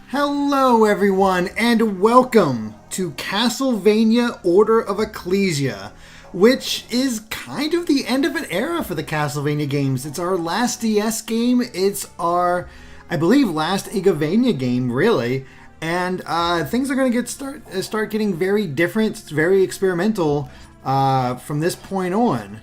Hello everyone, and welcome to Castlevania Order of Ecclesia, which is kind of the end of an era for the Castlevania games. It's our last DS game, it's our, I believe, last Igavania game, really, and things are going to start getting very different, very experimental from this point on.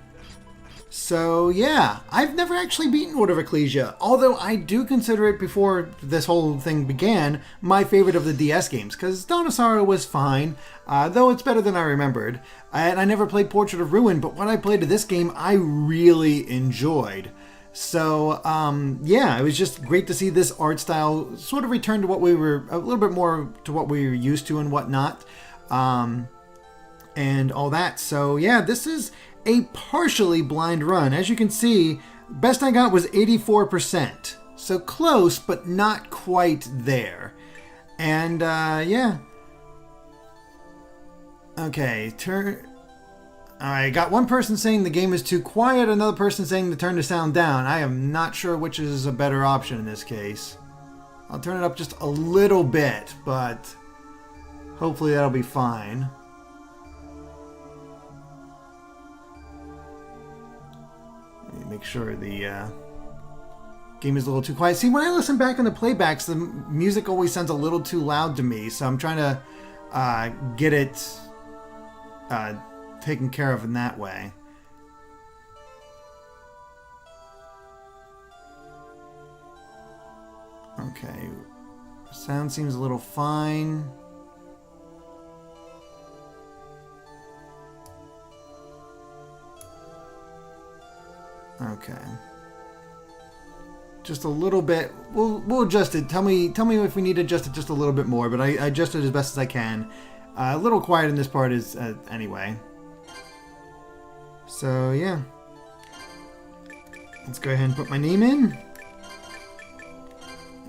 So yeah, I've never actually beaten Order of Ecclesia, although I do consider it, before this whole thing began, my favorite of the DS games, because Dawn of Sorrow was fine, though it's better than I remembered, and I never played Portrait of Ruin, but when I played this game, I really enjoyed. So yeah, it was just great to see this art style sort of return to what we were, a little bit more to what we were used to and whatnot, and all that. So yeah, this is a partially blind run. As you can see, best I got was 84%. So close, but not quite there. And yeah. Okay, I got one person saying the game is too quiet, another person saying to turn the sound down. I am not sure which is a better option in this case. I'll turn it up just a little bit, but hopefully that'll be fine. Make sure the game is a little too quiet. See, when I listen back on the playbacks, the music always sounds a little too loud to me, so I'm trying to get it taken care of in that way. Okay, sound seems a little fine. Okay. Just a little bit. We'll adjust it. Tell me if we need to adjust it just a little bit more, but I adjust it as best as I can. A little quiet in this part is anyway. So yeah. Let's go ahead and put my name in.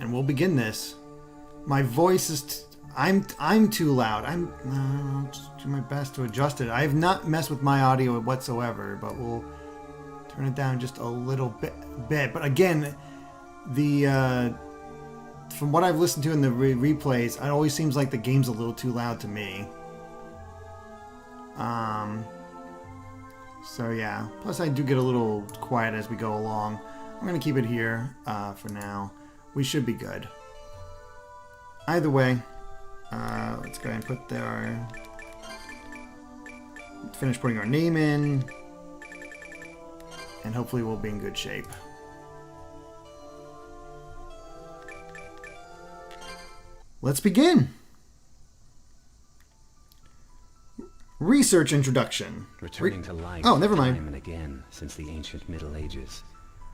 And we'll begin this. My voice is I'm too loud. I'll just do my best to adjust it. I have not messed with my audio whatsoever, but we'll turn it down just a little bit. But again, the from what I've listened to in the replays, it always seems like the game's a little too loud to me. So yeah. Plus, I do get a little quiet as we go along. I'm gonna keep it here for now. We should be good. Either way, let's go ahead and put finish putting our name in. And hopefully we'll be in good shape. Let's begin. Research introduction. Returning to life never mind. time and again since the ancient Middle Ages,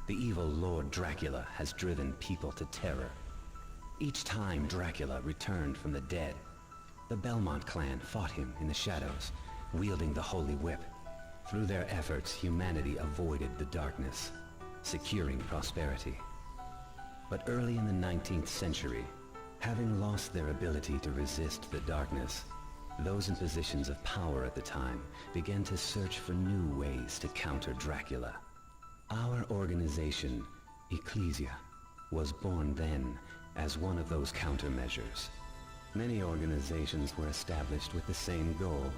the evil Lord Dracula has driven people to terror. Each time Dracula returned from the dead, the Belmont clan fought him in the shadows, wielding the Holy Whip. Through their efforts, humanity avoided the darkness, securing prosperity. But early in the 19th century, having lost their ability to resist the darkness, those in positions of power at the time began to search for new ways to counter Dracula. Our organization, Ecclesia, was born then as one of those countermeasures. Many organizations were established with the same goal,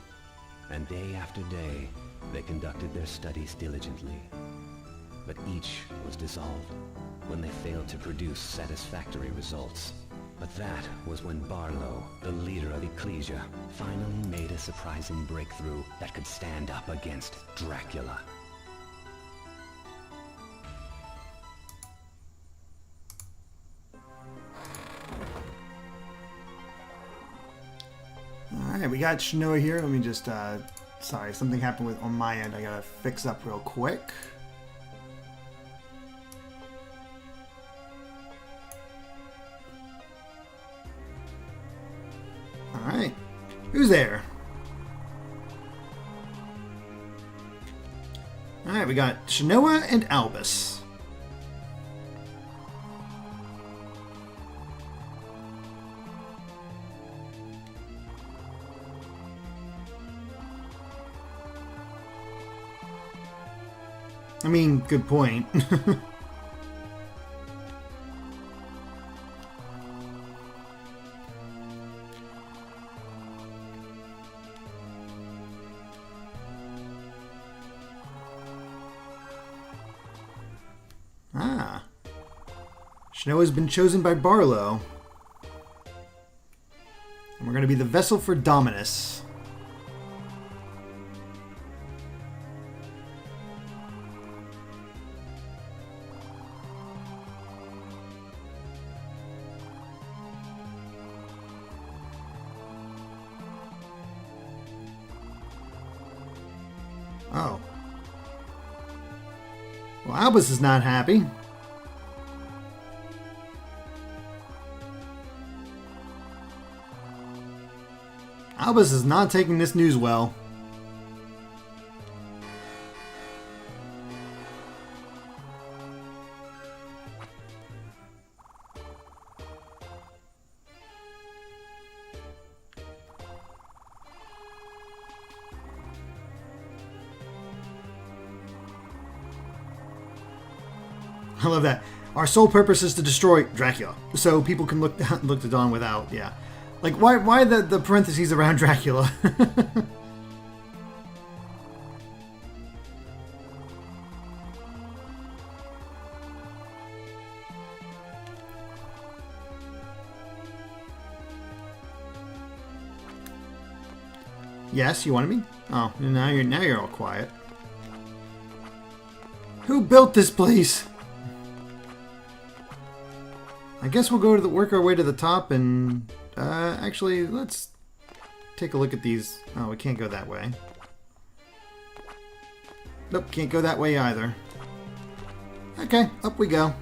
and day after day, they conducted their studies diligently. But each was dissolved when they failed to produce satisfactory results. But that was when Barlow, the leader of Ecclesia, finally made a surprising breakthrough that could stand up against Dracula. Alright, we got Shanoa here. Let me just, sorry, something happened on my end. I gotta fix up real quick. Alright, who's there? Alright, we got Shanoa and Albus. I mean, good point. Ah. Shanoa has been chosen by Barlow. And we're going to be the vessel for Dominus. Oh. Well, Albus is not happy. Albus is not taking this news well. I love that. Our sole purpose is to destroy Dracula, so people can look to Dawn without, yeah. Like, why the parentheses around Dracula? Yes, you wanted me? Oh, now you're all quiet. Who built this place? I guess we'll work our way to the top and actually let's take a look at these. Oh, we can't go that way. Nope, can't go that way either. Okay, up we go.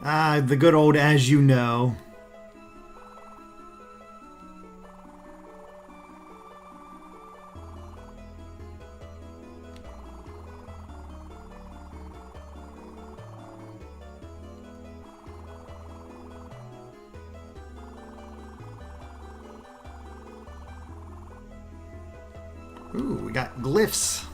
Ah, the good old as you know. Ooh, we got glyphs.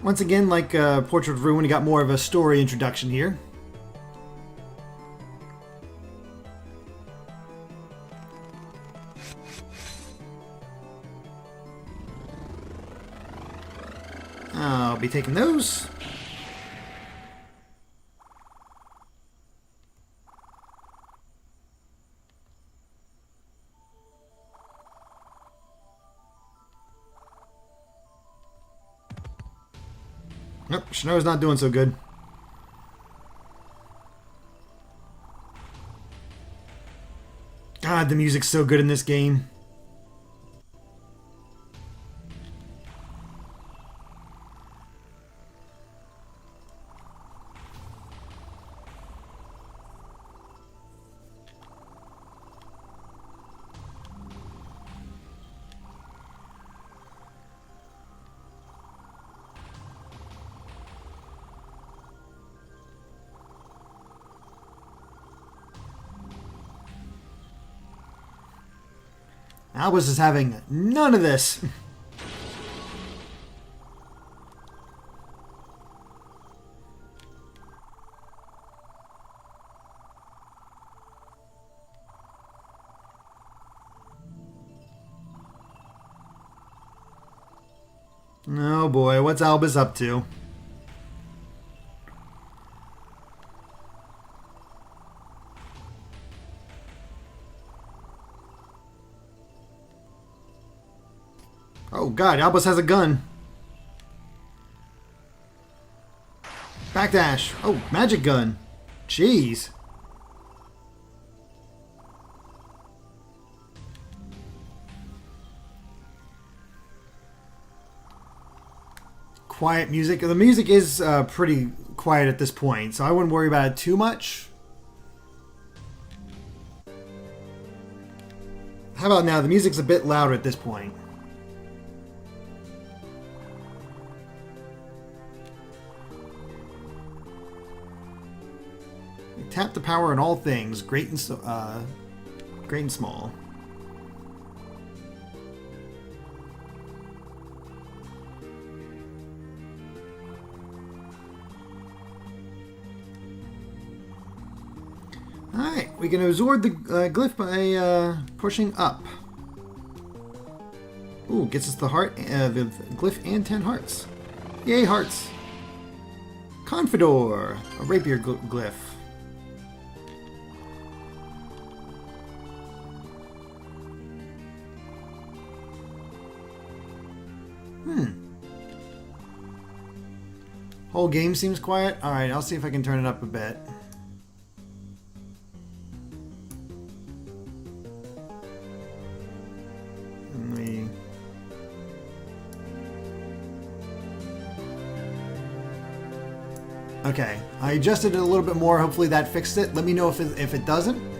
Once again, like Portrait of Ruin, we got more of a story introduction here. I'll be taking those. Nope, Shanoa's not doing so good. God, the music's so good in this game. Albus is having none of this. Oh boy, what's Albus up to? Oh god, Albus has a gun. Backdash. Oh, magic gun. Jeez. Quiet music. The music is pretty quiet at this point, so I wouldn't worry about it too much. How about now? The music's a bit louder at this point. Tap the power on all things, great and small. Alright, we can absorb the glyph by pushing up. Ooh, gets us the heart, the glyph and 10 hearts. Yay, hearts! Confidor, a rapier glyph. Whole game seems quiet. Alright, I'll see if I can turn it up a bit. Okay, I adjusted it a little bit more. Hopefully that fixed it. Let me know if it doesn't.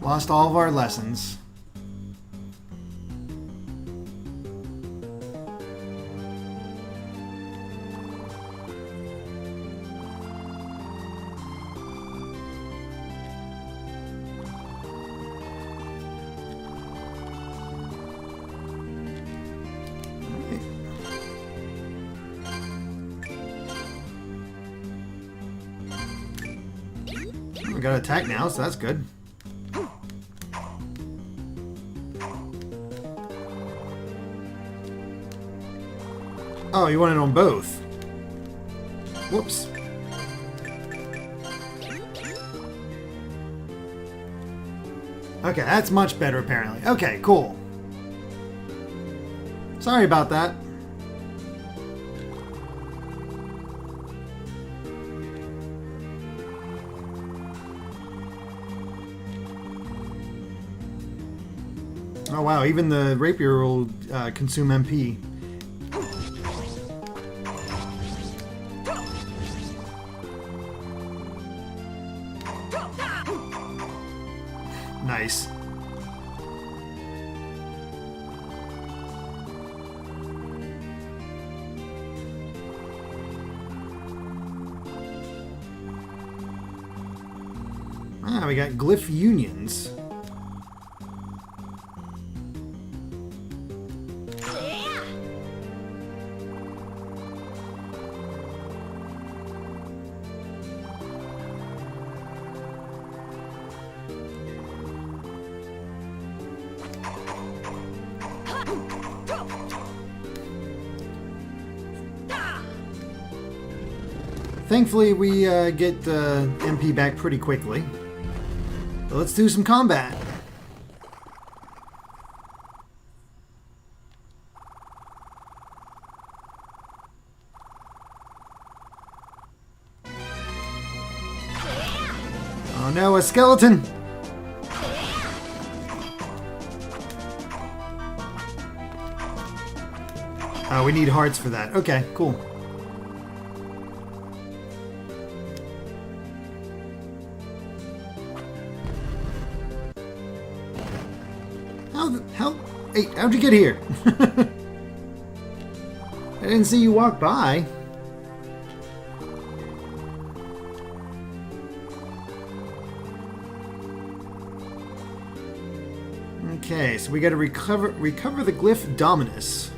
Lost all of our lessons. We got to attack now, so that's good. Oh, you want it on both. Whoops. Okay, that's much better apparently. Okay, cool. Sorry about that. Oh wow, even the rapier will consume MP. Nice. Ah, we got glyph unions. Thankfully, we get MP back pretty quickly. So let's do some combat. Oh no, a skeleton! Oh, we need hearts for that. Okay, cool. Hey, how'd you get here? I didn't see you walk by. Okay, so we gotta recover the glyph Dominus.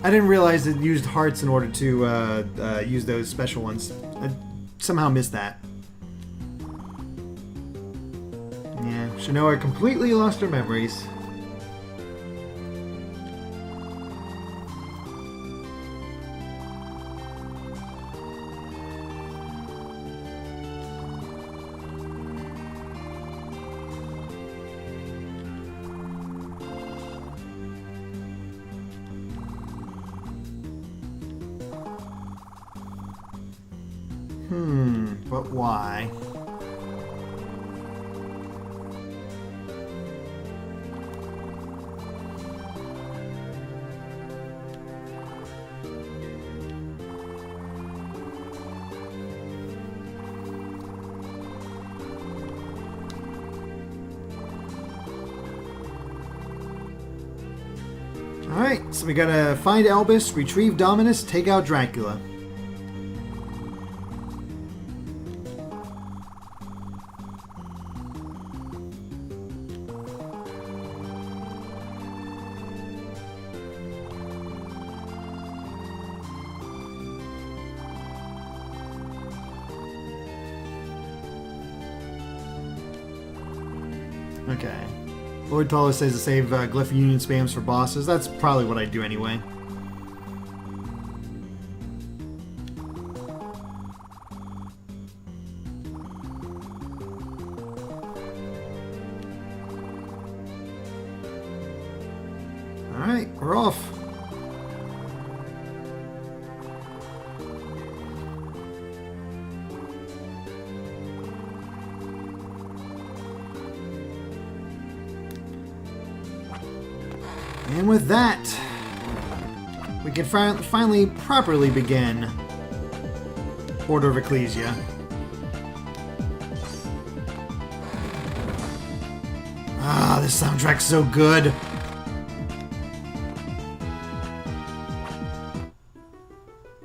I didn't realize it used hearts in order to use those special ones. I somehow missed that. Yeah, Shanoa completely lost her memories. But why? Alright, so we gotta find Albus, retrieve Dominus, take out Dracula. Okay. Lord Taller says to save Glyph Union spams for bosses. That's probably what I'd do anyway. Alright, we're off. And with that, we can finally properly begin Order of Ecclesia. Ah, this soundtrack's so good.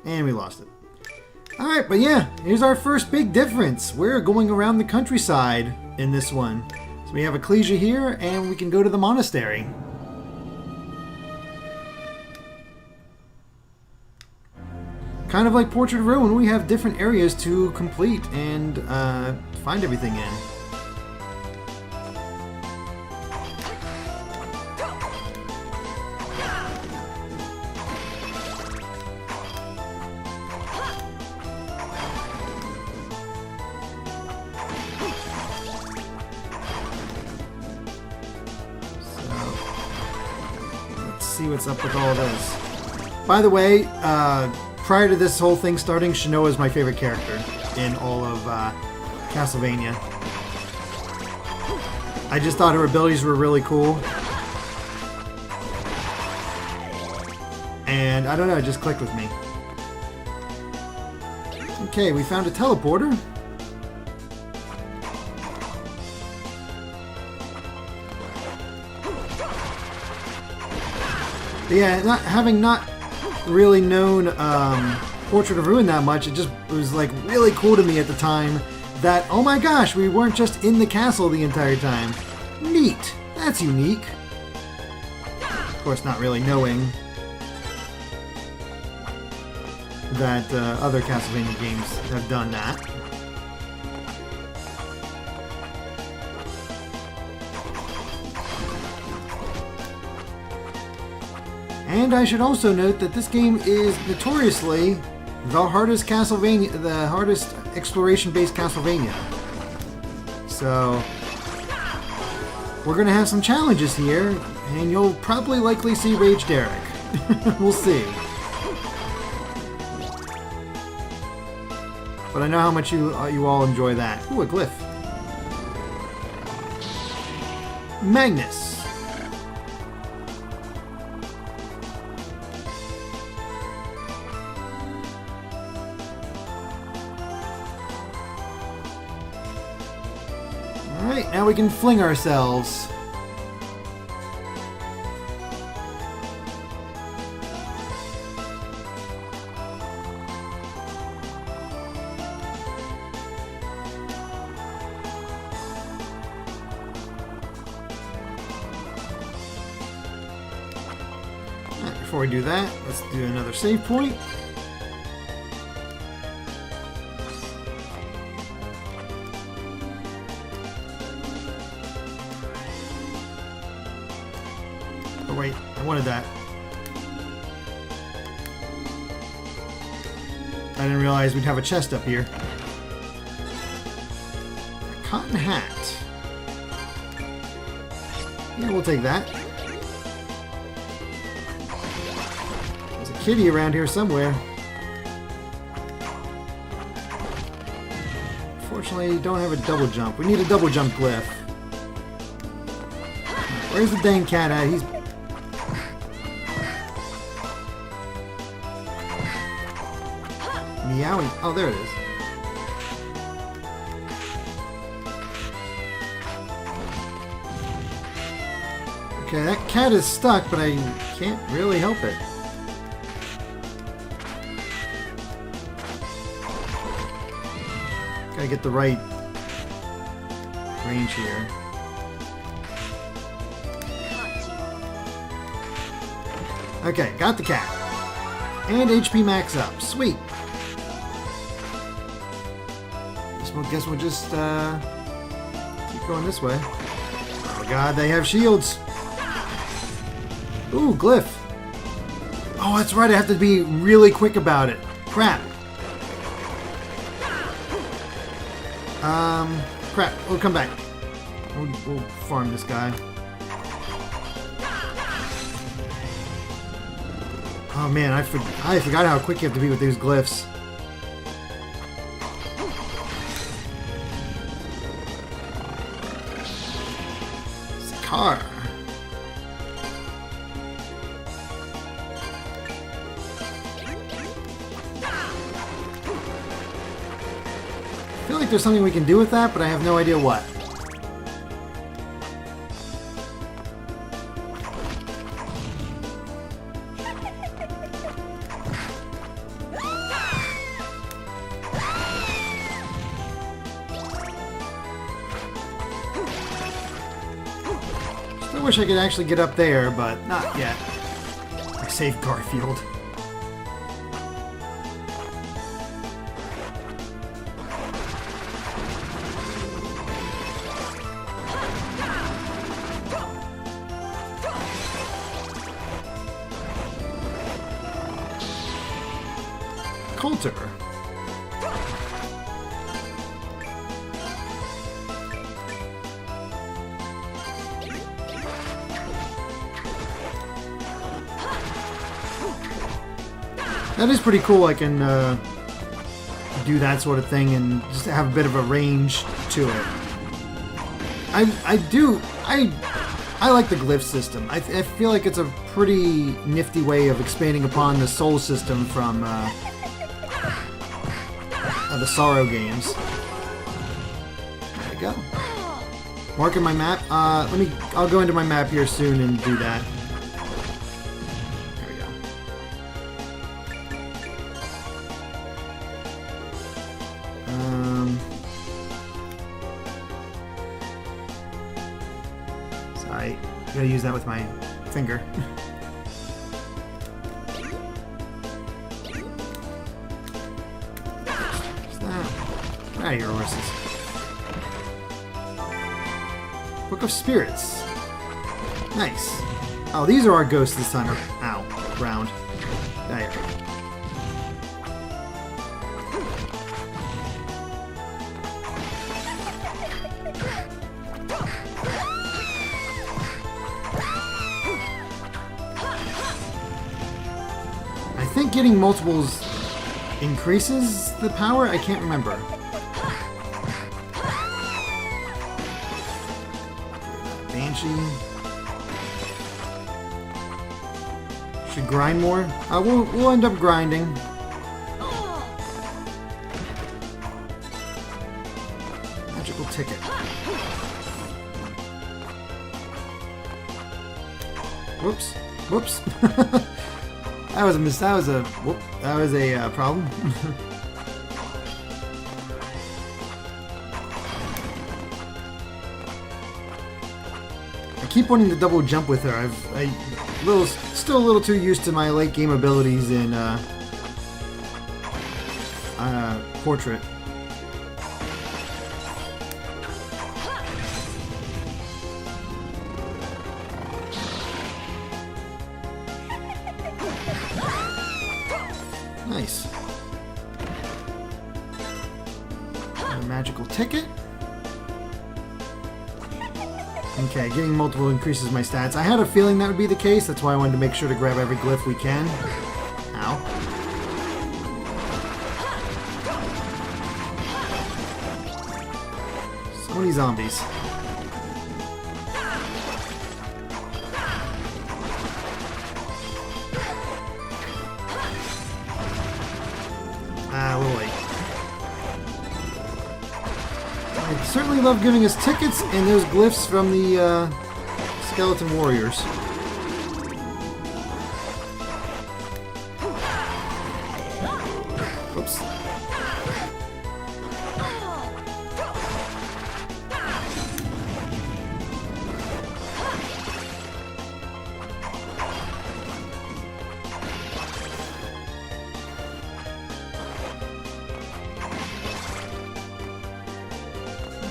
And we lost it. Alright, but yeah, here's our first big difference. We're going around the countryside in this one. So we have Ecclesia here, and we can go to the monastery. Kind of like Portrait of Ruin, we have different areas to complete and find everything in. So, let's see what's up with all this. By the way, prior to this whole thing starting, Shanoa is my favorite character in all of Castlevania. I just thought her abilities were really cool. And I don't know, it just clicked with me. Okay, we found a teleporter. But yeah, having not really known Portrait of Ruin that much, it was like really cool to me at the time that, oh my gosh, we weren't just in the castle the entire time. Neat. That's unique. Of course, not really knowing that other Castlevania games have done that. And I should also note that this game is notoriously the hardest Castlevania, the hardest exploration-based Castlevania. So we're gonna have some challenges here, and you'll probably likely see Rage Derek. We'll see. But I know how much you all enjoy that. Ooh, a glyph. Magnus. Alright, now we can fling ourselves. before we do that, let's do another save point. Oh wait, I wanted that. I didn't realize we'd have a chest up here. A cotton hat. Yeah, we'll take that. There's a kitty around here somewhere. Unfortunately, don't have a double jump. We need a double jump glyph. Where's the dang cat at? He's... meowing. Oh, there it is. Okay, that cat is stuck, but I can't really help it. Gotta get the right range here. Okay, got the cat. And HP max up. Sweet. Guess we'll just keep going this way. Oh god, they have shields. Ooh, glyph. Oh, that's right, I have to be really quick about it. Crap. Crap. We'll come back. We'll farm this guy. Oh man, I forgot how quick you have to be with these glyphs. Car. I feel like there's something we can do with that, but I have no idea what. I wish I could actually get up there, but not yet. I saved Garfield. Coulter. That is pretty cool. I can do that sort of thing and just have a bit of a range to it. I like the glyph system. I feel like it's a pretty nifty way of expanding upon the soul system from the Sorrow games. There you go. Marking my map. I'll go into my map here soon and do that. I gotta use that with my finger. What's that? Get out of here, horses. Book of Spirits. Nice. Oh, these are our ghosts this time. Ow. Round. There. I think getting multiples increases the power? I can't remember. Banshee. Should grind more? We'll end up grinding. Magical ticket. Whoops. Whoops. That was a problem. keep wanting to double jump with her. Still a little too used to my late game abilities in Portrait. Nice. A magical ticket. Okay, getting multiple increases my stats. I had a feeling that would be the case. That's why I wanted to make sure to grab every glyph we can. Ow. So many zombies. Ah, a little late. I certainly love giving us tickets and those glyphs from the skeleton warriors. Oops.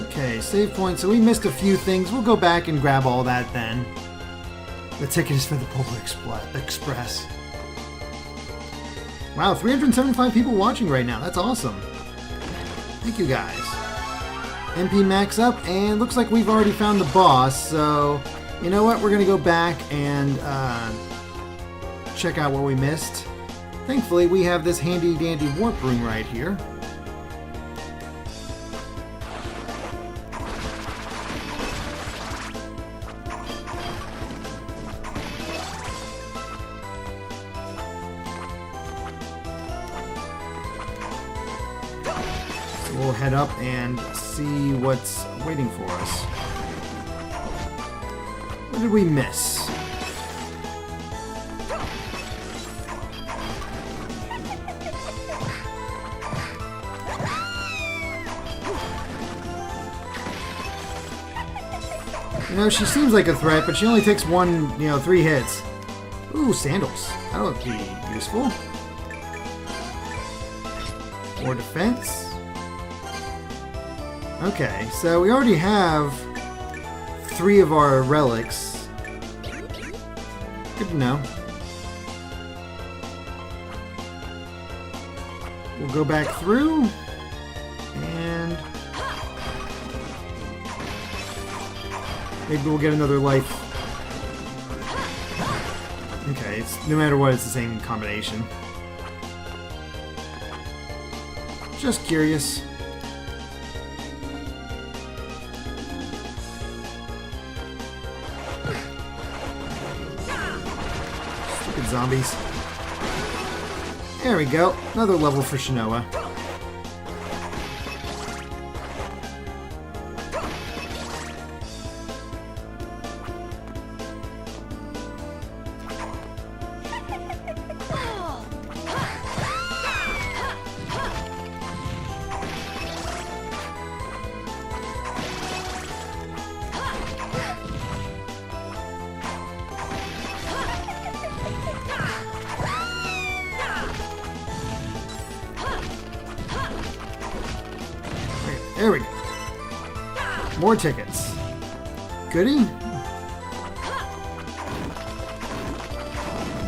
Okay, save point. So we missed a few things. We'll go back and grab all that then. The ticket is for the Polar Express. Wow, 375 people watching right now. That's awesome. Thank you guys. MP max up, and looks like we've already found the boss. So, you know what? We're going to go back and check out what we missed. Thankfully, we have this handy-dandy warp room right here. We'll head up and see what's waiting for us. What did we miss? You know, she seems like a threat, but she only takes 3 hits. Ooh, sandals. That'll be useful. More defense. Okay, so we already have 3 of our relics. Good to know. We'll go back through, and maybe we'll get another life. Okay, no matter what, it's the same combination. Just curious. Zombies. There we go. Another level for Shanoa. There we go. More tickets. Goody?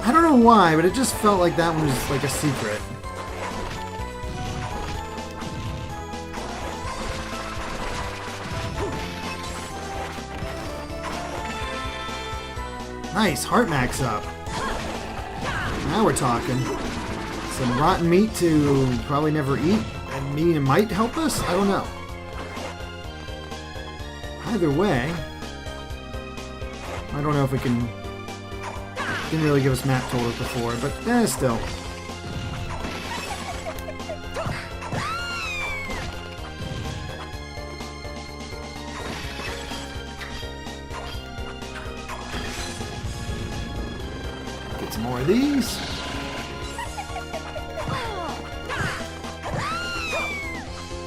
I don't know why, but it just felt like that one was like a secret. Nice, heart max up. Now we're talking. Some rotten meat to probably never eat. And meat might help us? I don't know. Either way, I don't know if we can... Didn't really give us map totals before, but still. Get some more of these.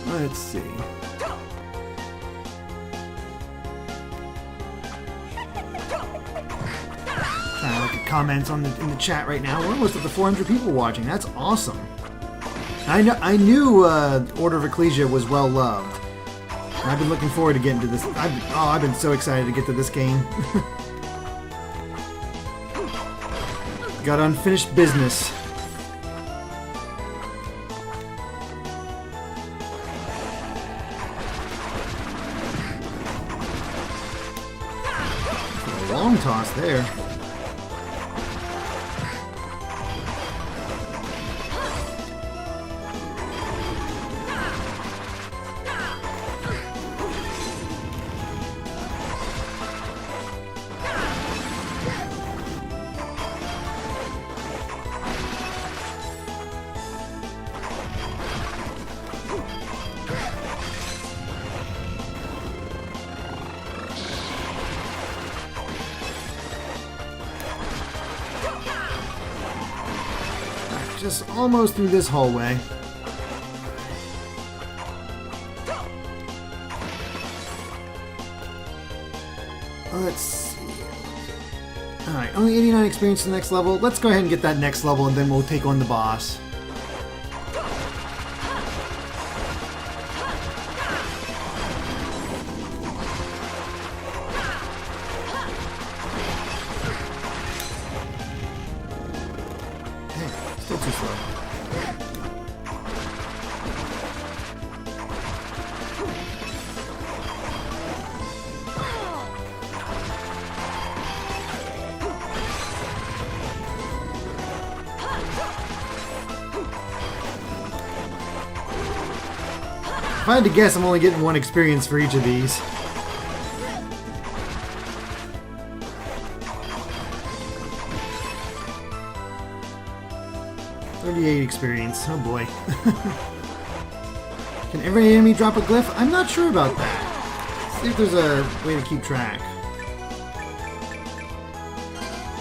Let's see. comments in the chat right now. We're almost up to 400 people watching. That's awesome. I knew Order of Ecclesia was well loved. I've been looking forward to getting to this. I've been so excited to get to this game. Got unfinished business. A long toss there. Just almost through this hallway. Let's see. Alright, only 89 experience to the next level. Let's go ahead and get that next level and then we'll take on the boss. Still too slow. If I had to guess, I'm only getting 1 experience for each of these. Experience. Oh boy. Can every enemy drop a glyph? I'm not sure about that. Let's see if there's a way to keep track.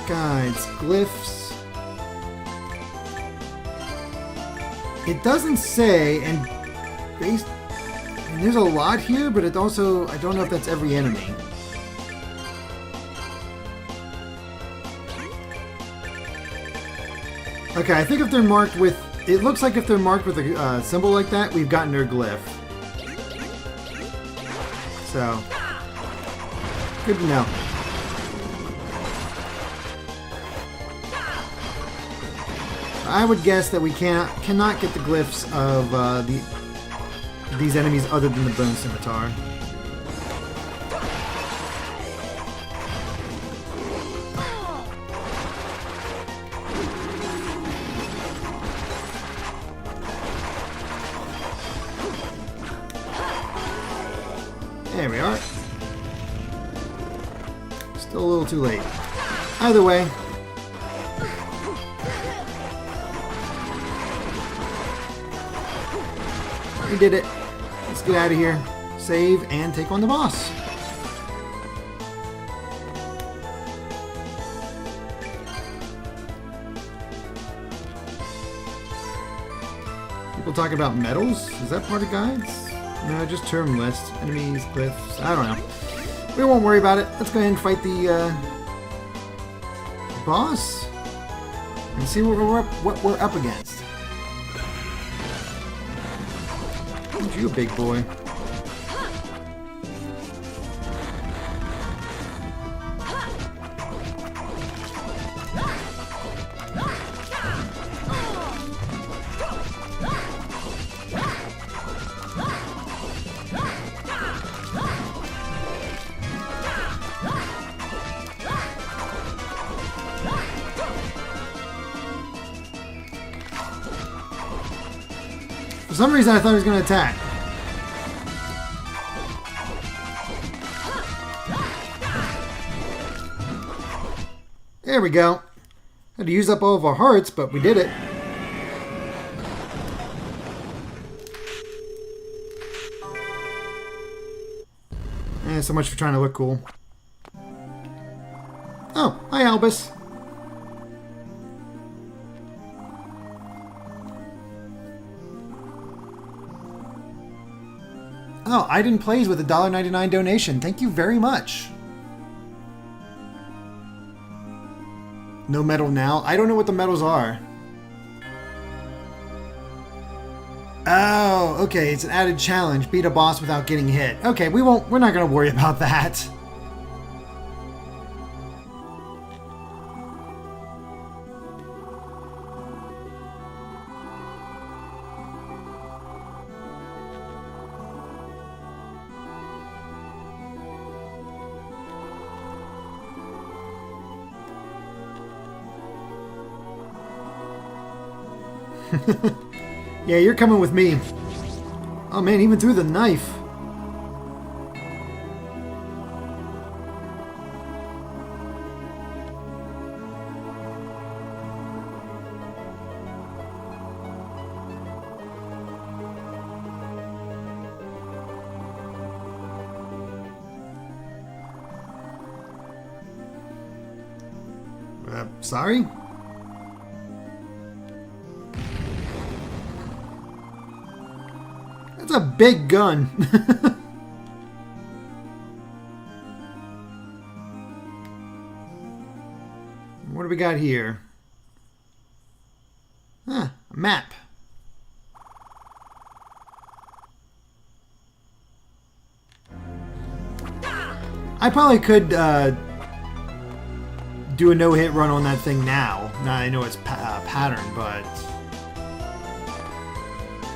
Guides, glyphs. It doesn't say, and there's a lot here, but it also, I don't know if that's every enemy. Okay, I think if they're marked with... It looks like if they're marked with a symbol like that, we've gotten their glyph. So, good to know. I would guess that we cannot get the glyphs of these enemies other than the Bone Scimitar. There we are. Still a little too late. Either way. We did it. Let's get out of here. Save and take on the boss. People talking about medals? Is that part of guides? No, just term lists, enemies, glyphs, I don't know. We won't worry about it. Let's go ahead and fight the boss and see what we're up against. Aren't you a big boy? For some reason I thought he was going to attack. There we go. Had to use up all of our hearts, but we did it. So much for trying to look cool. Oh, hi Albus. Oh, I didn't plays with a $1.99 donation. Thank you very much. No medal now? I don't know what the medals are. Oh, okay. It's an added challenge. Beat a boss without getting hit. Okay, we're not going to worry about that. Yeah, you're coming with me. Oh man, even through the knife. Sorry? That's a big gun. What do we got here? Huh, a map. I probably could do a no-hit run on that thing now. Now I know it's pattern, but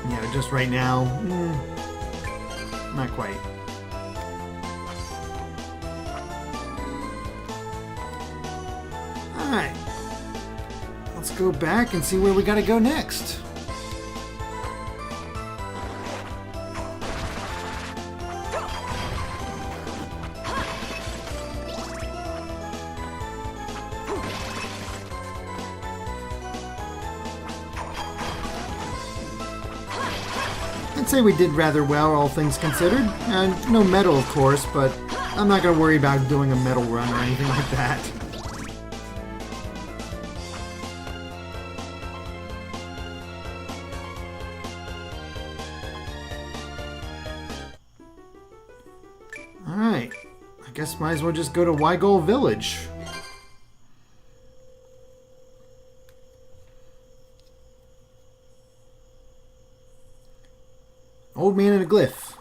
you know, just right now, not quite. Alright. Let's go back and see where we gotta go next. I'd say we did rather well, all things considered. No medal, of course, but I'm not going to worry about doing a medal run or anything like that. Alright. I guess might as well just go to Wygol Village. Old man and a glyph.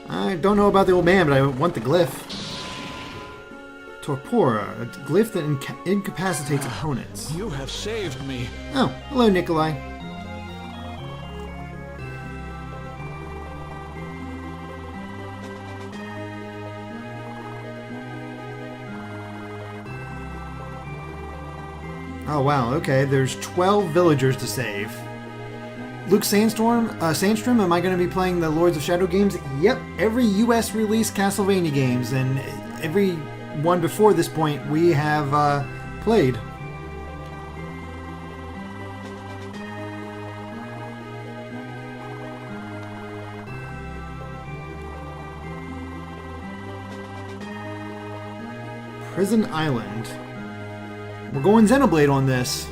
I don't know about the old man, but I want the glyph. Torpora, a glyph that incapacitates opponents. You have saved me. Oh, hello, Nikolai. Oh wow, okay, there's 12 villagers to save. Luke Sandstrom, am I going to be playing the Lords of Shadow games? Yep, every US released Castlevania games, and every one before this point we have played. Prison Island. We're going Xenoblade on this.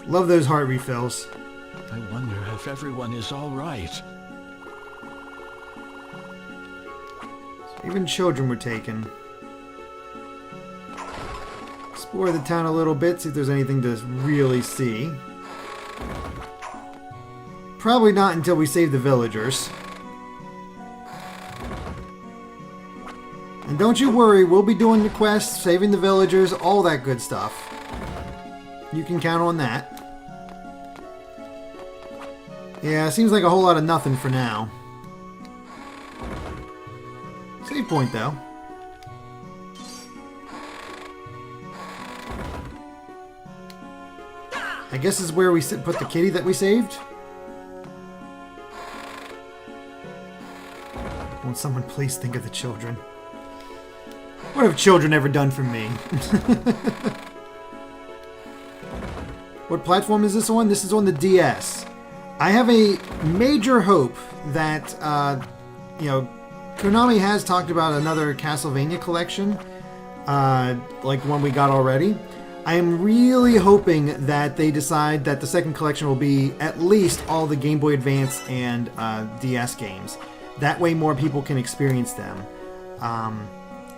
Love those heart refills. I wonder if everyone is all right. Even children were taken. Explore the town a little bit, see if there's anything to really see. Probably not until we save the villagers. And don't you worry, we'll be doing the quests, saving the villagers, all that good stuff. You can count on that. Yeah, seems like a whole lot of nothing for now. Save point, though. I guess this is where we put the kitty that we saved. Won't someone please think of the children? What have children ever done for me? What platform is this on? This is on the DS. I have a major hope that, Konami has talked about another Castlevania collection, like one we got already. I am really hoping that they decide that the second collection will be at least all the Game Boy Advance and DS games. That way more people can experience them.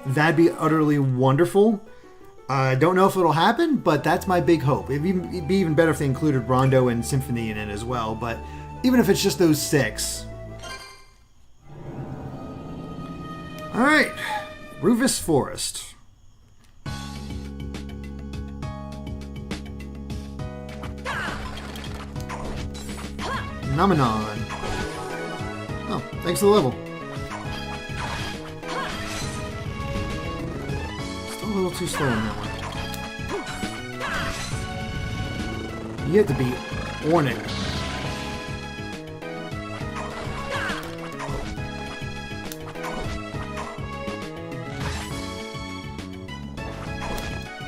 That'd be utterly wonderful. I don't know if it'll happen, but that's my big hope. It'd be even better if they included Rondo and Symphony in it as well, but even if it's just those 6. Alright, Rufus Forest. Nomenon. Oh, thanks for the level. Still a little too slow on that one. You have to be on it.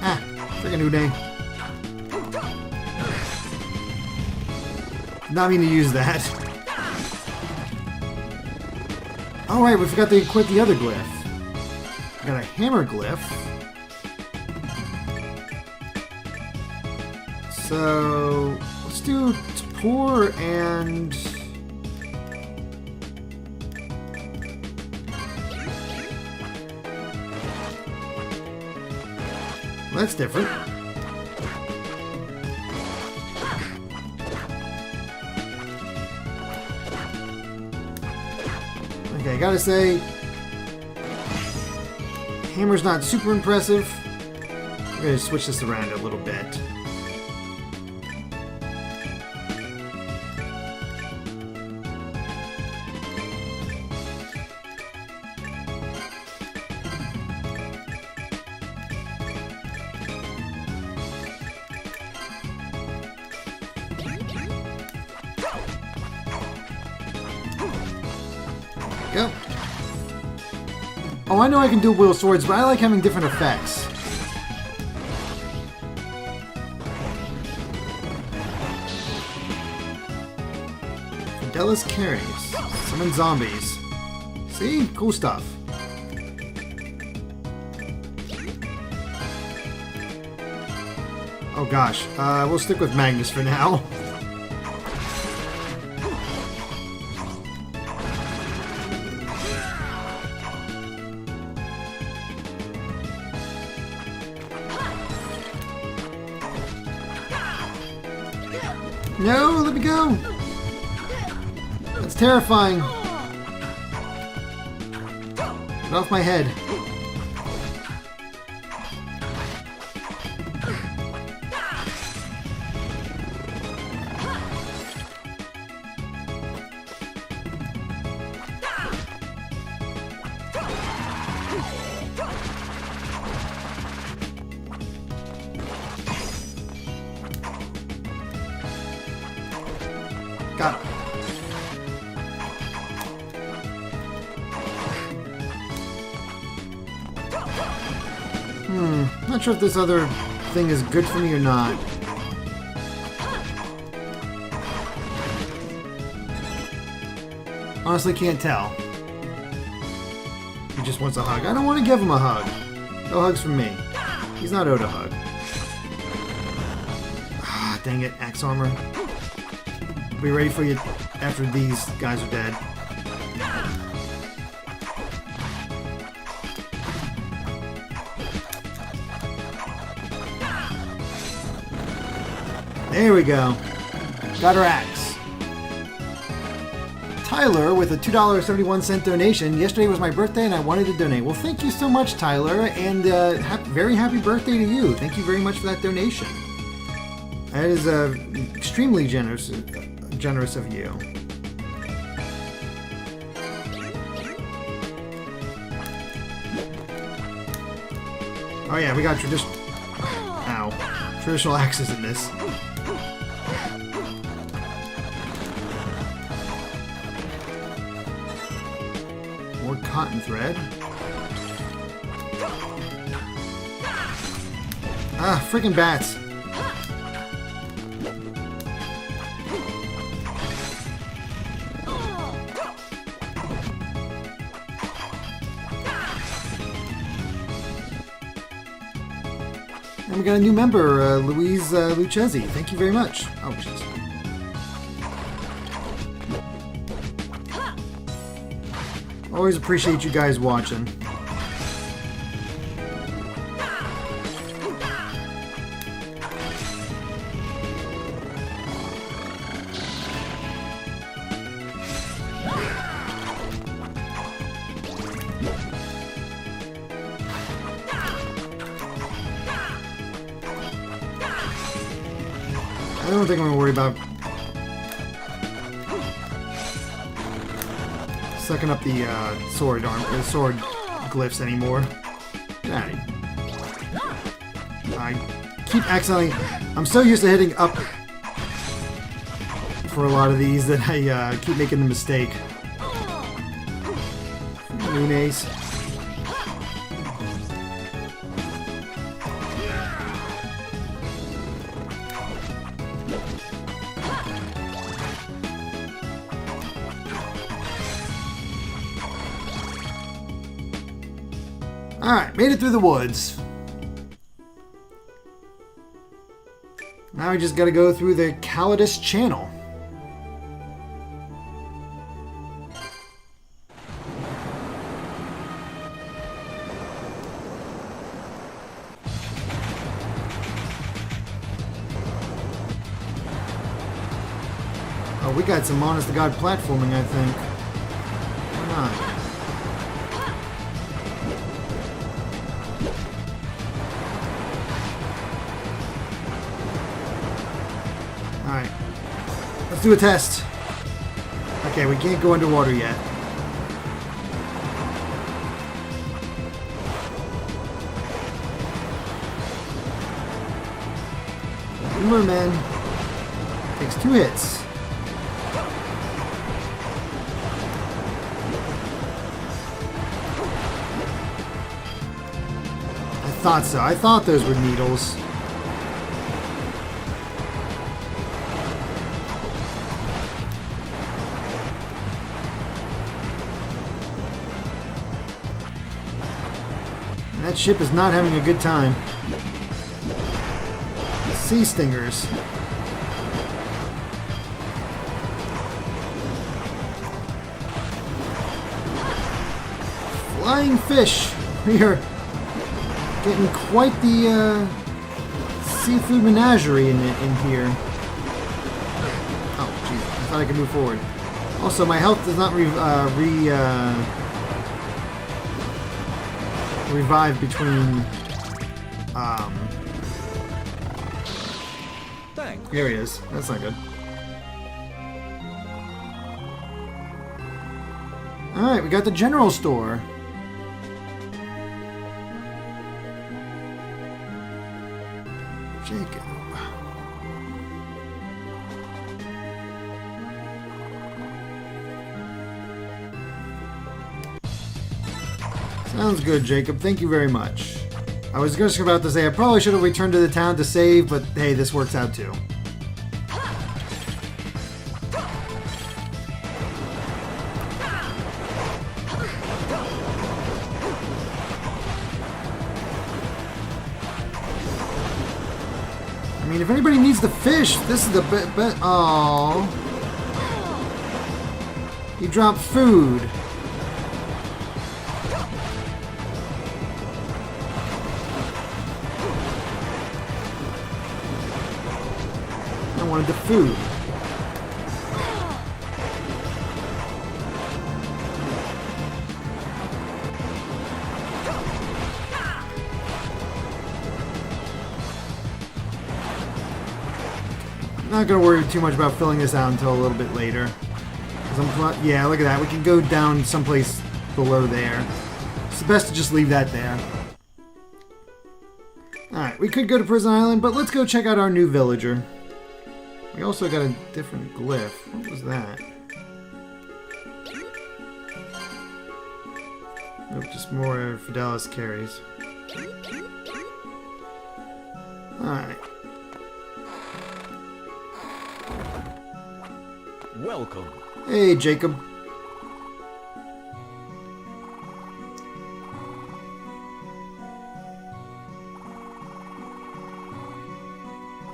Ah, freaking Uday. Not mean to use that. Alright, we forgot to equip the other glyph. We got a hammer glyph. So let's do Tapor and well, that's different. Okay, I gotta say, hammer's not super impressive. I'm gonna switch this around a little bit. Go. Oh, I know I can do wheel swords, but I like having different effects. Fidelis carries. Summon zombies. See? Cool stuff. Oh gosh. We'll stick with Magnus for now. No, let me go! That's terrifying. Get off my head. Got it. Not sure if this other thing is good for me or not. Honestly, can't tell. He just wants a hug. I don't want to give him a hug. No hugs from me. He's not owed a hug. Ah, dang it, axe armor. I'll be ready for you after these guys are dead. There we go. Got her axe. Tyler with a $2.71 donation. Yesterday was my birthday and I wanted to donate. Well, thank you so much, Tyler, and very happy birthday to you. Thank you very much for that donation. That is extremely generous of you. Oh yeah, we got traditional axes in this. More cotton thread. Ah, freaking bats. And we got a new member, Louise Lucchesi. Thank you very much. Oh, jeez. Always appreciate you guys watching. I don't think I'm gonna worry about sucking up the sword glyphs anymore. Get out of here. I keep accidentally. I'm so used to hitting up for a lot of these that I keep making the mistake. Lunes. Alright, made it through the woods. Now we just gotta go through the Calidus channel. Oh, we got some honest to God platforming, I think. Come on. Alright. Let's do a test. Okay, we can't go underwater yet. Merman takes 2 hits. I thought so. I thought those were needles. That ship is not having a good time. Sea stingers. Flying fish. We are getting quite the seafood menagerie in here. Oh, jeez. I thought I could move forward. Also, my health does not revive between Thanks. Here he is. That's not good. Alright, we got the general store. Jacob. Sounds good, Jacob. Thank you very much. I was just about to say I probably should have returned to the town to save, but hey, this works out too. I mean, if anybody needs the fish, this is the best. Oh, he dropped food. I wanted the food. Not gonna worry too much about filling this out until a little bit later. Yeah, look at that. We can go down someplace below there. It's best to just leave that there. Alright, we could go to Prison Island, but let's go check out our new villager. We also got a different glyph. What was that? Nope, just more Fidelis carries. Alright. Welcome. Hey, Jacob.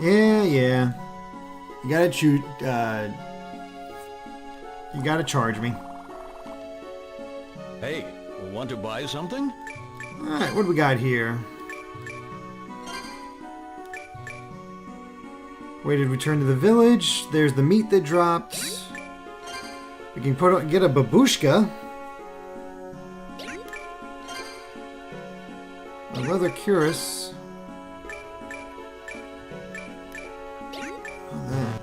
Yeah. You gotta shoot, you gotta charge me. Hey, want to buy something? Alright, what do we got here? Waited return to the village. There's the meat that dropped. We can get a babushka. A leather cuirass. Oh, that.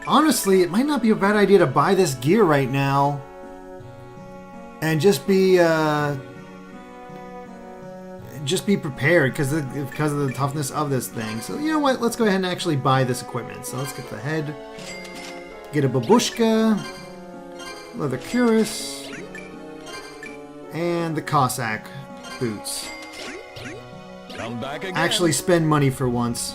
Honestly, it might not be a bad idea to buy this gear right now. And just be prepared because of the toughness of this thing. So you know what? Let's go ahead and actually buy this equipment. So let's get the head, get a babushka, leather cuirass, and the Cossack boots. Come back again. Actually spend money for once.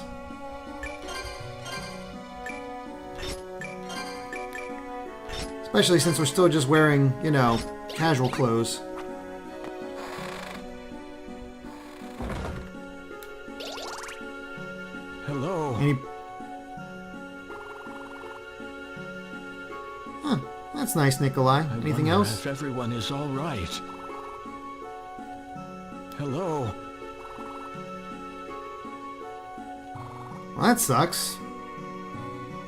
Especially since we're still just wearing, you know, casual clothes. Hello. Huh, that's nice, Nikolai. I Anything wonder else? if everyone is all right. Hello. Well, that sucks.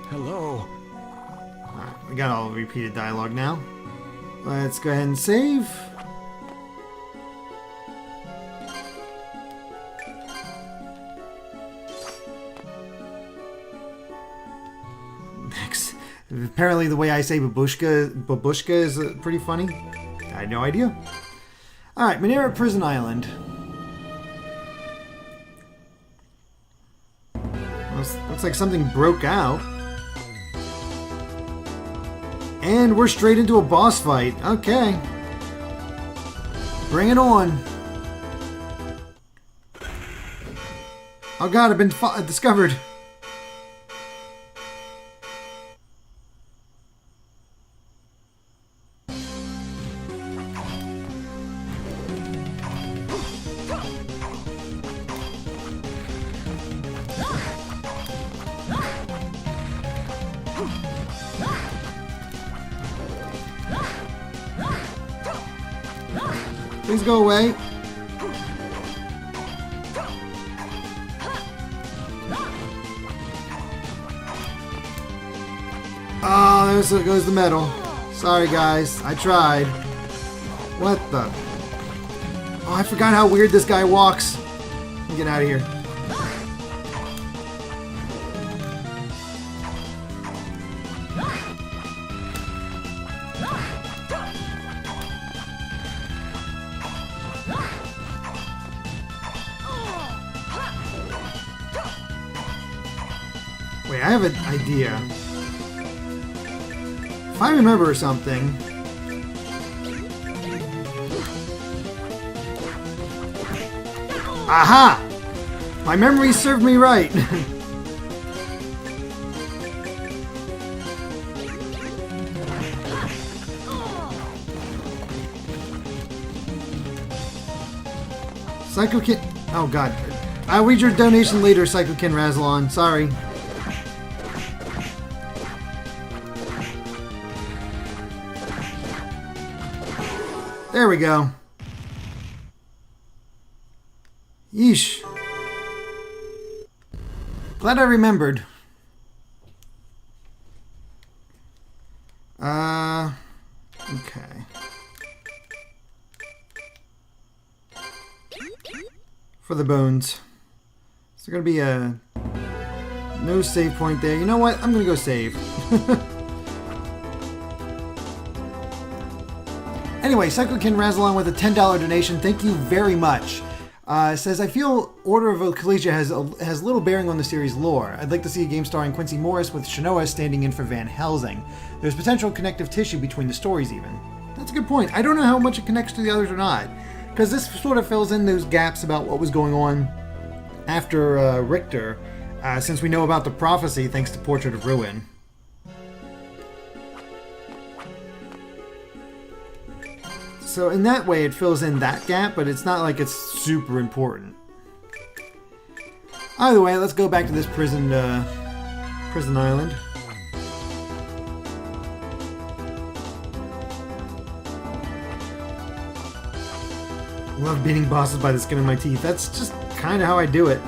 Hello. Alright, we got all the repeated dialogue now. Let's go ahead and save. Next. Apparently the way I say babushka is pretty funny. I had no idea. Alright, Minera Prison Island. Looks like something broke out. And we're straight into a boss fight. Okay. Bring it on. Oh god, I've been discovered. Please go away. Oh, there goes the medal. Sorry, guys. I tried. What the? Oh, I forgot how weird this guy walks. Let me get out of here. Wait, I have an idea. If I remember something... Aha! My memory served me right. Psychokin... Oh god. I'll read your donation later, Psychokin Razalon. Sorry. There we go. Yeesh. Glad I remembered. Okay. For the bones. Is there gonna be a no save point there? You know what? I'm gonna go save. Anyway, Psychokin Razalon with a $10 donation. Thank you very much. Says, I feel Order of Ecclesia has little bearing on the series' lore. I'd like to see a game starring Quincy Morris with Shanoa standing in for Van Helsing. There's potential connective tissue between the stories even. That's a good point. I don't know how much it connects to the others or not. Because this sort of fills in those gaps about what was going on after Richter since we know about the prophecy thanks to Portrait of Ruin. So in that way it fills in that gap, but it's not like it's super important. Either way, let's go back to this prison island. Love beating bosses by the skin of my teeth. That's just kind of how I do it.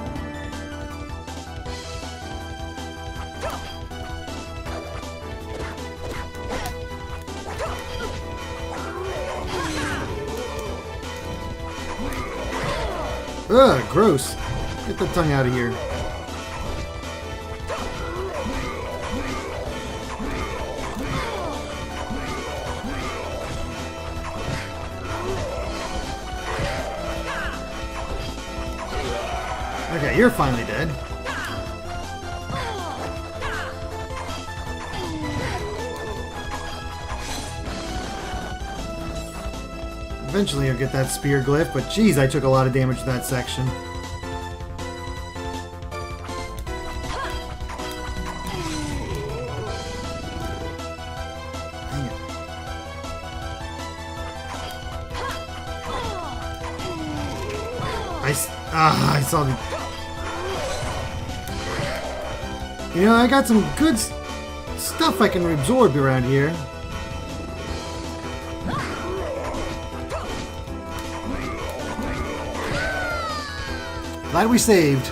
Ugh, gross. Get the tongue out of here. Okay, you're finally dead. Eventually I'll get that spear glyph, but geez, I took a lot of damage to that section. Dang it. I saw the... You know, I got some good stuff I can absorb around here. Glad we saved.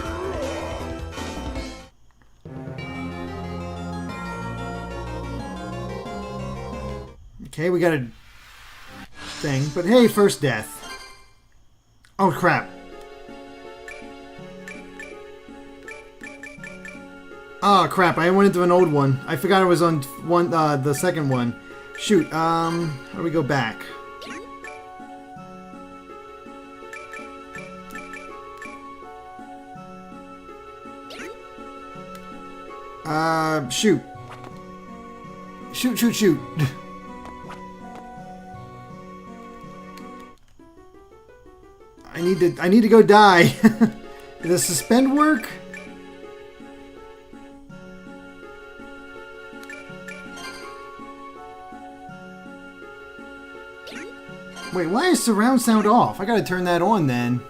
Okay, we got a thing, but hey, first death. Oh crap. Oh crap, I went into an old one. I forgot I was on the second one. Shoot, how do we go back? Shoot. Shoot. I need to go die. Does suspend work? Wait, why is surround sound off? I gotta turn that on then.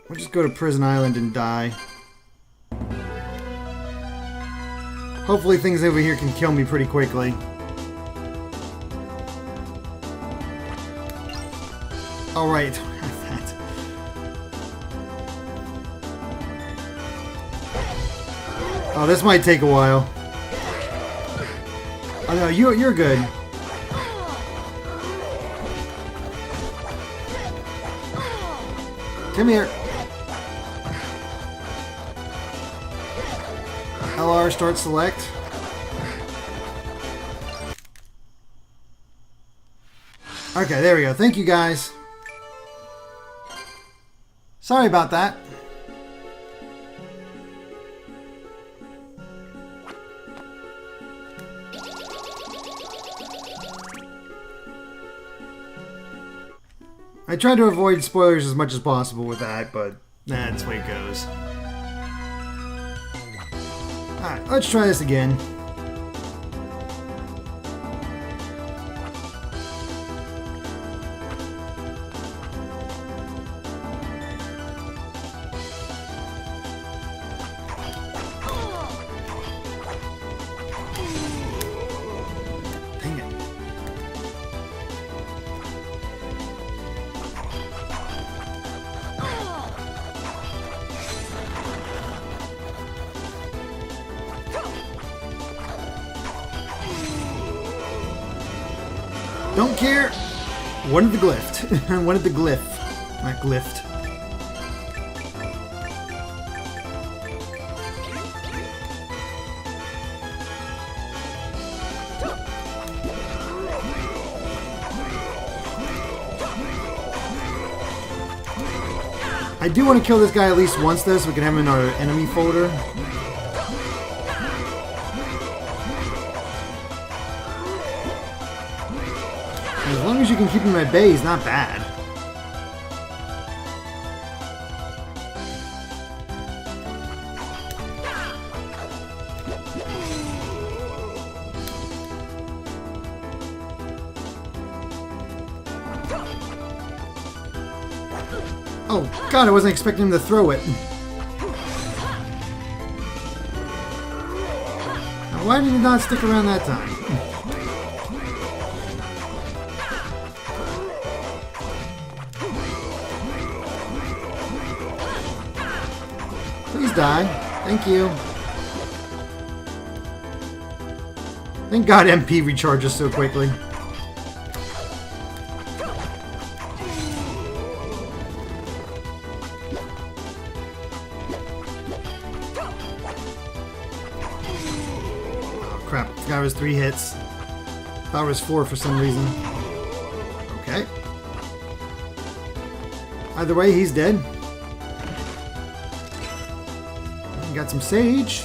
We'll just go to Prison Island and die. Hopefully things over here can kill me pretty quickly. Alright. Oh, this might take a while. Oh no, you're good. Come here. LR start select. Okay, there we go. Thank you guys. Sorry about that. I tried to avoid spoilers as much as possible with that, but that's the way it goes. Alright, let's try this again. Dang it. Don't care. Wanted the glyph. Wanted the glyph. Not glyphed. I do want to kill this guy at least once though, so we can have him in our enemy folder. As long as you can keep him at bay, he's not bad. Oh, God, I wasn't expecting him to throw it. Now, why did he not stick around that time? Please die. Thank you. Thank God MP recharges so quickly. Crap, this guy was 3 hits. Thought it was 4 for some reason. Okay. Either way, he's dead. Got some sage.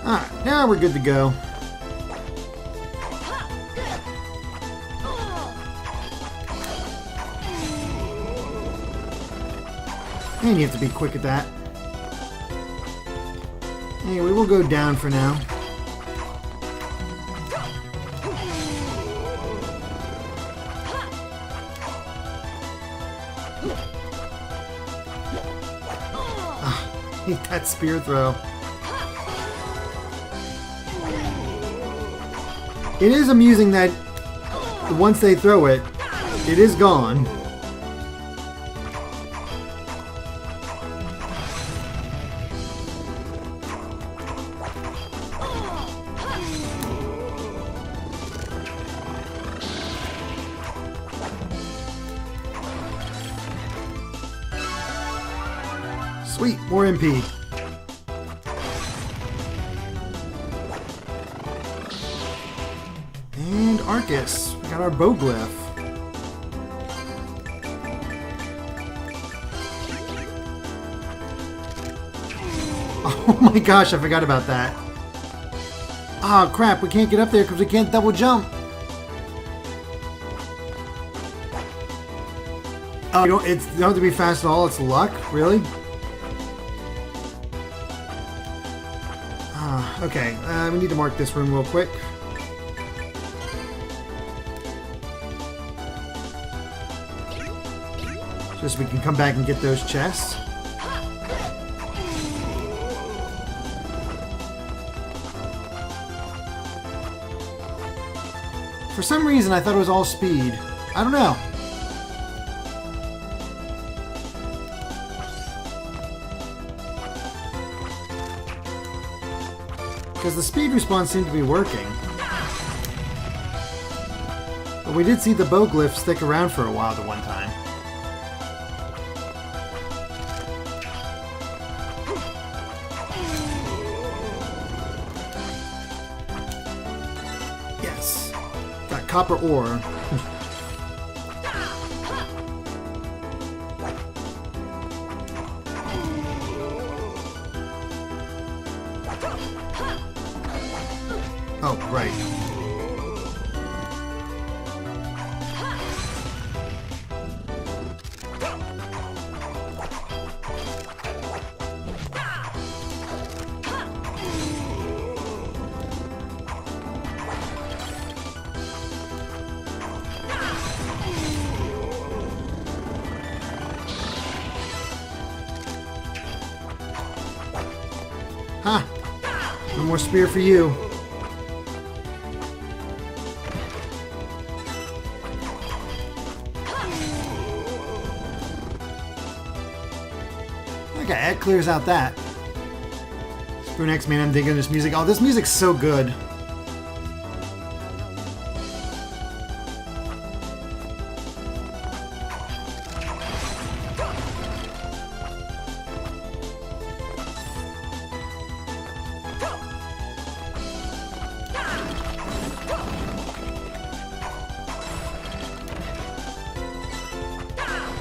Alright, now we're good to go. And you have to be quick at that. Anyway, we'll go down for now. Hate that spear throw. It is amusing that once they throw it, it is gone. Sweet, more MP. And Arcus. We got our Bowglyph. Oh my gosh, I forgot about that. Oh crap, we can't get up there because we can't double jump. Oh, you don't have to be fast at all, it's luck? Really? Okay, we need to mark this room real quick. Just so we can come back and get those chests. For some reason, I thought it was all speed. I don't know. Because the speed response seemed to be working. But we did see the Bowglyph stick around for a while the one time. Yes. Got copper ore. Oh, right. Ha! One more spear for you. Okay, that clears out that. Sprung X, man, I'm digging this music. Oh, this music's so good.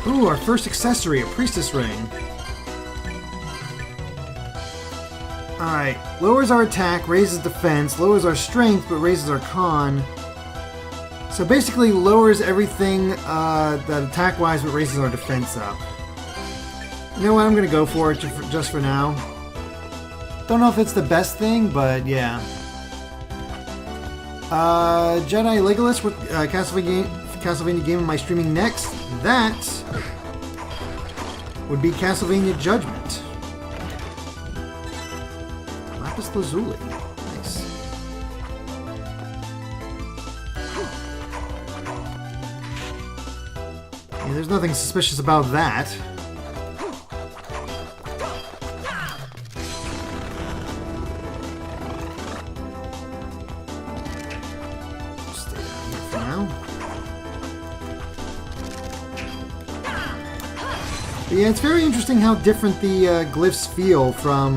Ooh, our first accessory, a priestess ring. Alright, lowers our attack, raises defense, lowers our strength, but raises our con. So basically lowers everything that attack-wise, but raises our defense up. You know what, I'm gonna go for it just for now. Don't know if it's the best thing, but yeah. Jedi Legolas with Castlevania game am I streaming next? That would be Castlevania Judgment. Lapis Lazuli. Nice. Yeah, there's nothing suspicious about that. Stay down here for now. But yeah, it's very interesting how different the glyphs feel from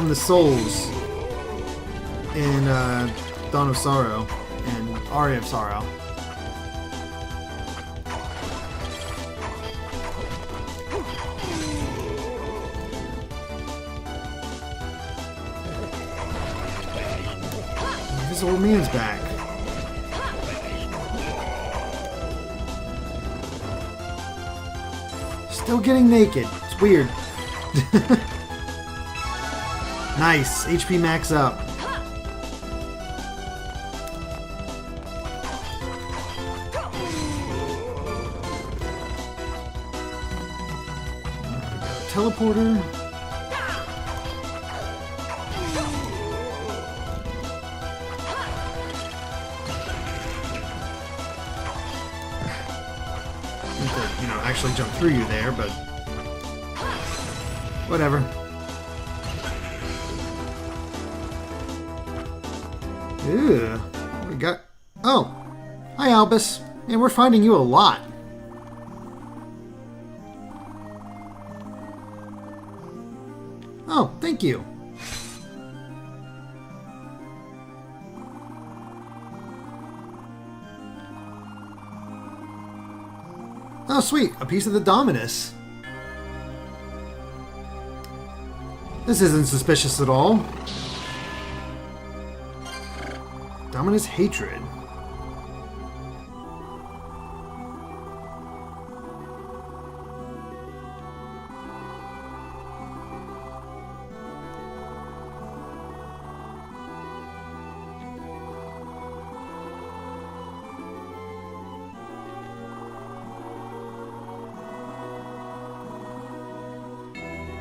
the souls in Dawn of Sorrow and Aria of Sorrow. This old man's back. Still getting naked. It's weird. Nice. HP max up. Teleporter. Actually jump through you there, but whatever. Ew. What we got? Oh, hi Albus. Man, we're finding you a lot. Oh, thank you. Oh, sweet. A piece of the Dominus. This isn't suspicious at all. Dominus Hatred.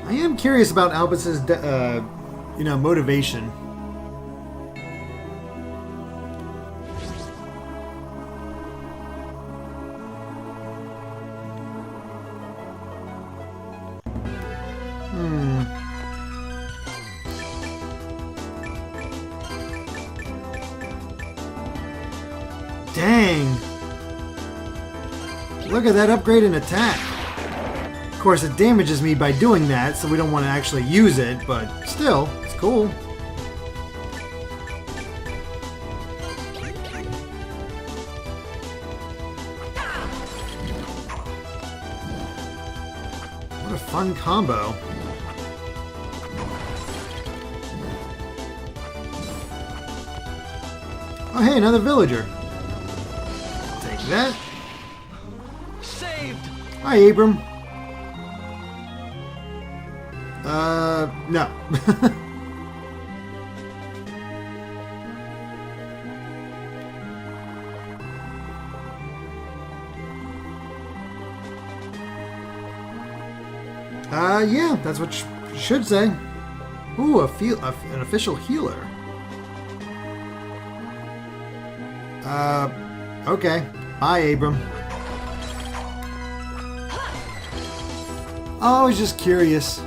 I am curious about Albus's, motivation. Dang! Look at that upgrade in attack. Of course, it damages me by doing that, so we don't want to actually use it, but still, it's cool. What a fun combo. Oh hey, another villager. Take that. Saved! Hi, Abram. No. Yeah, that's what you should say. Ooh, an official healer. Okay. Bye, Abram. Oh, I was just curious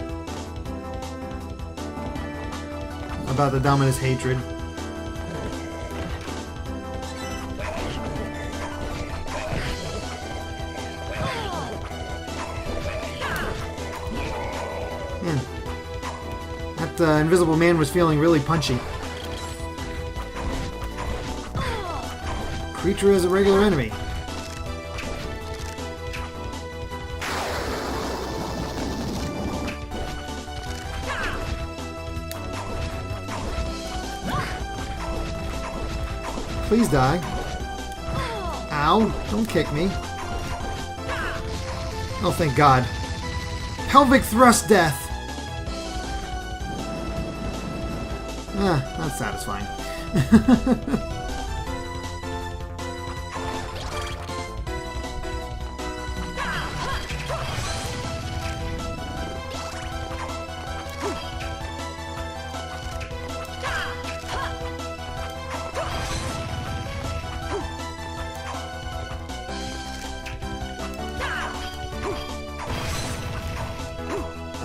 about the Dominus Hatred. Man, that invisible man was feeling really punchy. Creature is a regular enemy. Please die. Ow. Don't kick me. Oh, thank God. Pelvic thrust death. That's satisfying.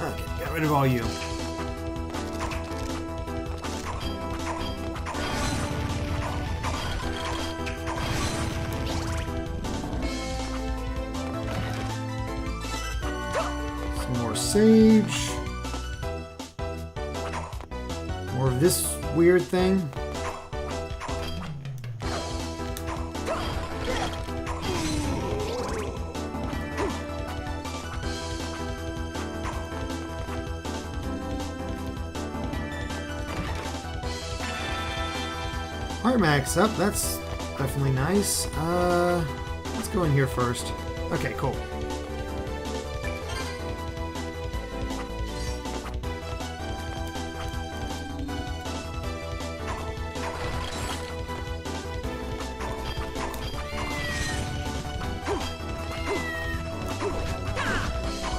Okay, get rid of all you. More sage. More of this weird thing. Heart max up, that's definitely nice. Let's go in here first. Okay, cool.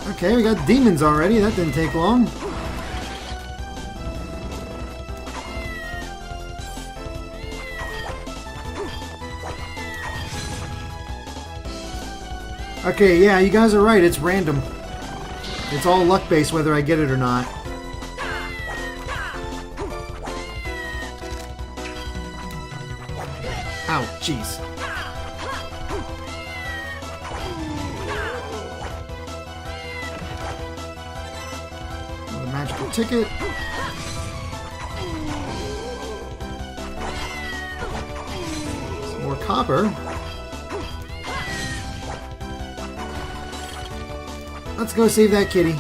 Okay, we got demons already. That didn't take long. Okay, yeah, you guys are right. It's random. It's all luck-based whether I get it or not. Ow, jeez. Another magical ticket. Some more copper. Let's go save that kitty.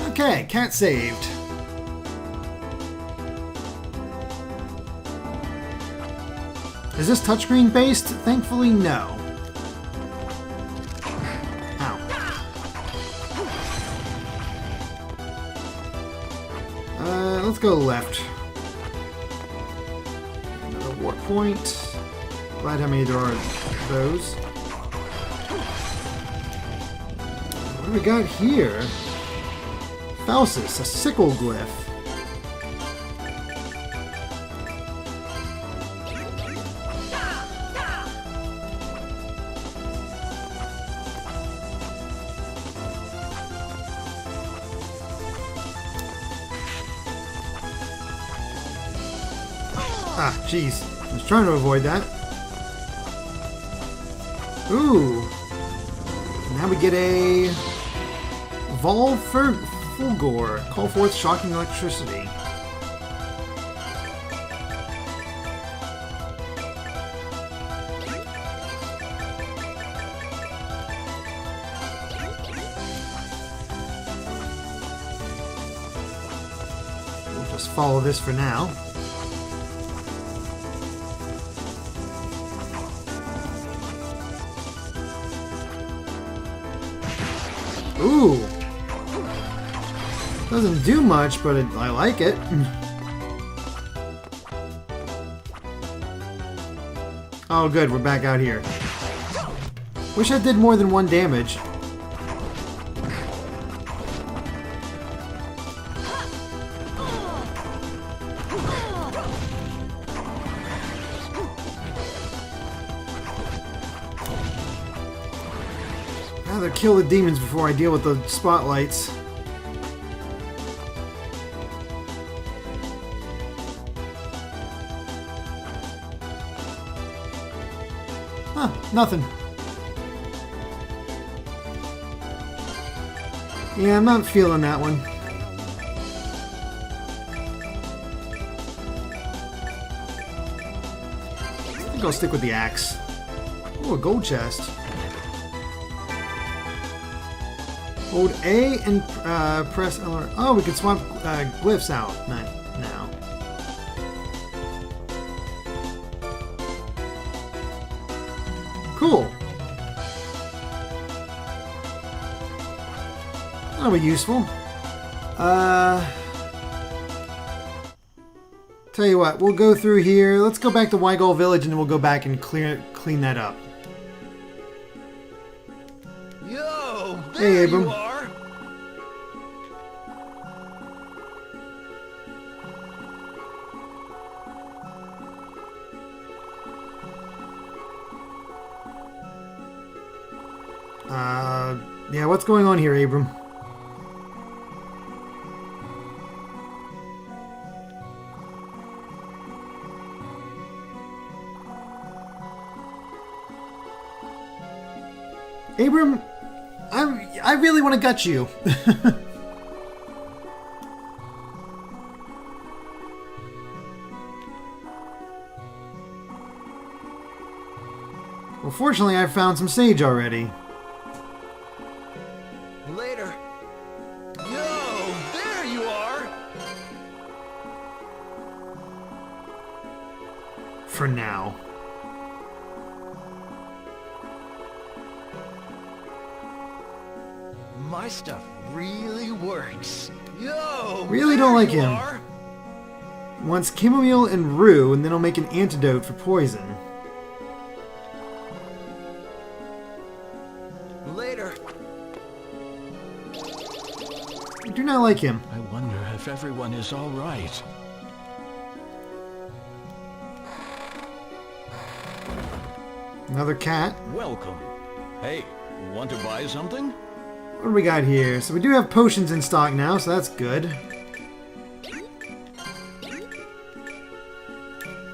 Okay, cat saved. Is this touchscreen based? Thankfully, no. Ow. Let's go left. Another warp point. Glad how many there are of those. What do we got here? Falsus, a sickle glyph. Ah, jeez. I was trying to avoid that. Ooh. Now we get a Fulgor. Call forth shocking electricity. We'll just follow this for now. Ooh! Doesn't do much, but I like it. Oh good, we're back out here. Wish I did more than one damage. I'd rather kill the demons before I deal with the spotlights. Huh, nothing. Yeah, I'm not feeling that one. think I'll stick with the axe. Oh, a gold chest. Hold A and press L. Oh, we can swap glyphs out now. Cool. That'll be useful. Tell you what, we'll go through here. Let's go back to Wygol Village and then we'll go back and clean that up. Yo, Hey, there Abram. you are. Yeah, what's going on here, Abram? Abram, I really want to gut you. Well, fortunately, I found some sage already. Later. Yo, there you are. For now. My stuff really works. Yo, Really there don't like you him. are. Wants chamomile and rue, and then I'll make an antidote for poison. Later. I do not like him. I wonder if everyone is all right. Another cat. Welcome. Hey, want to buy something? What do we got here? So we do have potions in stock now, so that's good.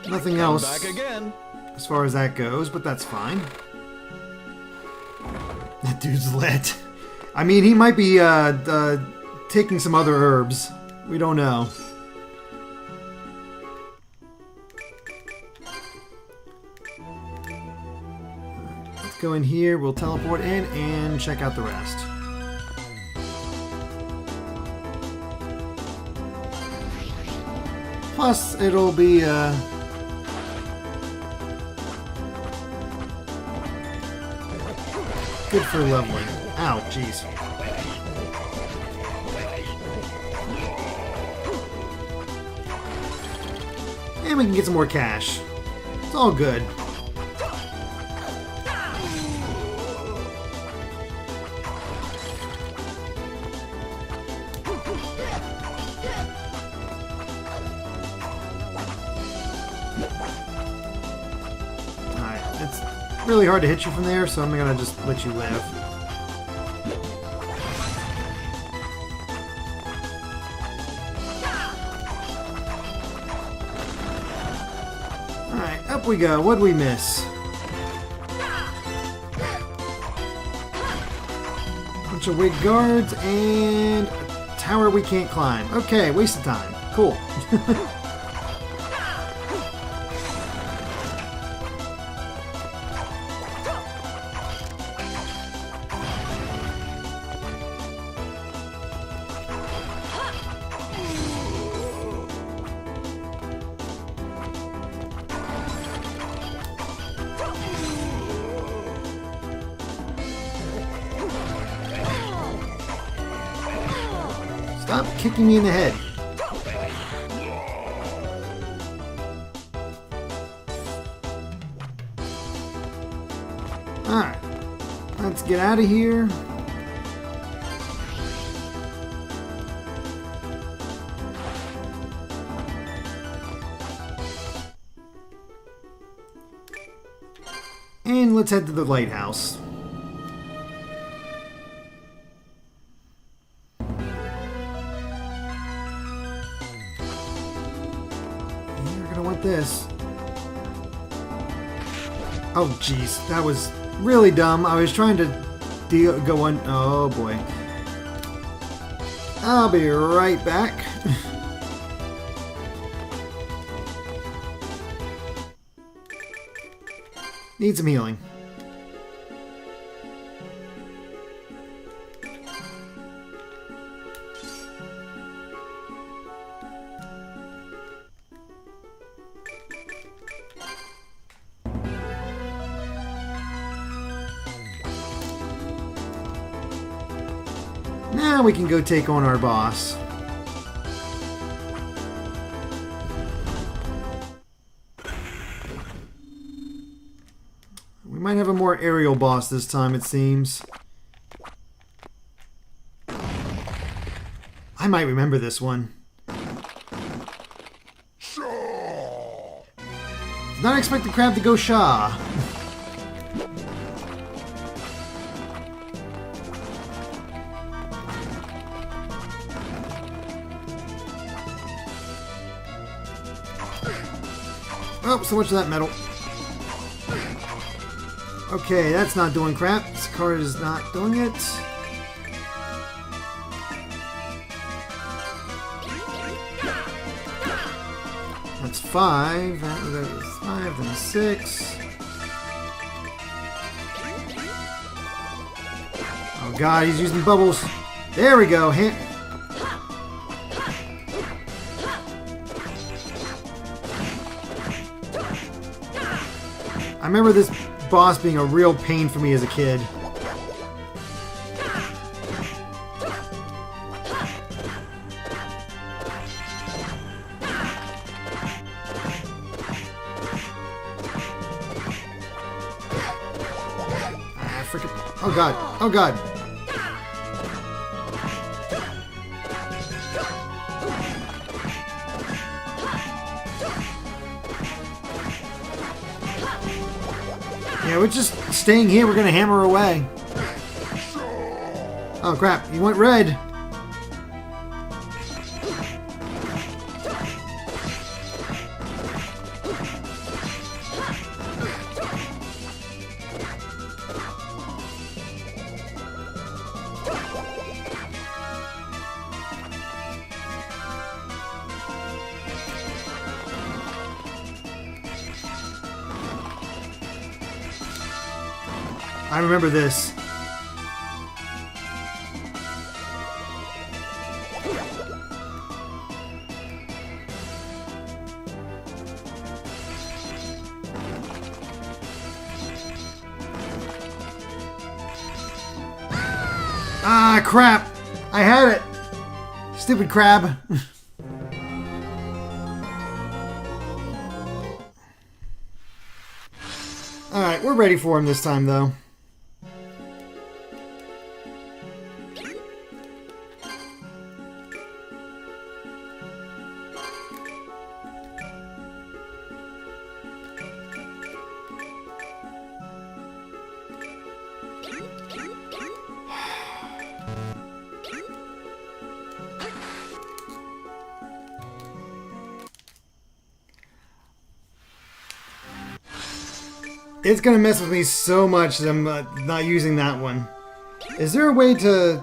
Nothing else Back again. as far as that goes, but that's fine. That dude's lit. I mean, he might be taking some other herbs. We don't know. Let's go in here. We'll teleport in and check out the rest. Plus, it'll be good for leveling. Ow, jeez. And we can get some more cash. It's all good. Alright, it's really hard to hit you from there, so I'm gonna just let you live. Alright, up we go. What'd we miss? Bunch of wig guards and a tower we can't climb. Okay, waste of time. Cool. Stop kicking me in the head. Alright. Let's get out of here. And let's head to the lighthouse. This. Oh, jeez. That was really dumb. I was trying to go on. Oh, boy. I'll be right back. Need some healing. Now we can go take on our boss. We might have a more aerial boss this time, it seems. I might remember this one. Did not expect the crab to go Shah. Oh, so much of that metal. Okay, that's not doing crap. This card is not doing it. That's 5. That was 5, then 6. Oh god, he's using bubbles. There we go. I remember this boss being a real pain for me as a kid. Ah, frickin'. Oh god. Oh god. Yeah, we're just staying here. We're gonna hammer away. Oh crap, he went red. I remember this. Ah, crap! I had it! Stupid crab. Alright, we're ready for him this time, though. It's gonna mess with me so much that I'm not using that one. Is there a way to...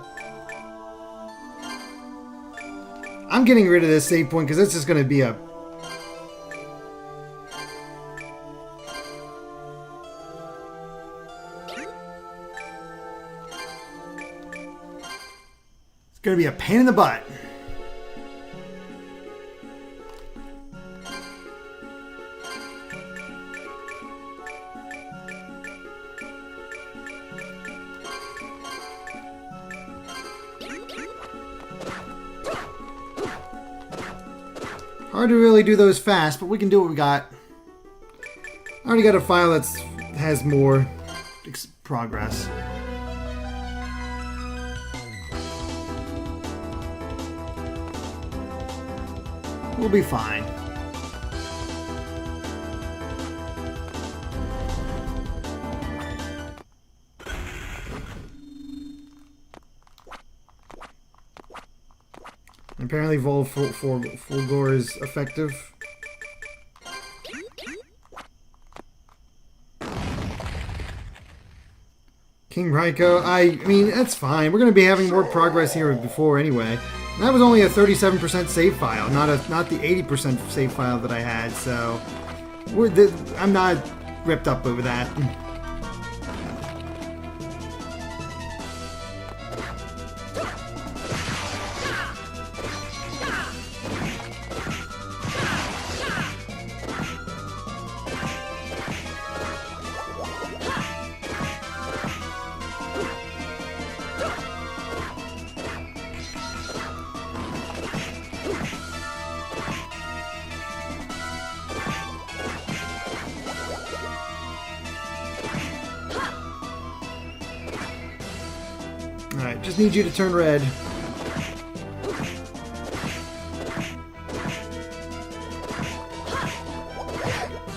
I'm getting rid of this save point because it's just gonna be a... It's gonna be a pain in the butt. Hard to really do those fast, but we can do what we got. I already got a file that has more progress. We'll be fine. Apparently Wygol is effective. King Raiko, I mean, that's fine. We're going to be having more progress here before anyway. And that was only a 37% save file, not the 80% save file that I had, so I'm not ripped up over that. Alright, just need you to turn red.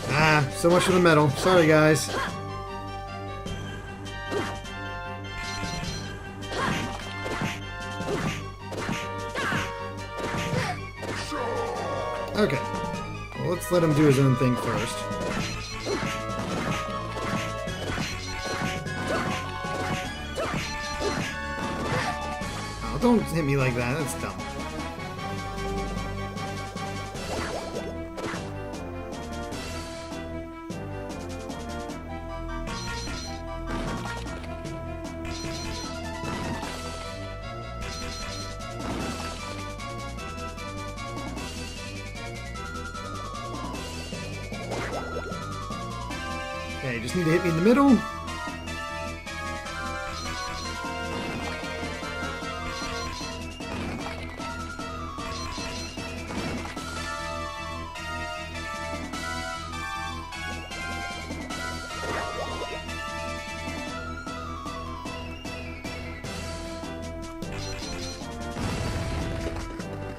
Ah, so much for the metal. Sorry, guys. Okay. Well, let's let him do his own thing first. Don't hit me like that, that's dumb. Okay, just need to hit me in the middle.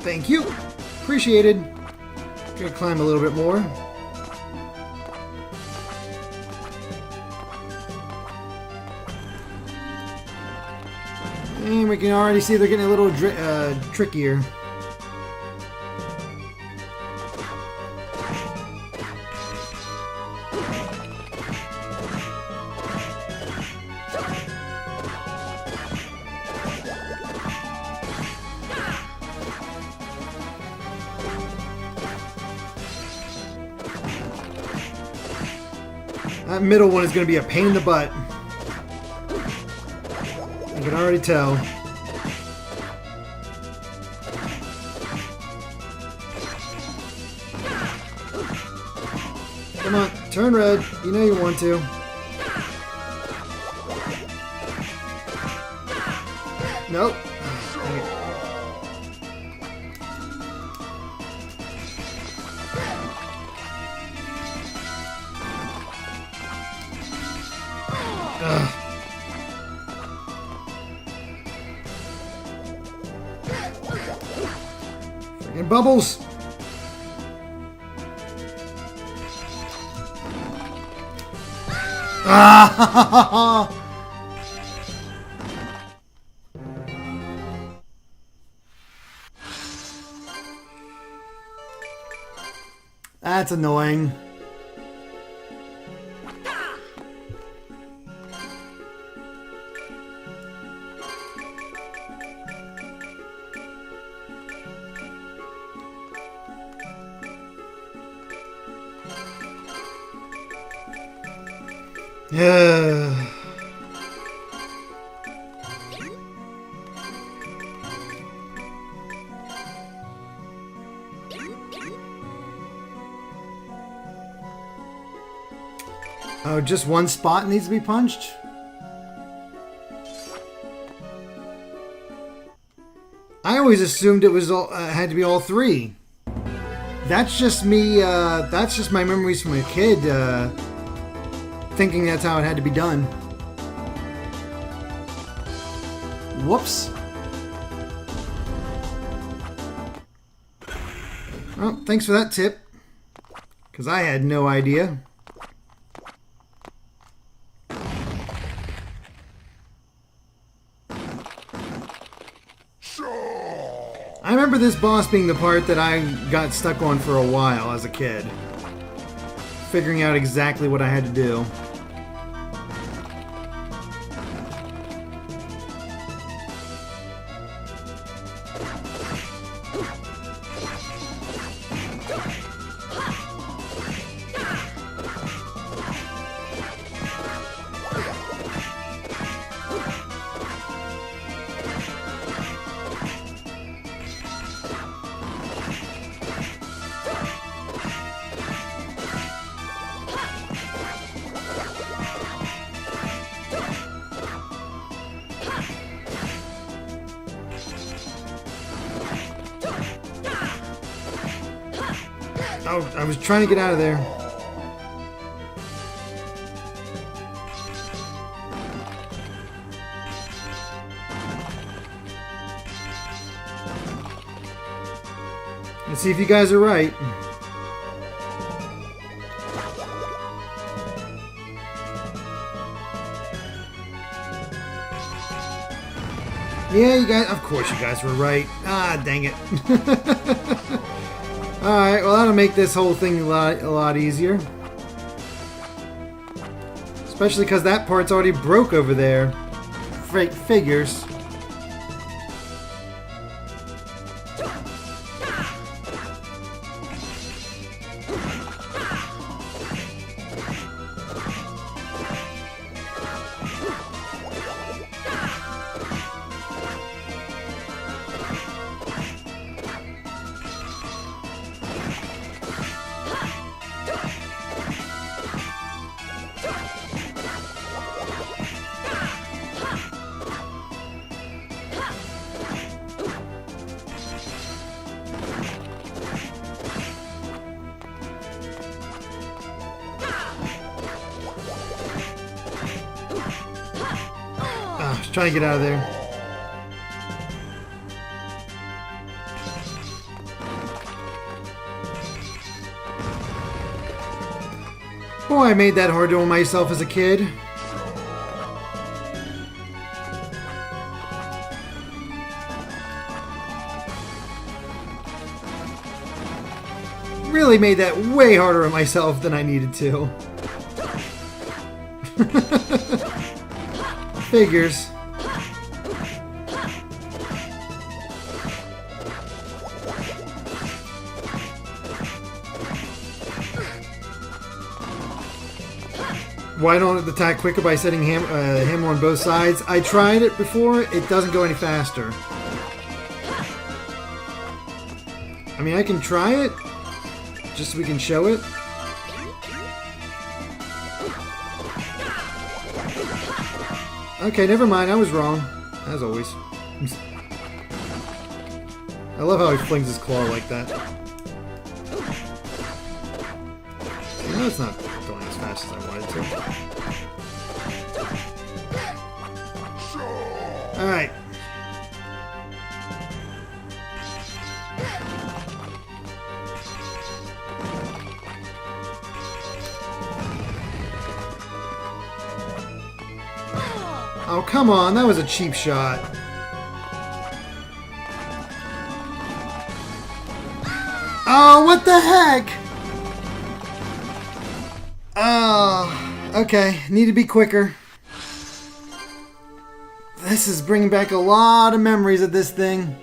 Thank you. Appreciated. Gonna climb a little bit more. And we can already see they're getting a little trickier. That middle one is going to be a pain in the butt. I can already tell. Come on, turn red. You know you want to. Nope. Freaking bubbles! Ah! That's annoying. Yeah. Oh, just one spot needs to be punched? I always assumed it was all, had to be all three. That's just me, that's just my memories from a kid, thinking that's how it had to be done. Whoops. Well, thanks for that tip. Because I had no idea. I remember this boss being the part that I got stuck on for a while as a kid. Figuring out exactly what I had to do. Oh, I was trying to get out of there. Let's see if you guys are right. Yeah, you guys, of course you guys were right. Ah, dang it. Alright, well that'll make this whole thing a lot easier. Especially because that part's already broke over there. Figures. Trying to get out of there. Boy, I made that hard on myself as a kid. Really made that way harder on myself than I needed to. Figures. Why don't it attack quicker by setting hammer on both sides? I tried it before. It doesn't go any faster. I mean, I can try it, just so we can show it. Okay, never mind. I was wrong, as always. I love how he flings his claw like that. No, it's not going as fast as I wanted to. Alright. Oh, come on. That was a cheap shot. Oh, what the heck? Oh, okay. Need to be quicker. This is bringing back a lot of memories of this thing.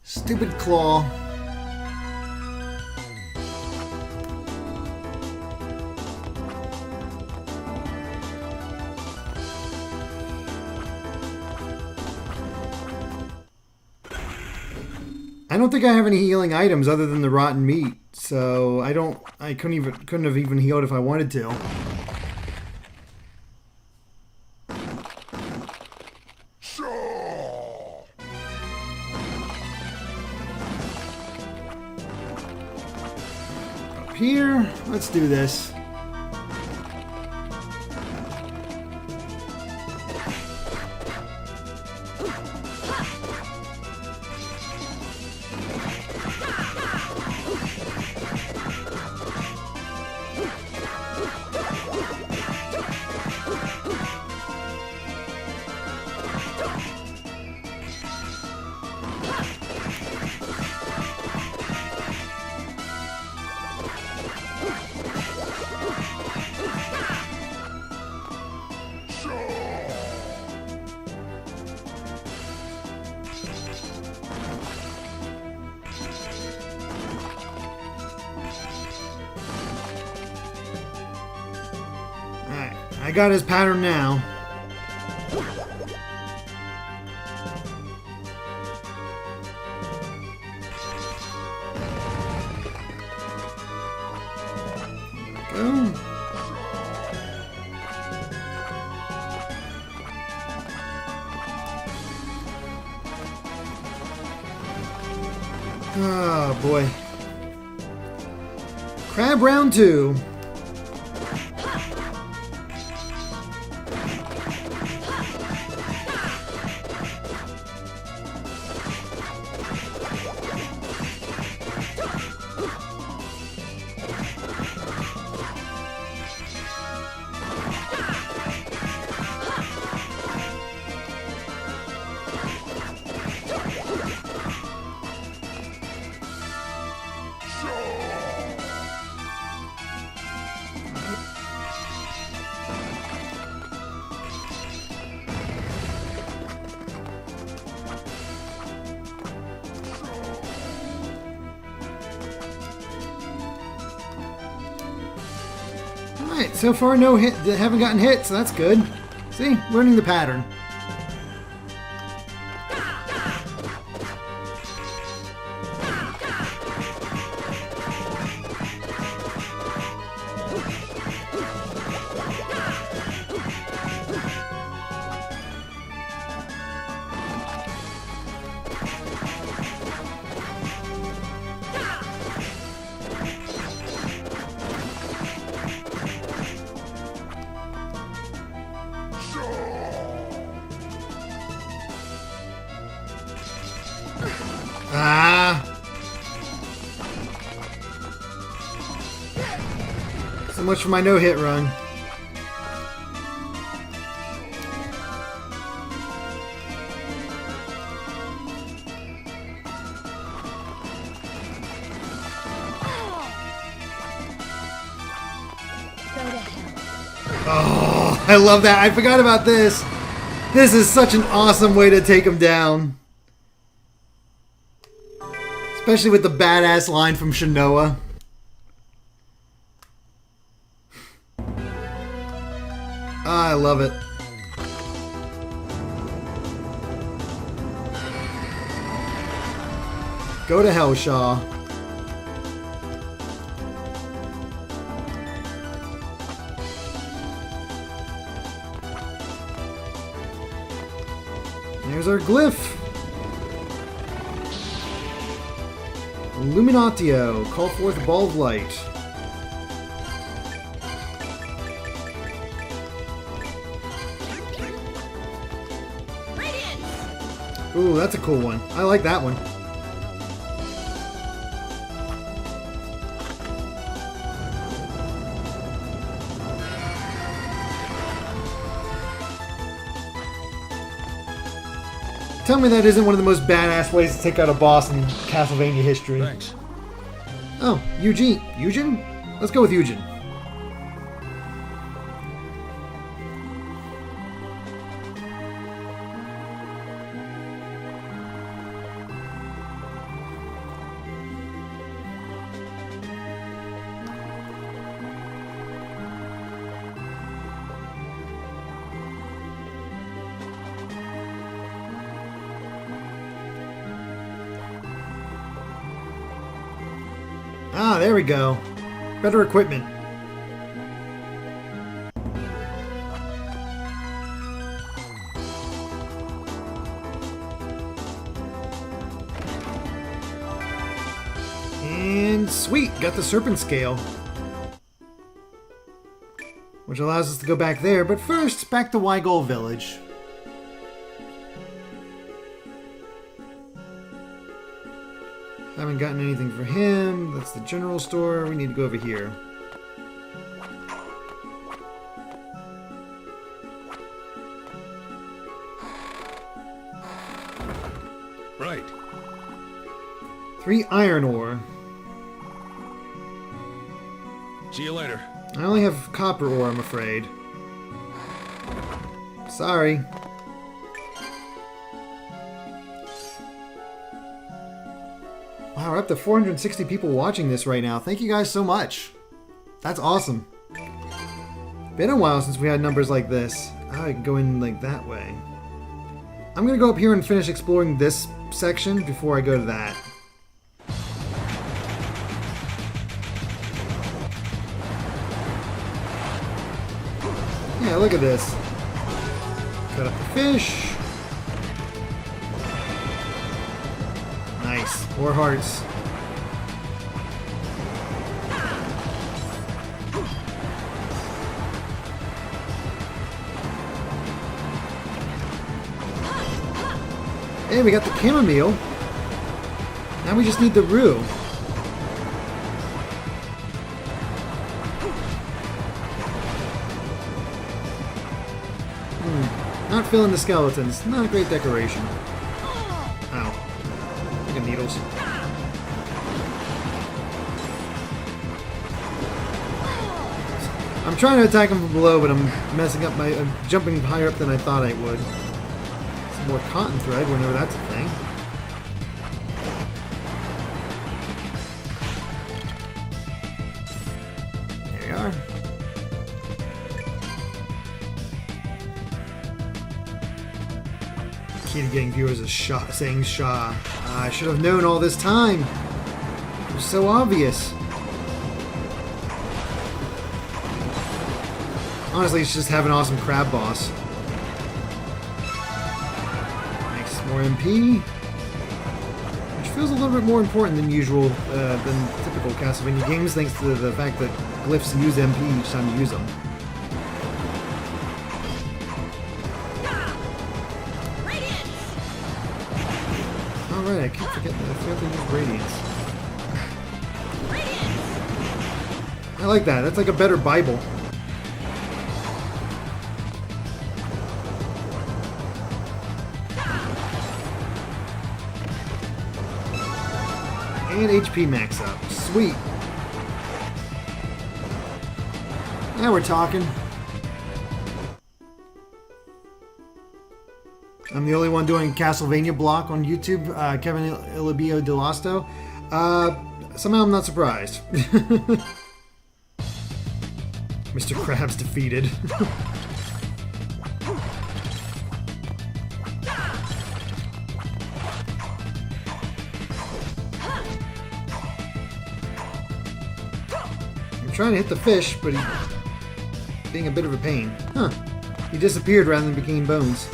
Stupid claw. I don't think I have any healing items other than the rotten meat, so I couldn't have even healed if I wanted to. Up here, let's do this. I got his pattern now. There we go. Oh boy. Crab round 2. Alright, so far no hit, haven't gotten hit, so that's good. See, learning the pattern. Ah! So much for my no-hit run. Oh, I love that. I forgot about this. This is such an awesome way to take him down. Especially with the badass line from Shanoa. I love it. Go to hell, Shaw. There's our glyph. Illuminatio, call forth a ball of light. Ooh, that's a cool one. I like that one. Tell me that isn't one of the most badass ways to take out a boss in Castlevania history. Thanks. Oh, Eugene. Eugen? Let's go with Eugen. Ah, there we go. Better equipment. And sweet, got the serpent scale. Which allows us to go back there, but first, back to Wygol Village. Haven't gotten anything for him. That's the general store. We need to go over here. Right. 3 iron ore. See you later. I only have copper ore, I'm afraid. Sorry. Wow, we're up to 460 people watching this right now. Thank you guys so much. That's awesome. Been a while since we had numbers like this. Oh, I can go in like that way. I'm gonna go up here and finish exploring this section before I go to that. Yeah, look at this. Cut up the fish. Nice. More hearts. Hey, we got the chamomile. Now we just need the rue. Not feeling the skeletons. Not a great decoration. Ow. Look at needles. I'm trying to attack him from below, but I'm messing up I'm jumping higher up than I thought I would. Some more cotton thread, whenever that's a thing. There you are. Key to getting viewers is saying Shah. I should have known all this time. It was so obvious. Honestly, it's just have an awesome crab boss. Makes more MP, which feels a little bit more important than usual, than typical Castlevania games, thanks to the fact that glyphs use MP each time you use them. Alright, I keep forgetting that I forgot to use Radiance. I like that. That's like a better Bible. And HP max up. Sweet. Now we're talking. I'm the only one doing Castlevania block on YouTube, Kevin Ilibio Delasto. Somehow I'm not surprised. Mr. Krabs defeated. I'm trying to hit the fish, but he's being a bit of a pain. Huh. He disappeared rather than became bones.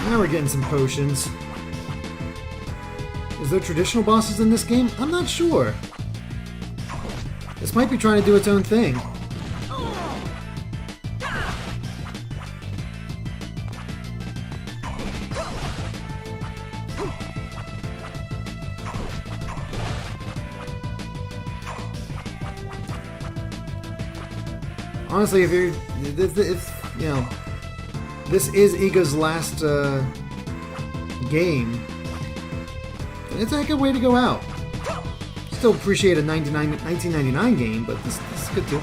Now we're getting some potions. Is there traditional bosses in this game? I'm not sure. This might be trying to do its own thing. Honestly, if you know, this is Iga's last game, it's a good way to go out. Still appreciate a 1999 game, but this is good too.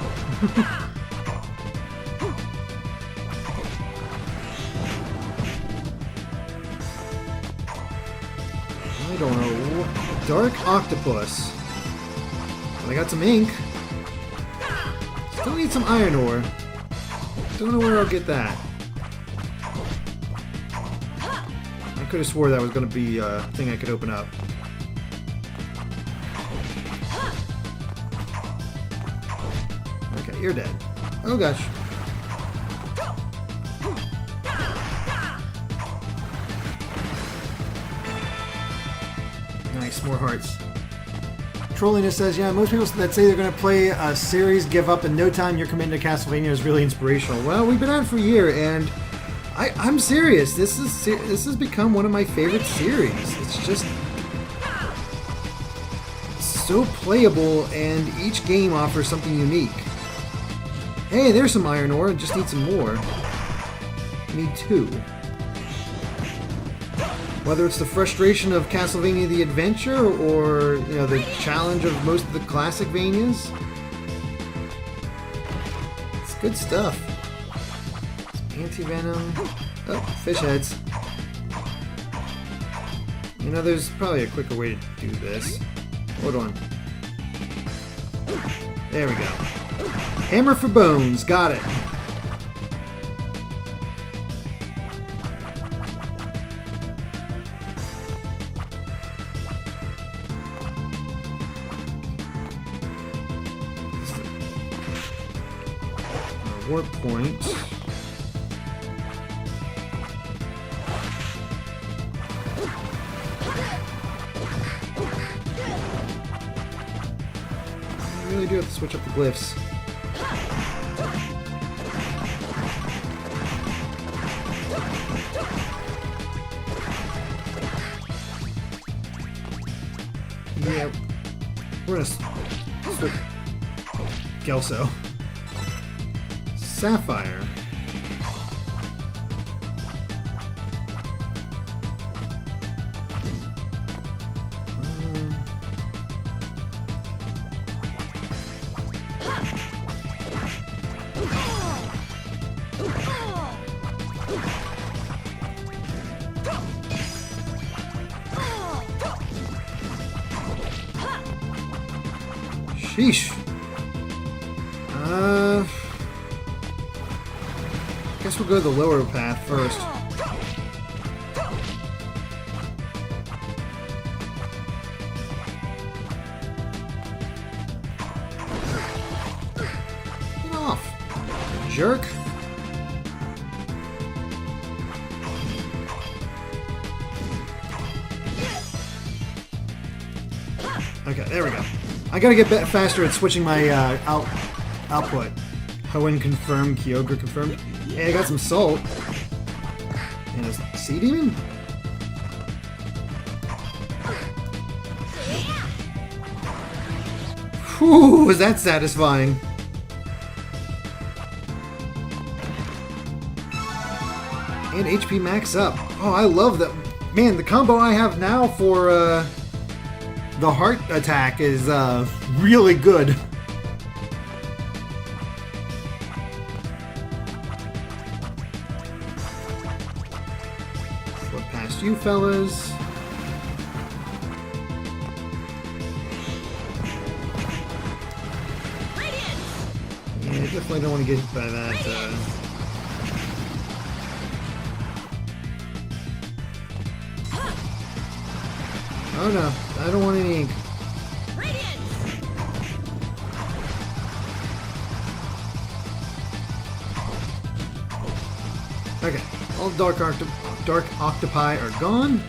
I don't know. Dark Octopus. Well, I got some ink. Still need some iron ore. Don't know where I'll get that. I could have swore that was going to be a thing I could open up. Okay, you're dead. Oh gosh. Nice, more hearts. Trolliness says, yeah, most people that say they're going to play a series give up in no time. Your commitment to Castlevania is really inspirational. Well, we've been at it for a year, and I'm serious. This has become one of my favorite series. It's just so playable, and each game offers something unique. Hey, there's some iron ore. Just need some more. Need 2. Whether it's the frustration of Castlevania the Adventure, or the challenge of most of the classic Vanias, it's good stuff. Anti-venom. Oh, fish heads. There's probably a quicker way to do this. Hold on. There we go. Hammer for bones. Got it. Warp point. I really do have to switch up the glyphs. Yeah, we're gonna switch. Gelso. Sapphire. Sheesh. Guess we'll go the lower path first. Get off, jerk. Okay, there we go. I gotta get faster at switching my output. Hoenn confirmed, Kyogre confirmed. Hey, I got some salt. And a sea demon? Whew, was that satisfying? And HP max up. Oh, I love that. Man, the combo I have now for the heart attack is really good. Slip past you fellas. Yeah, definitely don't want to get hit by that. Oh no, I don't want any ink. Okay, all dark octopi are gone.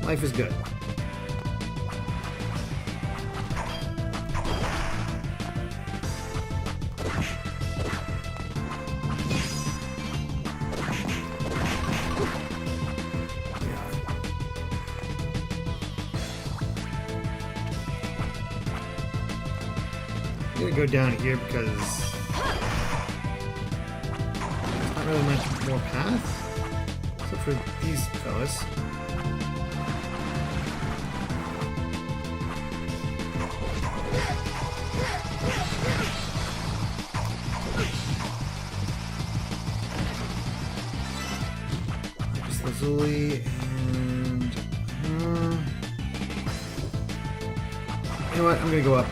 Life is good. I'm gonna go down here because there's not really much more path, except for these fellas. Just Lazuli and you know what? I'm gonna go up.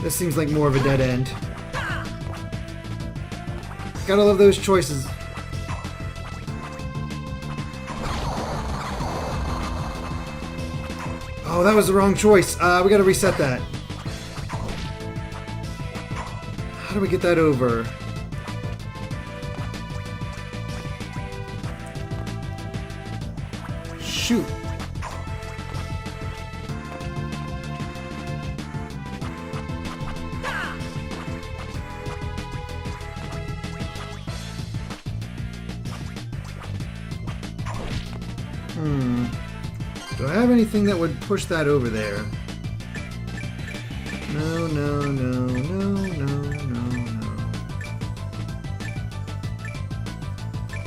This seems like more of a dead end. Gotta love those choices. Oh, that was the wrong choice. We gotta reset that. How do we get that over? Shoot. Do I have anything that would push that over there? No, no, no, no, no, no,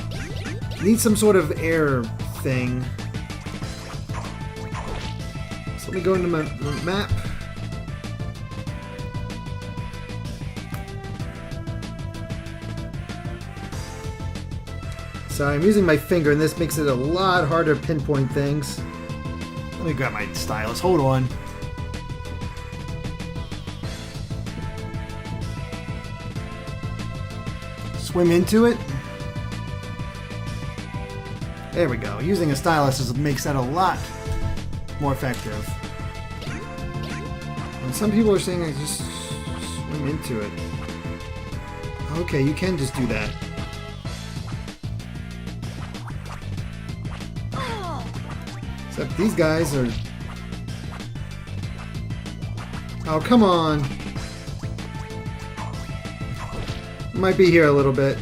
no. Need some sort of air thing. So let me go into my map. Sorry, I'm using my finger, and this makes it a lot harder to pinpoint things. Let me grab my stylus. Hold on. swim into it. There we go. Using a stylus makes that a lot more effective. And some people are saying I just swim into it. Okay, you can just do that. Except these guys are... Oh, come on. Might be here a little bit.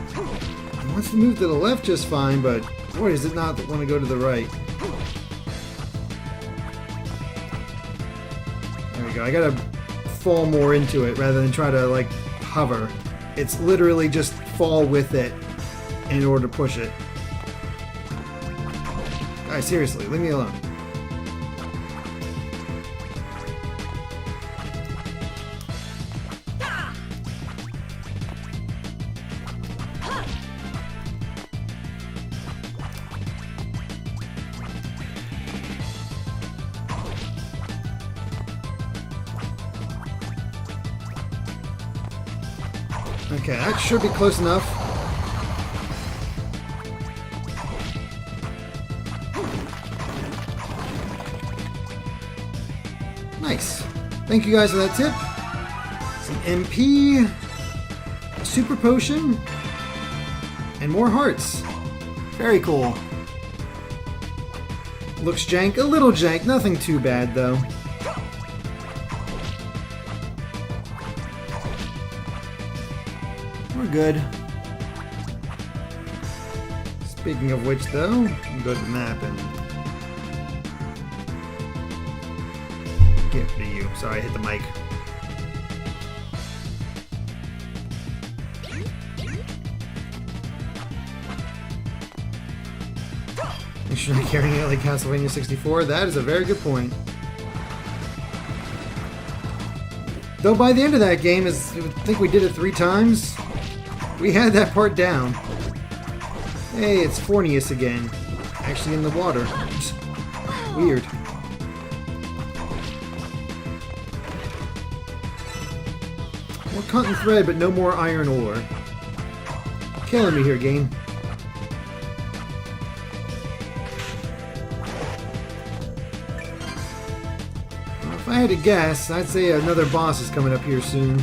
It wants to move to the left just fine, but boy, does it not want to go to the right. There we go. I gotta fall more into it rather than try to, like, hover. It's literally just fall with it in order to push it. Guys, seriously, leave me alone. Okay, that should be close enough. Nice. Thank you guys for that tip. Some MP, a super potion, and more hearts. Very cool. Looks jank, a little jank, nothing too bad though. We're good. Speaking of which though, go to the map and get rid of you. Sorry, I hit the mic. You should be carrying it like Castlevania 64. That is a very good point. Though by the end of that game, I think we did it 3 times. We had that part down. Hey, it's Fornius again. Actually in the water. Weird. More cotton thread, but no more iron ore. Killing me here, game. Well, if I had to guess, I'd say another boss is coming up here soon.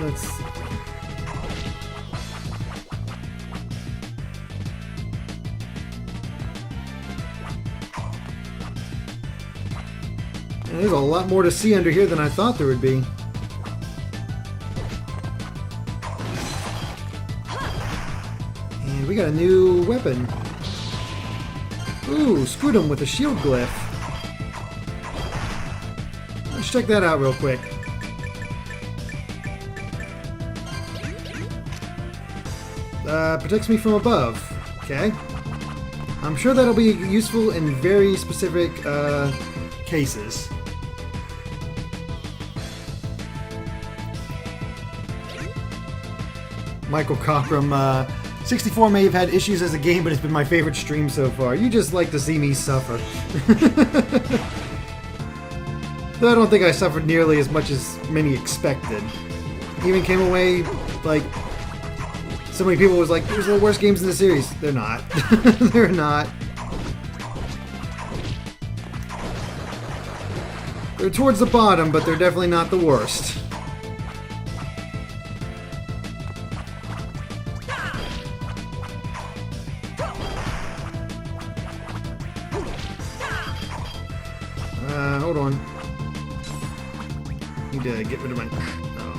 Let's see. There's a lot more to see under here than I thought there would be. And we got a new weapon. Ooh, screwed him with a shield glyph. Let's check that out real quick. Protects me from above. Okay. I'm sure that'll be useful in very specific cases. Michael Cockrum, 64 may have had issues as a game, but it's been my favorite stream so far. You just like to see me suffer. Though I don't think I suffered nearly as much as many expected. Even came away like... So many people was like, these are the worst games in the series. They're not. They're not. They're towards the bottom, but they're definitely not the worst. Hold on. Need to get rid of my... Oh.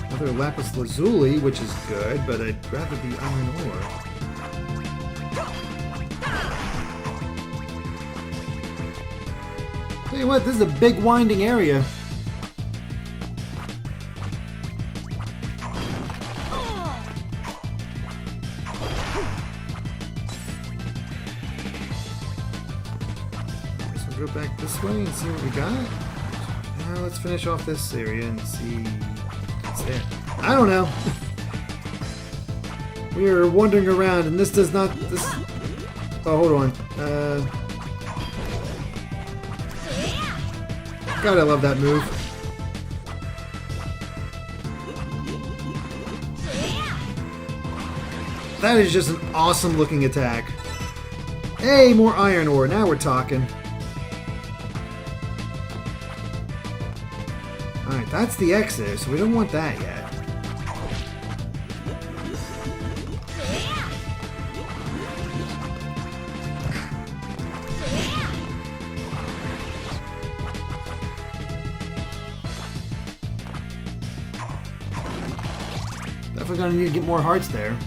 Another lapis lazuli, which is good, but I'd rather be iron ore. Tell you what, this is a big winding area. go back this way and see what we got. Now let's finish off this area and see what's there. I don't know. We are wandering around and this does not... This. Oh, hold on. God, I love that move. That is just an awesome looking attack. Hey, more iron ore. Now we're talking. Alright, that's the X there, so we don't want that yet. Definitely gonna need to get more hearts there.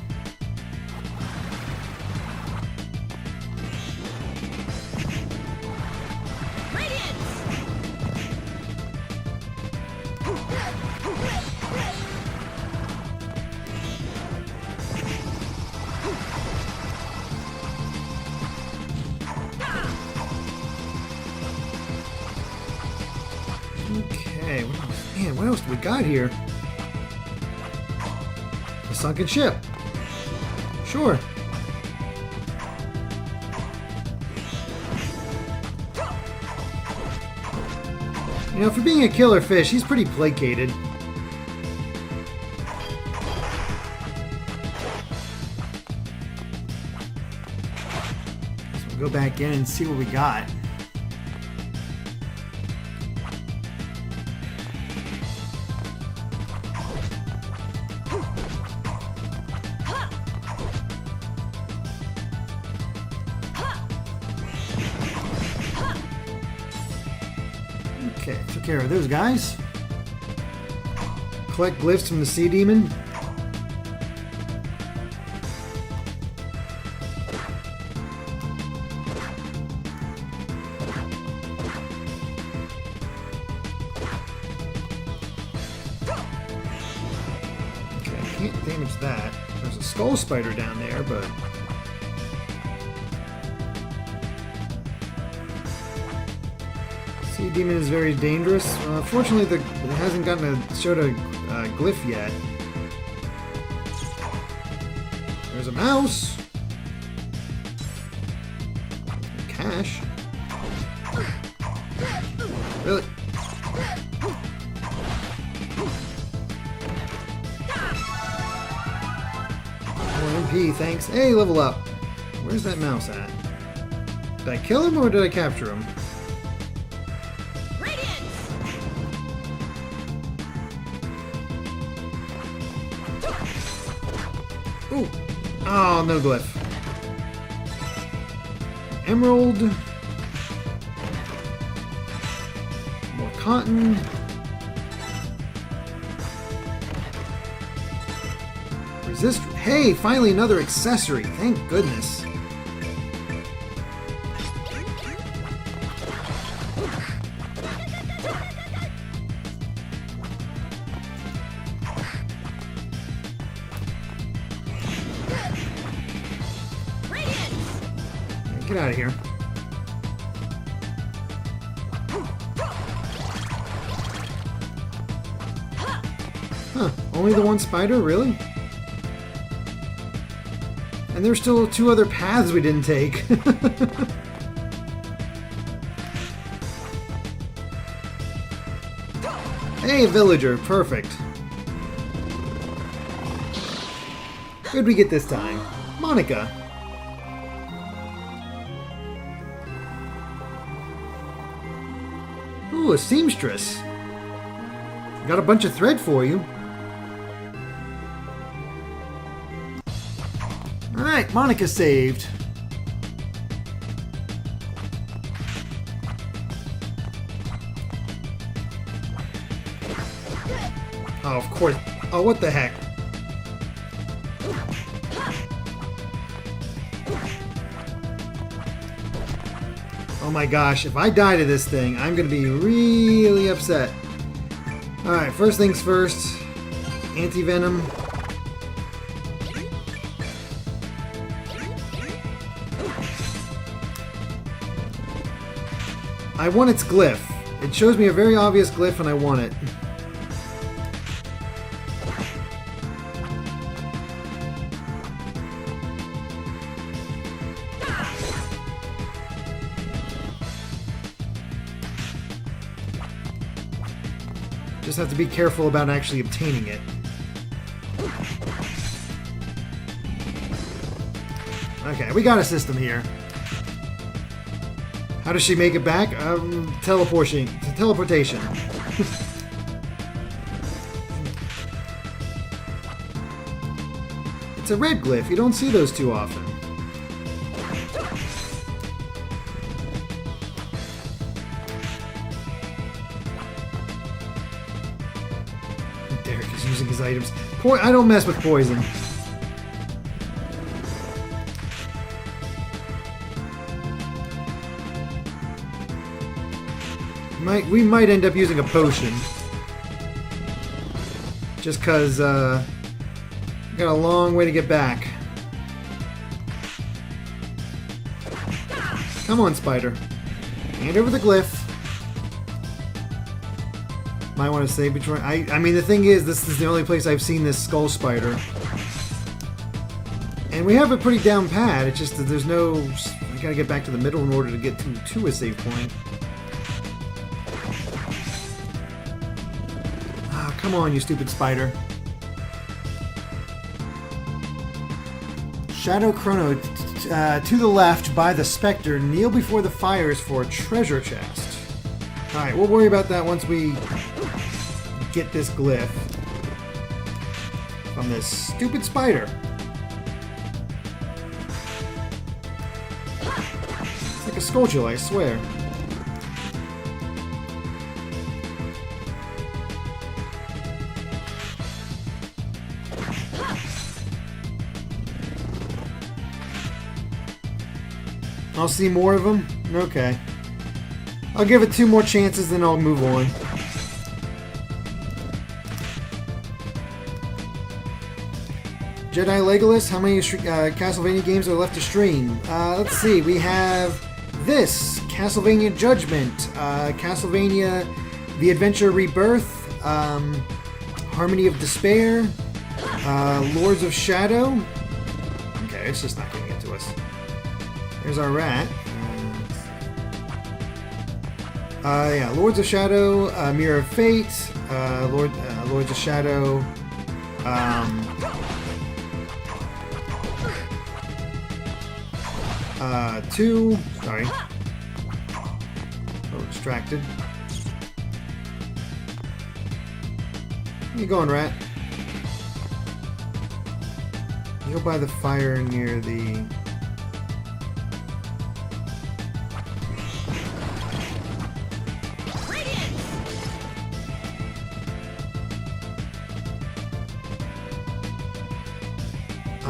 Okay, what else? Man, what else do we got here? A sunken ship. Sure. You know, for being a killer fish, he's pretty placated. So we'll go back in and see what we got. Okay, took care of those guys. Collect glyphs from the sea demon. Okay, I can't damage that. There's a skull spider down there, but... Sea demon is very dangerous. Fortunately, it hasn't showed a glyph yet. There's a mouse. Cash. Really? More MP, thanks. Hey, level up. Where's that mouse at? Did I kill him or did I capture him? Ooh. Oh, no glyph. Emerald. More cotton. Resist. Hey, finally another accessory. Thank goodness. Get out of here. Huh, only the one spider? Really? And there's still 2 other paths we didn't take. Hey, villager. Perfect. Who'd we get this time? Monica. Ooh, a seamstress. Got a bunch of thread for you. Alright, Monica saved. Oh, of course. Oh, what the heck? Oh my gosh, if I die to this thing, I'm going to be really upset. Alright, first things first. Anti-venom. I want its glyph. It shows me a very obvious glyph and I want it. Just have to be careful about actually obtaining it. Okay, we got a system here. How does she make it back? Teleportation. It's a red glyph. You don't see those too often. Derek is using his items. I don't mess with poison. We might end up using a potion. Just because, we got a long way to get back. Come on, spider. Hand over the glyph. Might want to save between. I mean, the thing is, this is the only place I've seen this skull spider. And we have it pretty down pat. It's just that there's no... We gotta get back to the middle in order to get to a save point. Come on, you stupid spider. Shadow Chrono, to the left, by the Spectre, kneel before the fires for a treasure chest. Alright, we'll worry about that once we get this glyph from this stupid spider. It's like a Skulltula, I swear. I'll see more of them? Okay. I'll give it 2 more chances, then I'll move on. Jedi Legolas, how many Castlevania games are left to stream? Let's see, we have this, Castlevania Judgment, Castlevania The Adventure Rebirth, Harmony of Despair, Lords of Shadow. Okay, it's just not going to get to us. There's our rat. Yeah, Lords of Shadow, Mirror of Fate, Lords of Shadow, 2, sorry. Oh, distracted. Where you going, rat? You go by the fire near the...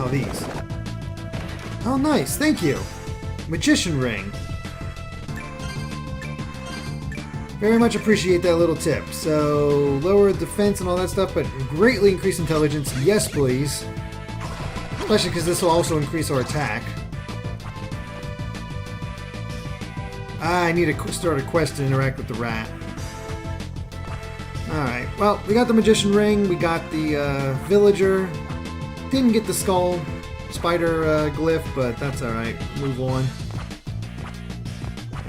Oh, these. Oh, nice. Thank you. Magician ring. Very much appreciate that little tip. So, lower defense and all that stuff, but greatly increase intelligence. Yes, please. Especially because this will also increase our attack. I need to start a quest to interact with the rat. Alright, well, we got the magician ring, we got the villager. Didn't get the skull spider glyph, but that's alright. Move on.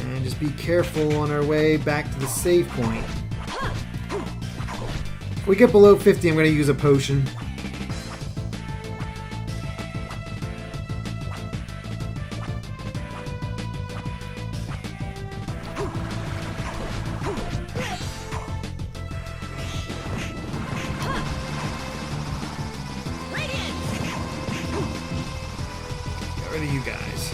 And just be careful on our way back to the save point. If we get below 50, I'm going to use a potion. Get rid of you guys.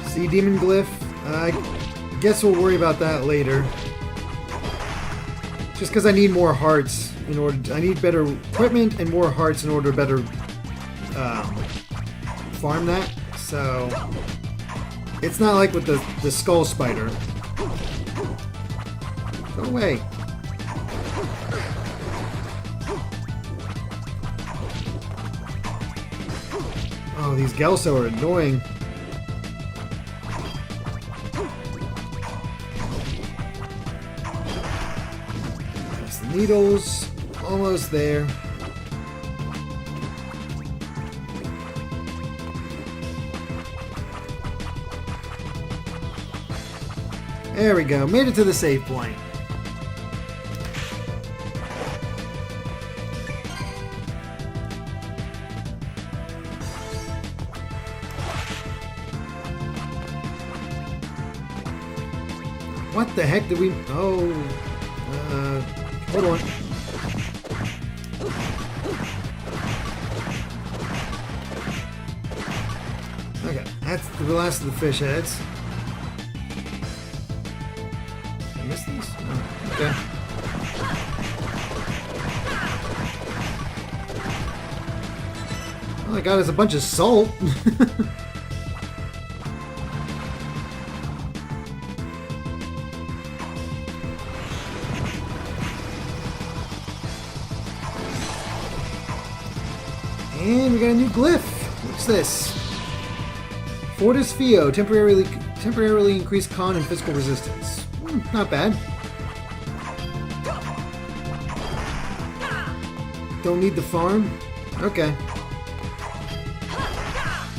Sea Demon Glyph. I guess we'll worry about that later. Just because I need more hearts in order to, I need better equipment and more hearts in order to better farm that. So it's not like with the skull spider. Go away. Oh, these Gelso are annoying. That's the needles. Almost there. There we go. Made it to the save point. What the heck did we... Oh... hold on. Okay, that's the last of the fish heads. Did I miss these? Oh, okay. All I got is a bunch of salt. And we got a new glyph. What's this? Fortis Fio, temporarily increased con and physical resistance. Not bad. Don't need the farm? Okay.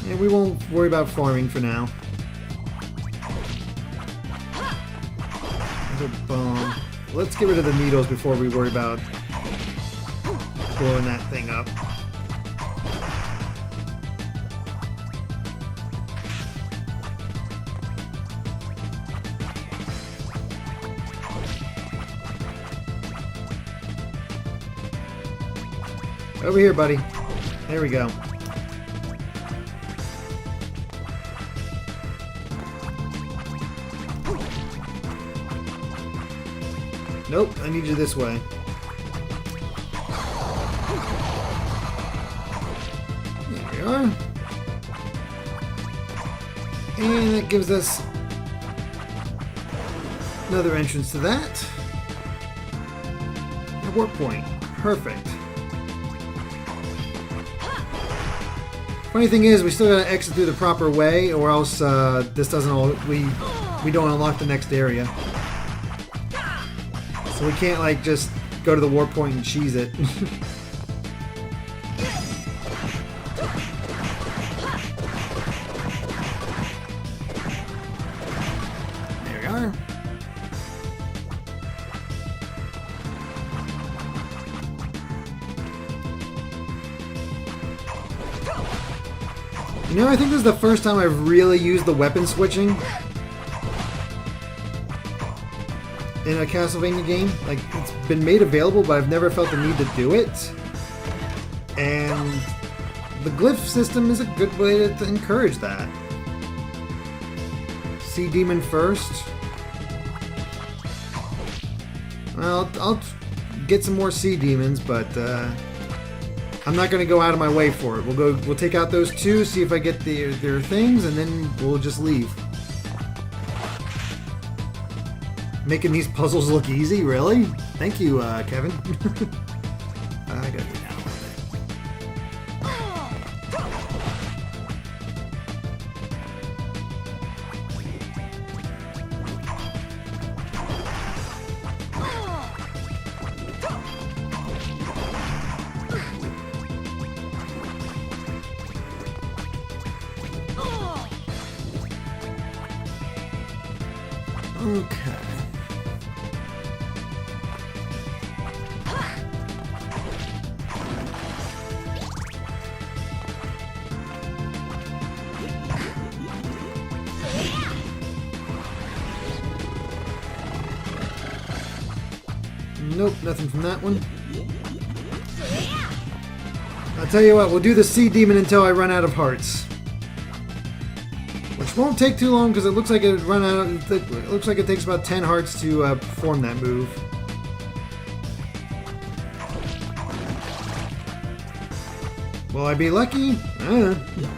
Yeah, we won't worry about farming for now. Another bomb. Let's get rid of the needles before we worry about blowing that thing up. Over here, buddy. There we go. Nope, I need you this way. There we are. And that gives us another entrance to that. A warp point. Perfect. Funny thing is, we still gotta exit through the proper way, or else this doesn't. We don't unlock the next area. So we can't like just go to the warp point and cheese it. There we are. You know, I think this is the first time I've really used the weapon switching in a Castlevania game. Like, it's been made available, but I've never felt the need to do it. And the glyph system is a good way to encourage that. Sea Demon first. Well, I'll get some more Sea Demons, but I'm not going to go out of my way for it. We'll take out those two, see if I get their things, and then we'll just leave. Making these puzzles look easy, really? Thank you, Kevin. I gotta get down with it. Okay. Nope, nothing from that one. I'll tell you what, we'll do the Sea Demon until I run out of hearts. Which won't take too long because it looks like it looks like it takes about 10 hearts to perform that move. Will I be lucky? I don't know.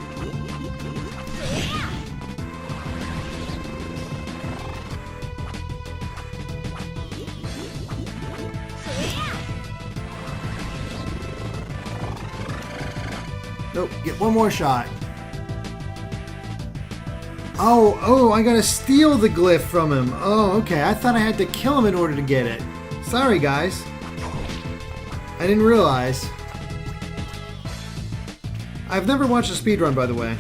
Oh, get one more shot. Oh, I gotta steal the glyph from him. Oh, okay. I thought I had to kill him in order to get it. Sorry, guys. I didn't realize. I've never watched a speedrun, by the way.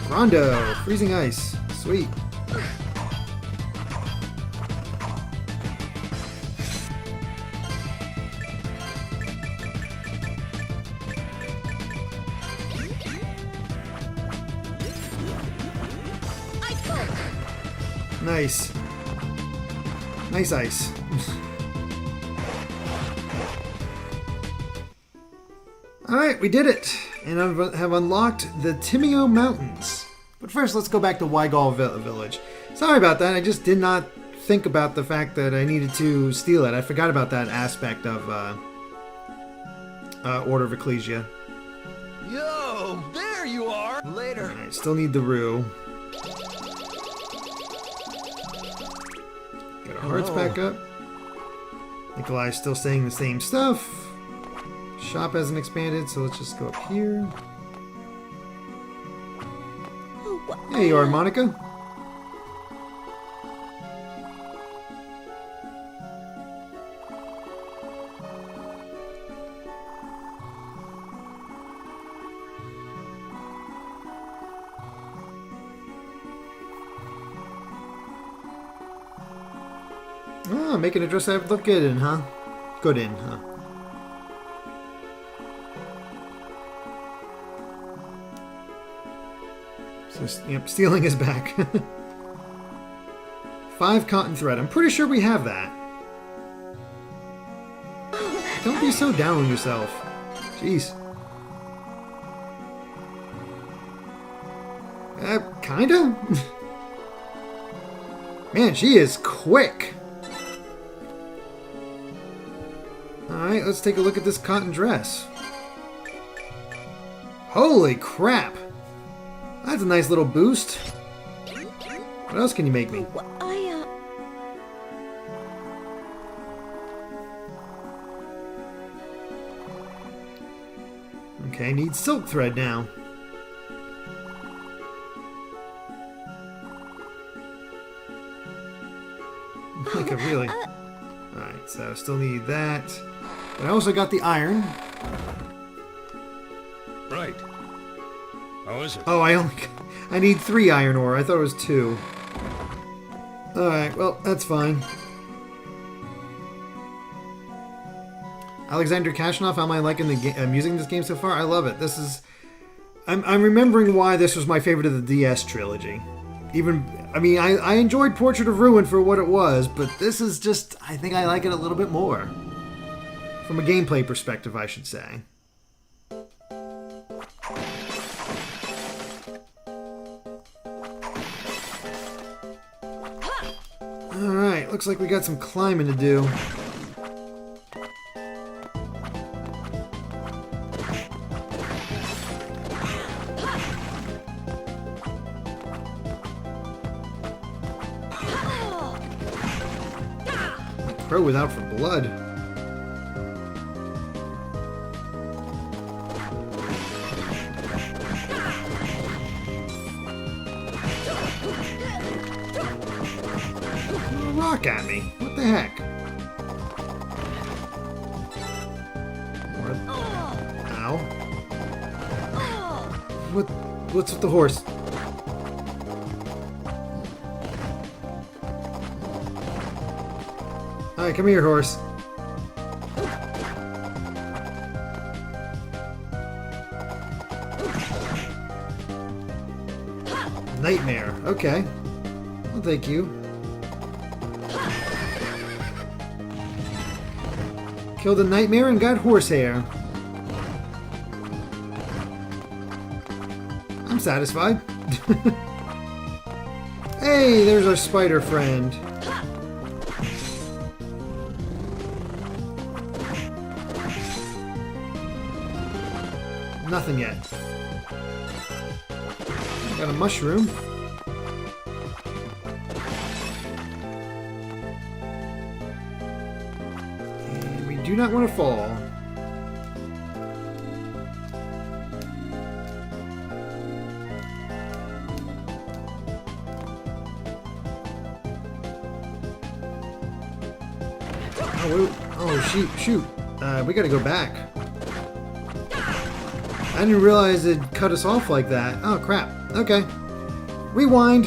Rondo, freezing ice. Sweet. Nice. Nice ice. Alright, we did it! And I have unlocked the Timeo Mountains. But first, let's go back to Wygol Village. Sorry about that, I just did not think about the fact that I needed to steal it. I forgot about that aspect of Order of Ecclesia. Yo, there you are! Later. Alright, still need the Rue. Get our hearts back up. Nikolai's still saying the same stuff. Shop hasn't expanded, so let's just go up here. There you are, Monica. Oh, making a dress I look good in, huh? Good in, huh? So, yep, stealing is back. 5 cotton thread. I'm pretty sure we have that. Don't be so down on yourself. Jeez. Kinda? Man, she is quick. Alright, let's take a look at this cotton dress. Holy crap! That's a nice little boost. What else can you make me? Okay, need silk thread now. Like a really... Alright, so still need that. But I also got the iron. Right. How is it? Oh, I need 3 iron ore. I thought it was 2. Alright, well, that's fine. Alexander Kashanov, how am I liking the I'm using this game so far? I love it. This is... I'm remembering why this was my favorite of the DS trilogy. I enjoyed Portrait of Ruin for what it was, but this is just... I think I like it a little bit more. From a gameplay perspective, I should say. Alright, looks like we got some climbing to do. Crow without for blood. Rock at me. What the heck? Ow. What's with the horse? Alright, come here, horse. Nightmare. Okay. I'll take you. Killed a nightmare and got horsehair. I'm satisfied. Hey, there's our spider friend. Nothing yet. Got a mushroom. do not want to fall. Oh, shoot. We gotta go back. I didn't realize it cut us off like that. Oh, crap. Okay. Rewind.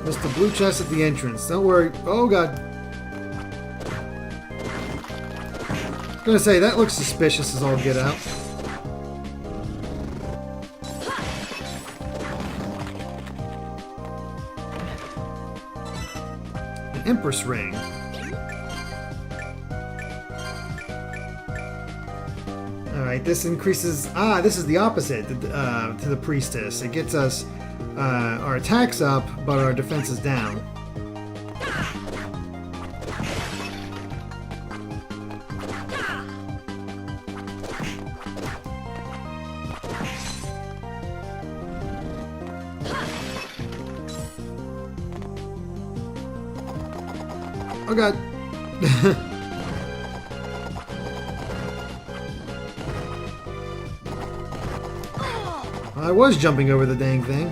That's the blue chest at the entrance. Don't worry. Oh, God. I was gonna say, that looks suspicious as all get out. Empress ring. Alright, this increases... this is the opposite to the priestess. It gets us our attacks up, but our defense is down. Oh, God. I was jumping over the dang thing.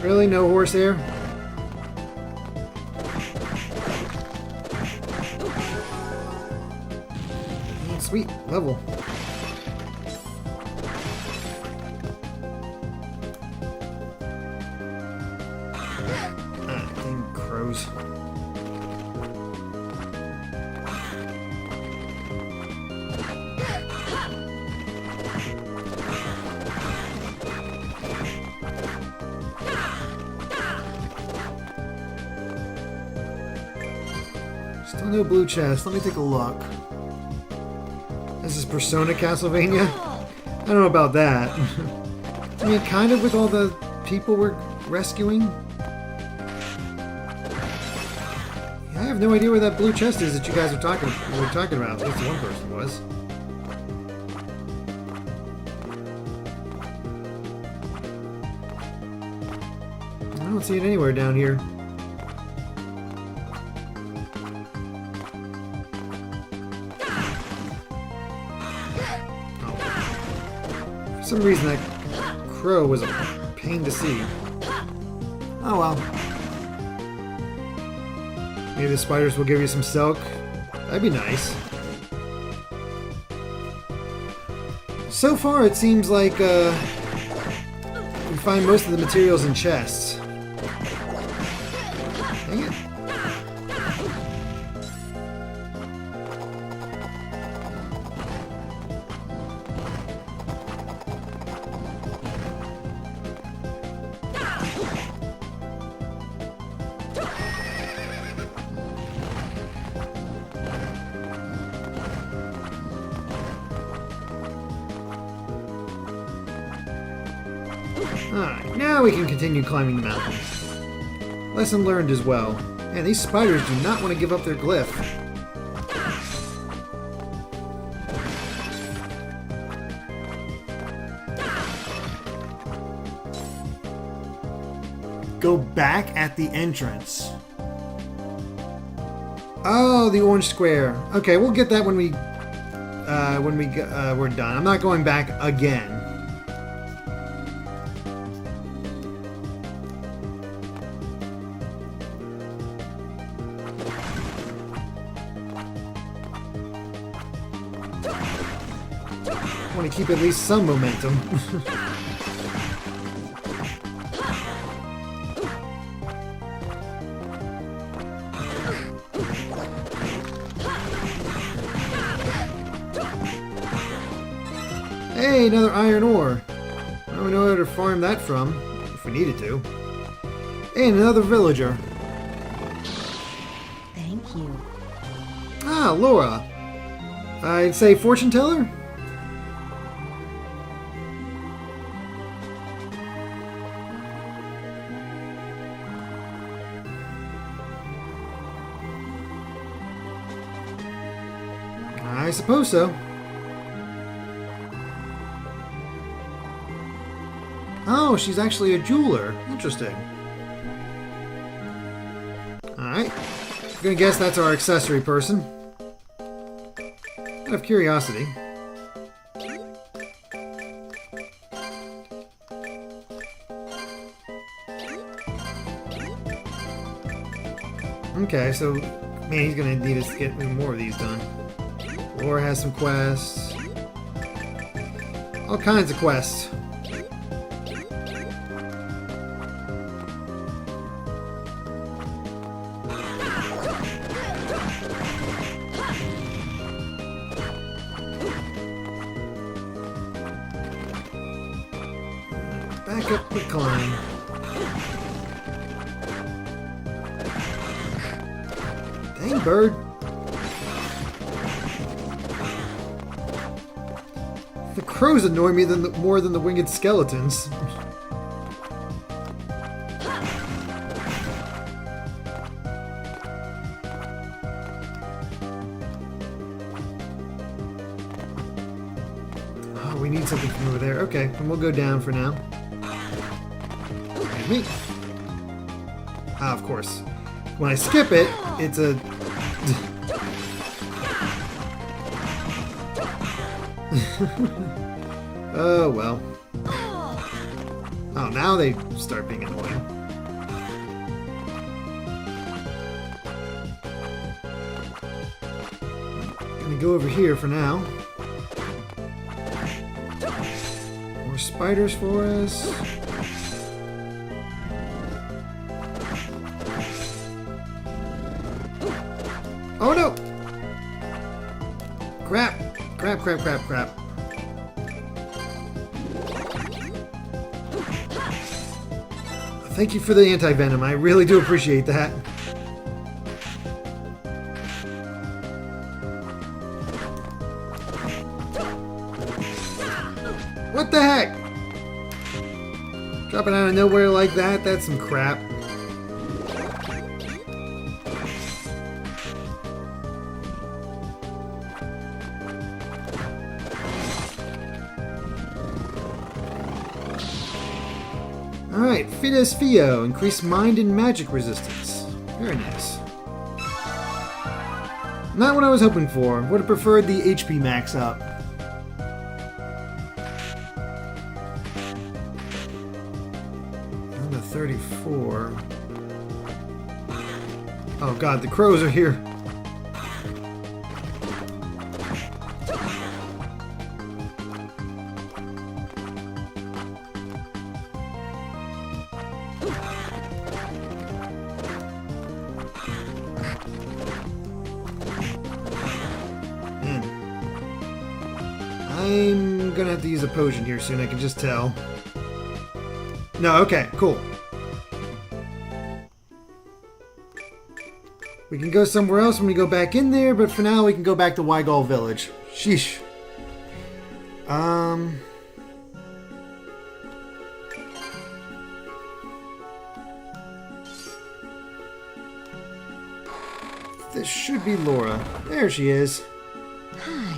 Really? No horse there? Sweet. Level. Still no blue chest. Let me take a look. This is Persona Castlevania? I don't know about that. I mean, kind of with all the people we're rescuing. Yeah, I have no idea where that blue chest is that you guys are talking about. At least one person was. I don't see it anywhere down here. For some reason that crow was a pain to see. Oh well. Maybe the spiders will give you some silk. That'd be nice. So far it seems like we find most of the materials in chests. Dang it. Alright, now we can continue climbing the mountain. Lesson learned as well. Man, these spiders do not want to give up their glyph. Go back at the entrance. Oh, the orange square. Okay, we'll get that when we're done. I'm not going back again. I want to keep at least some momentum. Hey, another iron ore. I don't know where to farm that from, if we needed to. And another villager. Thank you. Ah, Laura. I'd say fortune teller? I suppose so. Oh, she's actually a jeweler. Interesting. Alright. I'm gonna guess that's our accessory person. Out of curiosity. Okay, so, man, he's gonna need us to get more of these done. Laura has some quests. All kinds of quests. Back up the climb. Dang, bird. The crows annoy me more than the winged skeletons. Oh, we need something from over there. Okay, then we'll go down for now. And me. Ah, of course. When I skip it, it's a... Oh, well. Oh, now they start being annoying. Gonna go over here for now. More spiders for us. Oh no! Crap! Crap, crap, crap, crap. Thank you for the anti-venom. I really do appreciate that. What the heck? Dropping out of nowhere like that? That's some crap. Alright, fit as Fio. Increase mind and magic resistance. Very nice. Not what I was hoping for. Would have preferred the HP max up. Down to 34. Oh god, the crows are here. I'm gonna have to use a potion here soon, I can just tell. No, okay, cool. We can go somewhere else when we go back in there, but for now we can go back to Wygol Village. Sheesh. This should be Laura. There she is. Hi.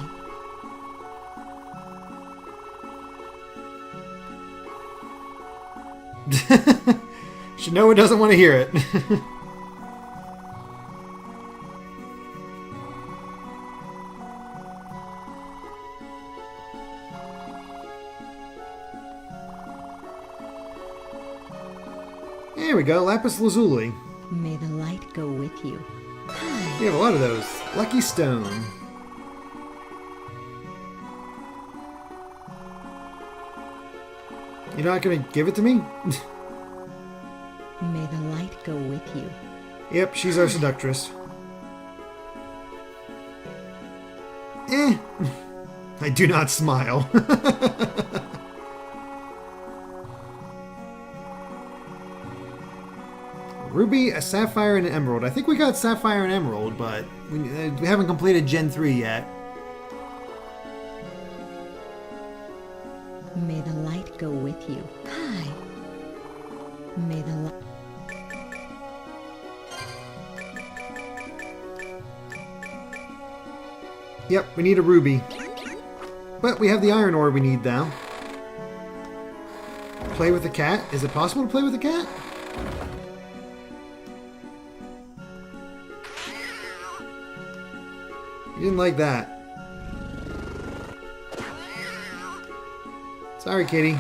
Shanoa doesn't want to hear it. There we go, lapis lazuli. May the light go with you. We have a lot of those. Lucky stone. You're not gonna give it to me? May the light go with you. Yep, she's our seductress. Eh. I do not smile. Ruby, a sapphire, and an emerald. I think we got sapphire and emerald, but we haven't completed Gen 3 yet. May the light go with you. Hi. May the light... Yep, we need a ruby. But we have the iron ore we need now. Play with the cat? Is it possible to play with the cat? You didn't like that. Sorry, kitty.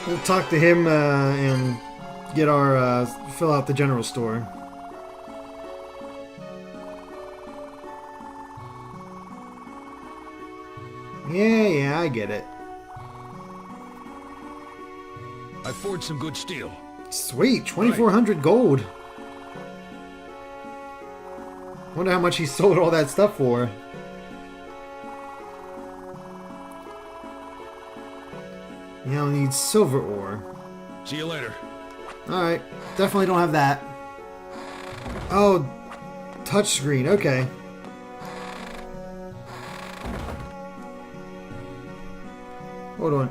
We'll talk to him and get our fill out the general store. Yeah, I get it. I forged some good steel. Sweet, 2,400 gold. Wonder how much he sold all that stuff for. You now need silver ore. See you later. Alright, definitely don't have that. Oh, touchscreen, okay. Hold on.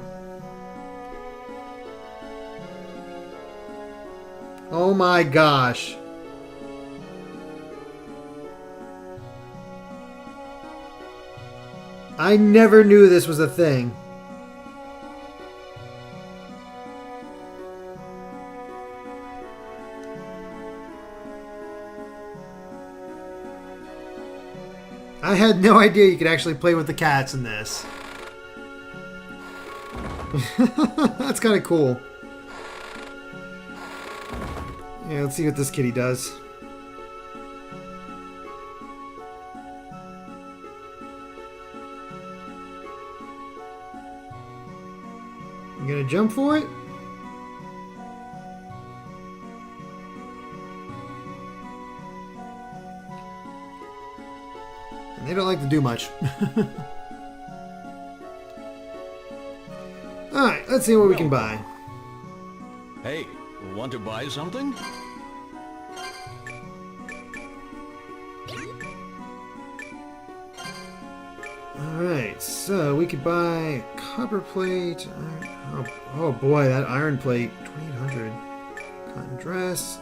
Oh my gosh. I never knew this was a thing. I had no idea you could actually play with the cats in this. That's kind of cool. Yeah, let's see what this kitty does. You gonna jump for it? They don't like to do much. Alright, let's see what we can buy. Hey, want to buy something? Alright, so we could buy copper plate. Oh boy, that iron plate. 2,800. Cotton dress.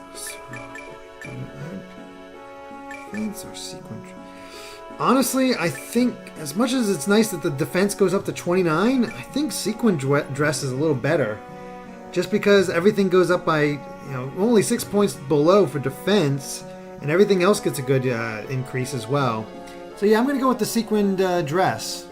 Fence or sequin. Honestly, I think, as much as it's nice that the defense goes up to 29, I think sequin dress is a little better. Just because everything goes up by, only 6 points below for defense, and everything else gets a good increase as well. So yeah, I'm going to go with the sequined dress.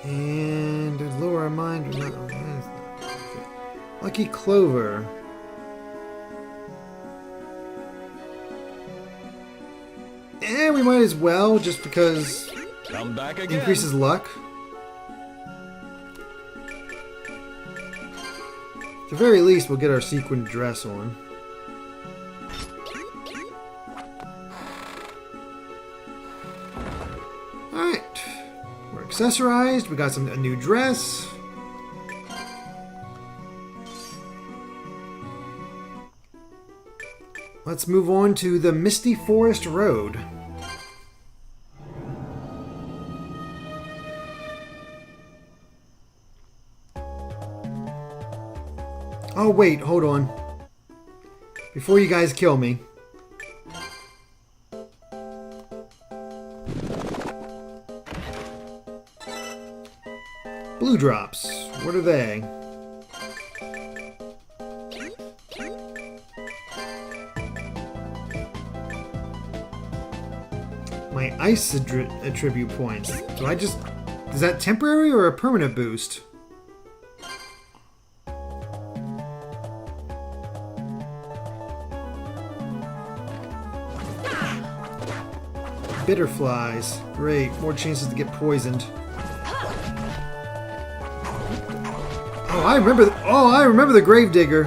And lower our mind. Lucky Clover. And we might as well, just because Come back again. Increases luck. At the very least, we'll get our sequin dress on. Alright. We're accessorized. We got a new dress. Let's move on to the Misty Forest Road. Oh wait, hold on. Before you guys kill me. Blue drops. What are they? My ice attribute points. Do I just... Is that temporary or a permanent boost? Bitter flies. Great. More chances to get poisoned. Oh, I remember. I remember the Gravedigger.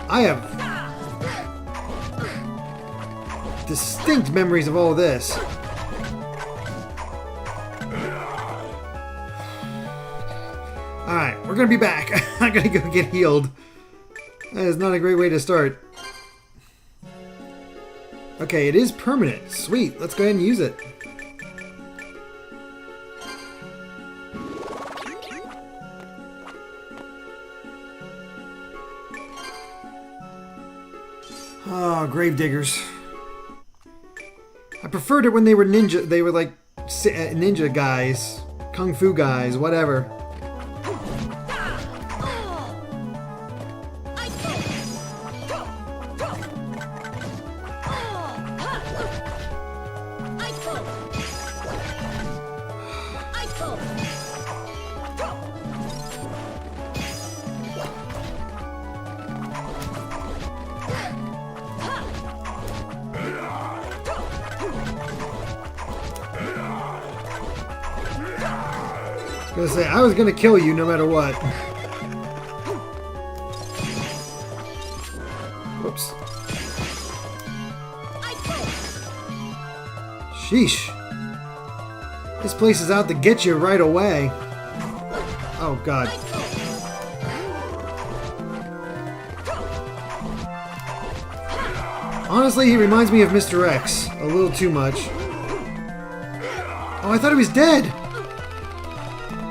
I have distinct memories of all this. we're gonna be back. I gotta go get healed. That is not a great way to start. Okay, it is permanent. Sweet, let's go ahead and use it. Oh, gravediggers. I preferred it when they were ninja. They were like ninja guys, kung fu guys, whatever. I was gonna kill you no matter what. Whoops. Sheesh. This place is out to get you right away. Oh god. Honestly, he reminds me of Mr. X. A little too much. Oh, I thought he was dead!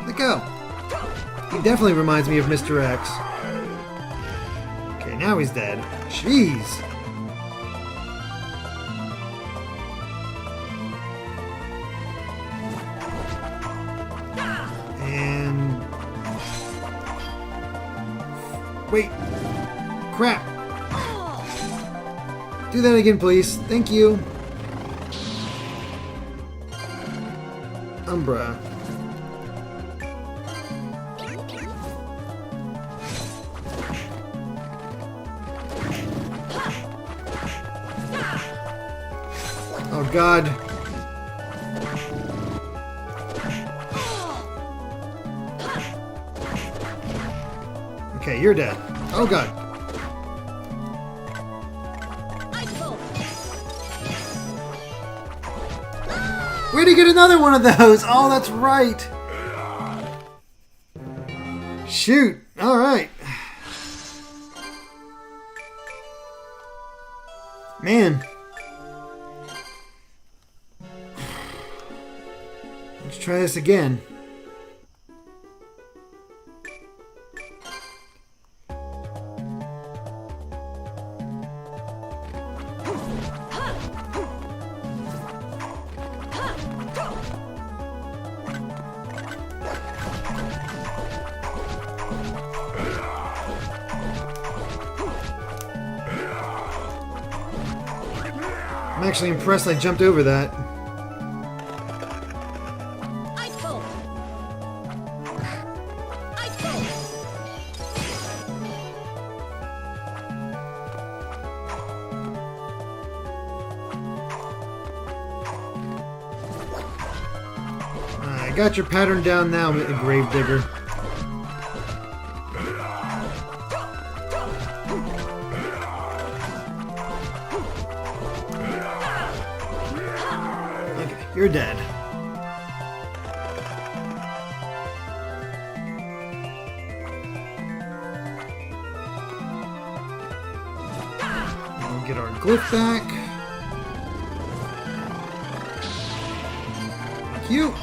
Let go. He definitely reminds me of Mr. X. Okay, now he's dead. Jeez. And... wait. Crap. Do that again, please. Thank you. Umbra. Oh god. Okay, you're dead. Oh god. Where'd he get another one of those? Oh, that's right. Shoot. All right. Man. Let's try this again. I'm actually impressed I jumped over that. I got your pattern down now, Gravedigger. You're dead. We'll get our glyph back. Thank you.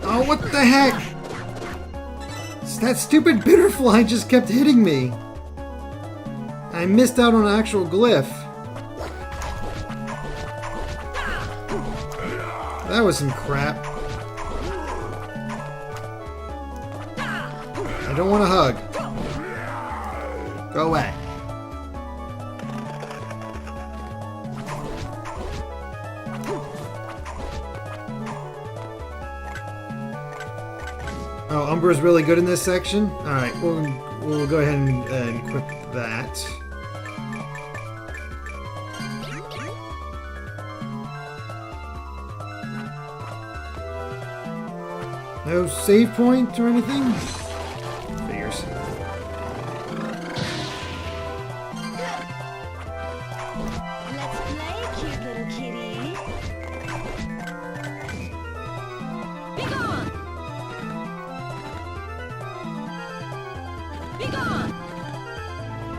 Oh, what the heck? That stupid bitterfly just kept hitting me. I missed out on an actual glyph. That was some crap. I don't want a hug. Go away. Oh, Umbra's really good in this section? Alright, we'll go ahead and equip that. No save point or anything? Figures. Let's play, cute little kitty. Be gone! Be gone!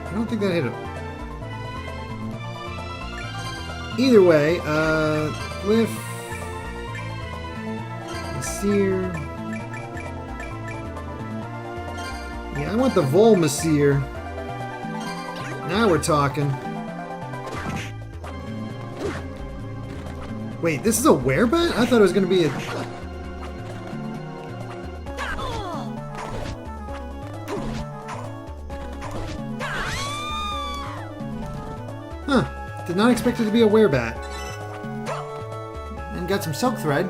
I don't think that hit him. Either way, Glyph, Seer. Yeah, I want the Volmaseer. Now we're talking. Wait, this is a werebat? I thought it was going to be a... Huh. Did not expect it to be a werebat. And got some silk thread.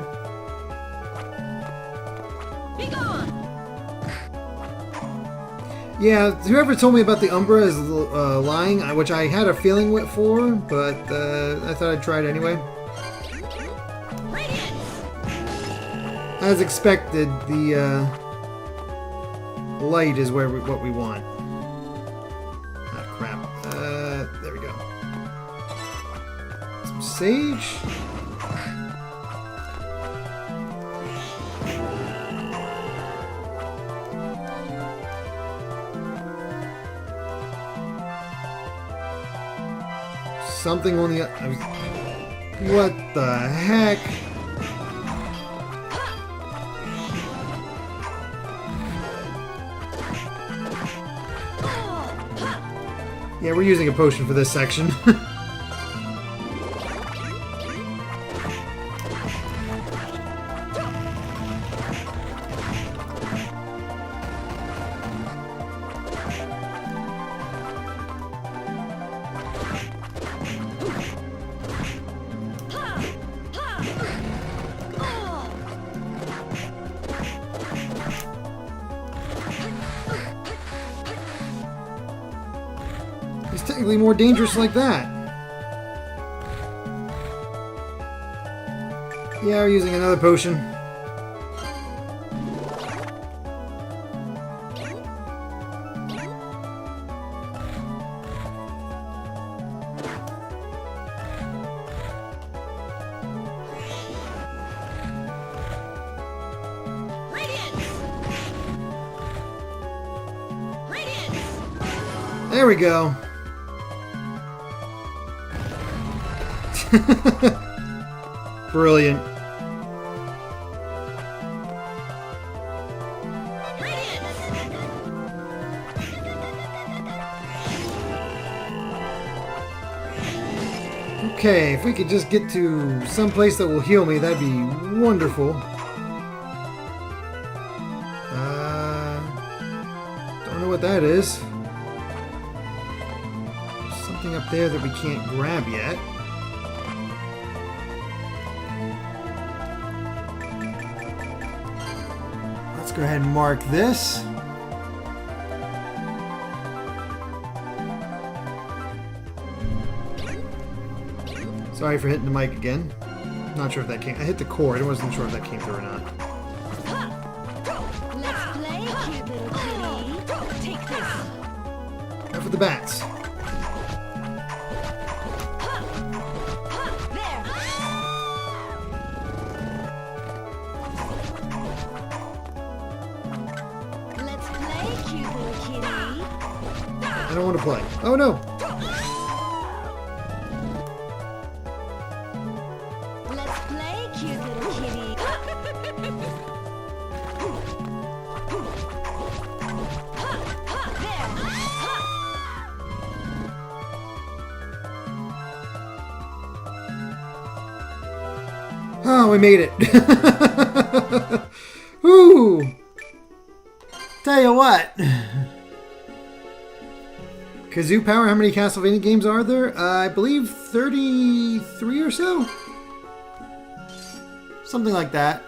Be gone! Yeah, whoever told me about the Umbra is lying, which I had a feeling for, but I thought I'd try it anyway. As expected, the light is what we want. Ah, crap. There we go. Some sage. Something on the... What the heck? Yeah, we're using a potion for this section. It's technically more dangerous like that. Yeah, we're using another potion. There we go. Brilliant. Okay, if we could just get to some place that will heal me, that'd be wonderful. Don't know what that is. There's something up there that we can't grab yet. Let's go ahead and mark this. Sorry for hitting the mic again. Not sure if that came. I hit the cord. I wasn't sure if that came through or not. Let's play, cute little kitty. Take this. Now for the bats. There. Let's play, cute little kitty. I don't want to play. Oh no! Let's play, cute little kitty. There. Oh, we made it. Ooh. Tell you what. Kazoo Power, how many Castlevania games are there? I believe 33 or so? Something like that.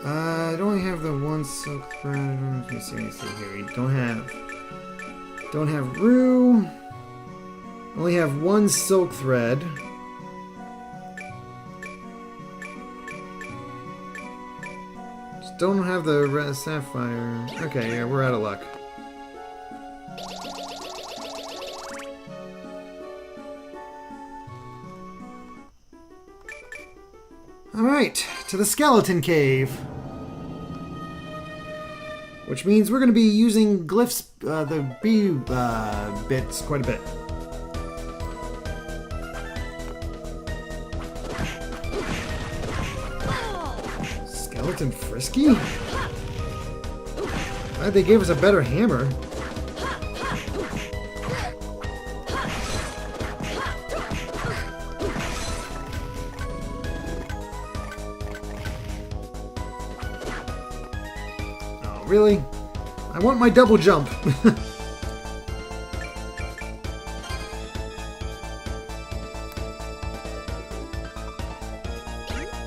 I only have the one silk thread. Let me see here. We don't have Rue. Only have one silk thread. don't have the red sapphire. Okay, yeah, we're out of luck. Alright, to the skeleton cave. Which means we're going to be using glyphs, the B bits, quite a bit. Skeleton Frisky? Glad they gave us a better hammer. Oh, really? I want my double jump.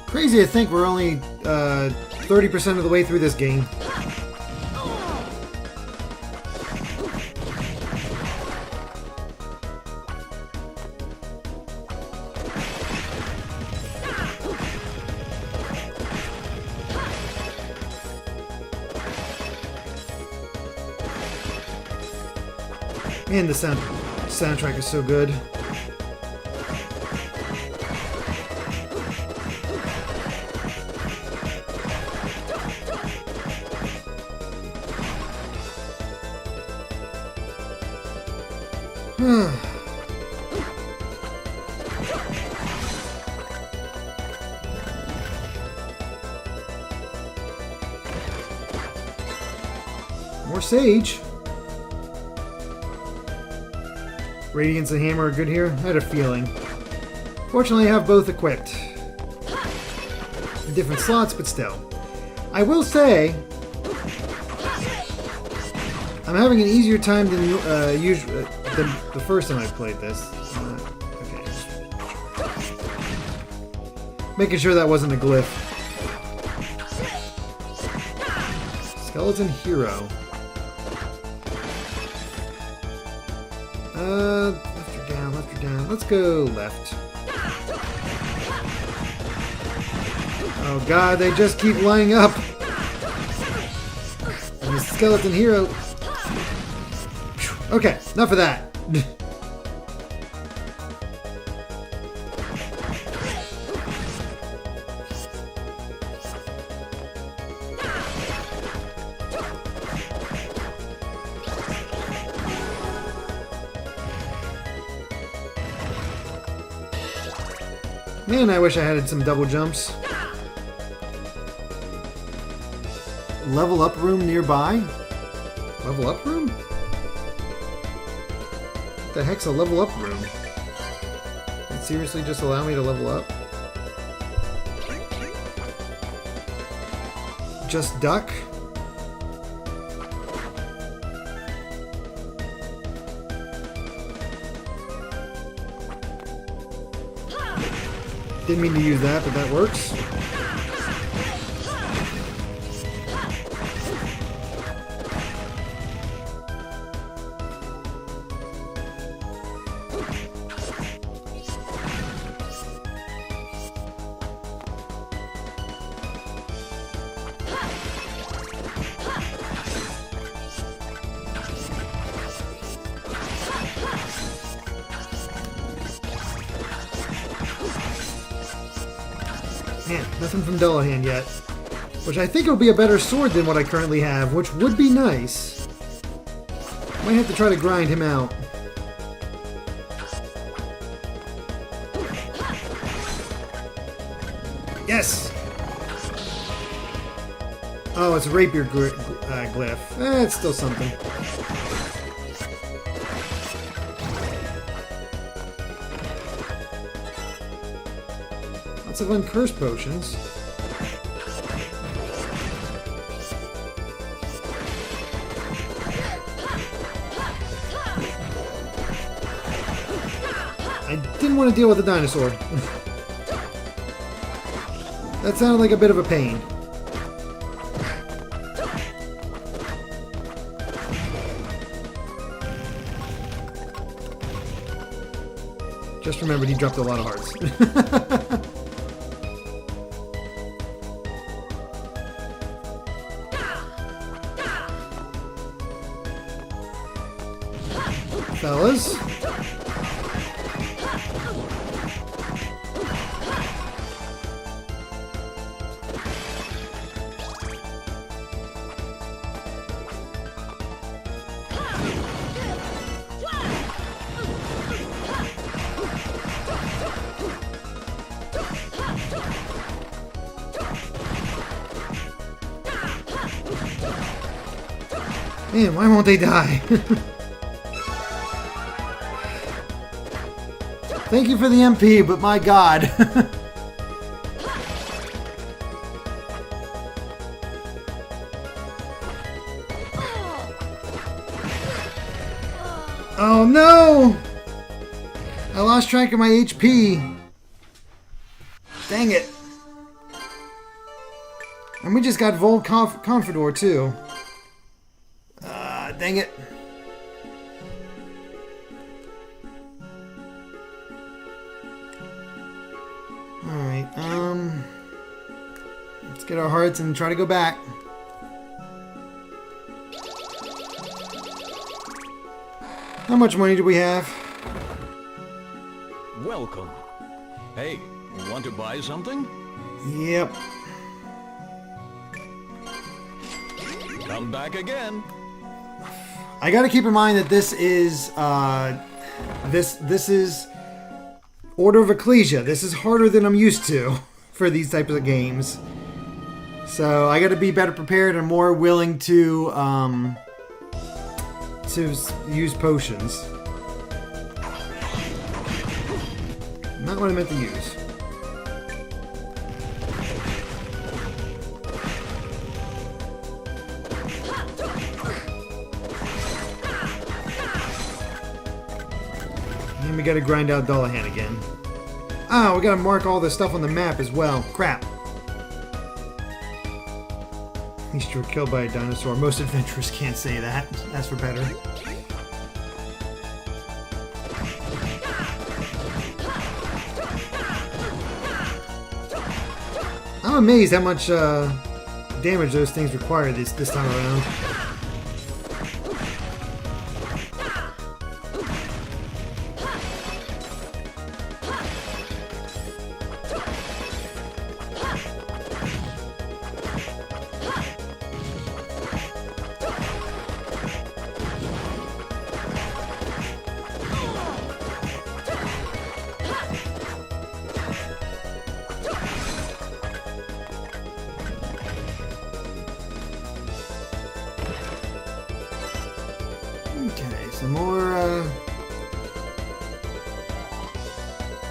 Crazy to think we're only 30% of the way through this game. Man, the soundtrack is so good. More sage. Radiance and hammer are good here. I had a feeling. Fortunately, I have both equipped. In different slots, but still. I will say, I'm having an easier time than usual than the first time I played this. Okay. Making sure that wasn't a glyph. Skeleton hero. Left or down, left or down. Let's go left. Oh god, they just keep lining up. And the skeleton hero. Okay, enough of that. Man, I wish I had some double jumps. Level up room nearby? Level up room? What the heck's a level up room? Did it seriously just allow me to level up? Just duck? Didn't mean to use that, but that works. Man, nothing from Dullahan yet. Which I think will be a better sword than what I currently have, which would be nice. Might have to try to grind him out. Yes! Oh, it's a rapier glyph. It's still something. Lots of uncursed potions. I didn't want to deal with the dinosaur. That sounded like a bit of a pain. Just remembered he dropped a lot of hearts. fellas. Man, why won't they die? Thank you for the MP, but my god. Oh no! I lost track of my HP. Dang it. And we just got Vol Confidor too. Dang it. Alright, let's get our hearts and try to go back. How much money do we have? Welcome. Hey, want to buy something? Yep. Come back again. I gotta keep in mind that this is this is Order of Ecclesia. This is harder than I'm used to for these types of games. So I gotta be better prepared and more willing to use potions. Not what I meant to use. And we gotta grind out Dullahan again. Ah, we gotta mark all this stuff on the map as well. Crap. At least you were killed by a dinosaur. Most adventurers can't say that. That's for better. I'm amazed how much damage those things require this time around. Okay, some more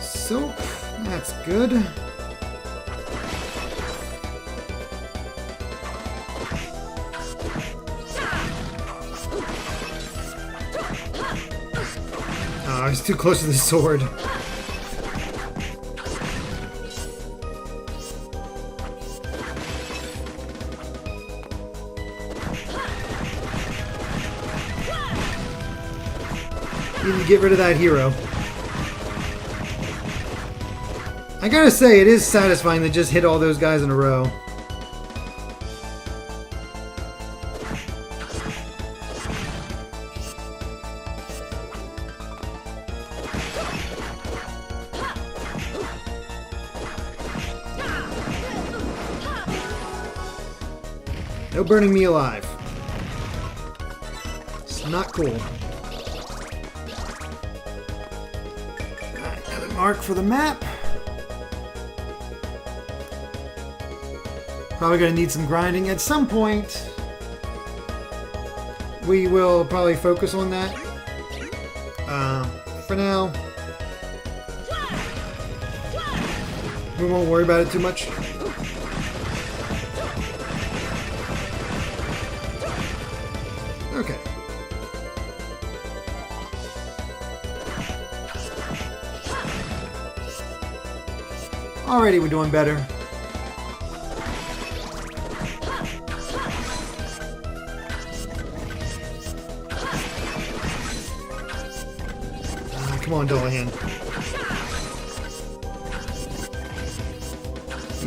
soap. That's good. Oh, I was too close to the sword. Need to get rid of that hero. I gotta say, it is satisfying to just hit all those guys in a row. No burning me alive. It's not cool. Alright, another mark for the map. Probably gonna need some grinding at some point. We will probably focus on that. For now, we won't worry about it too much. Okay. Already we're doing better. Come on, Dullahan.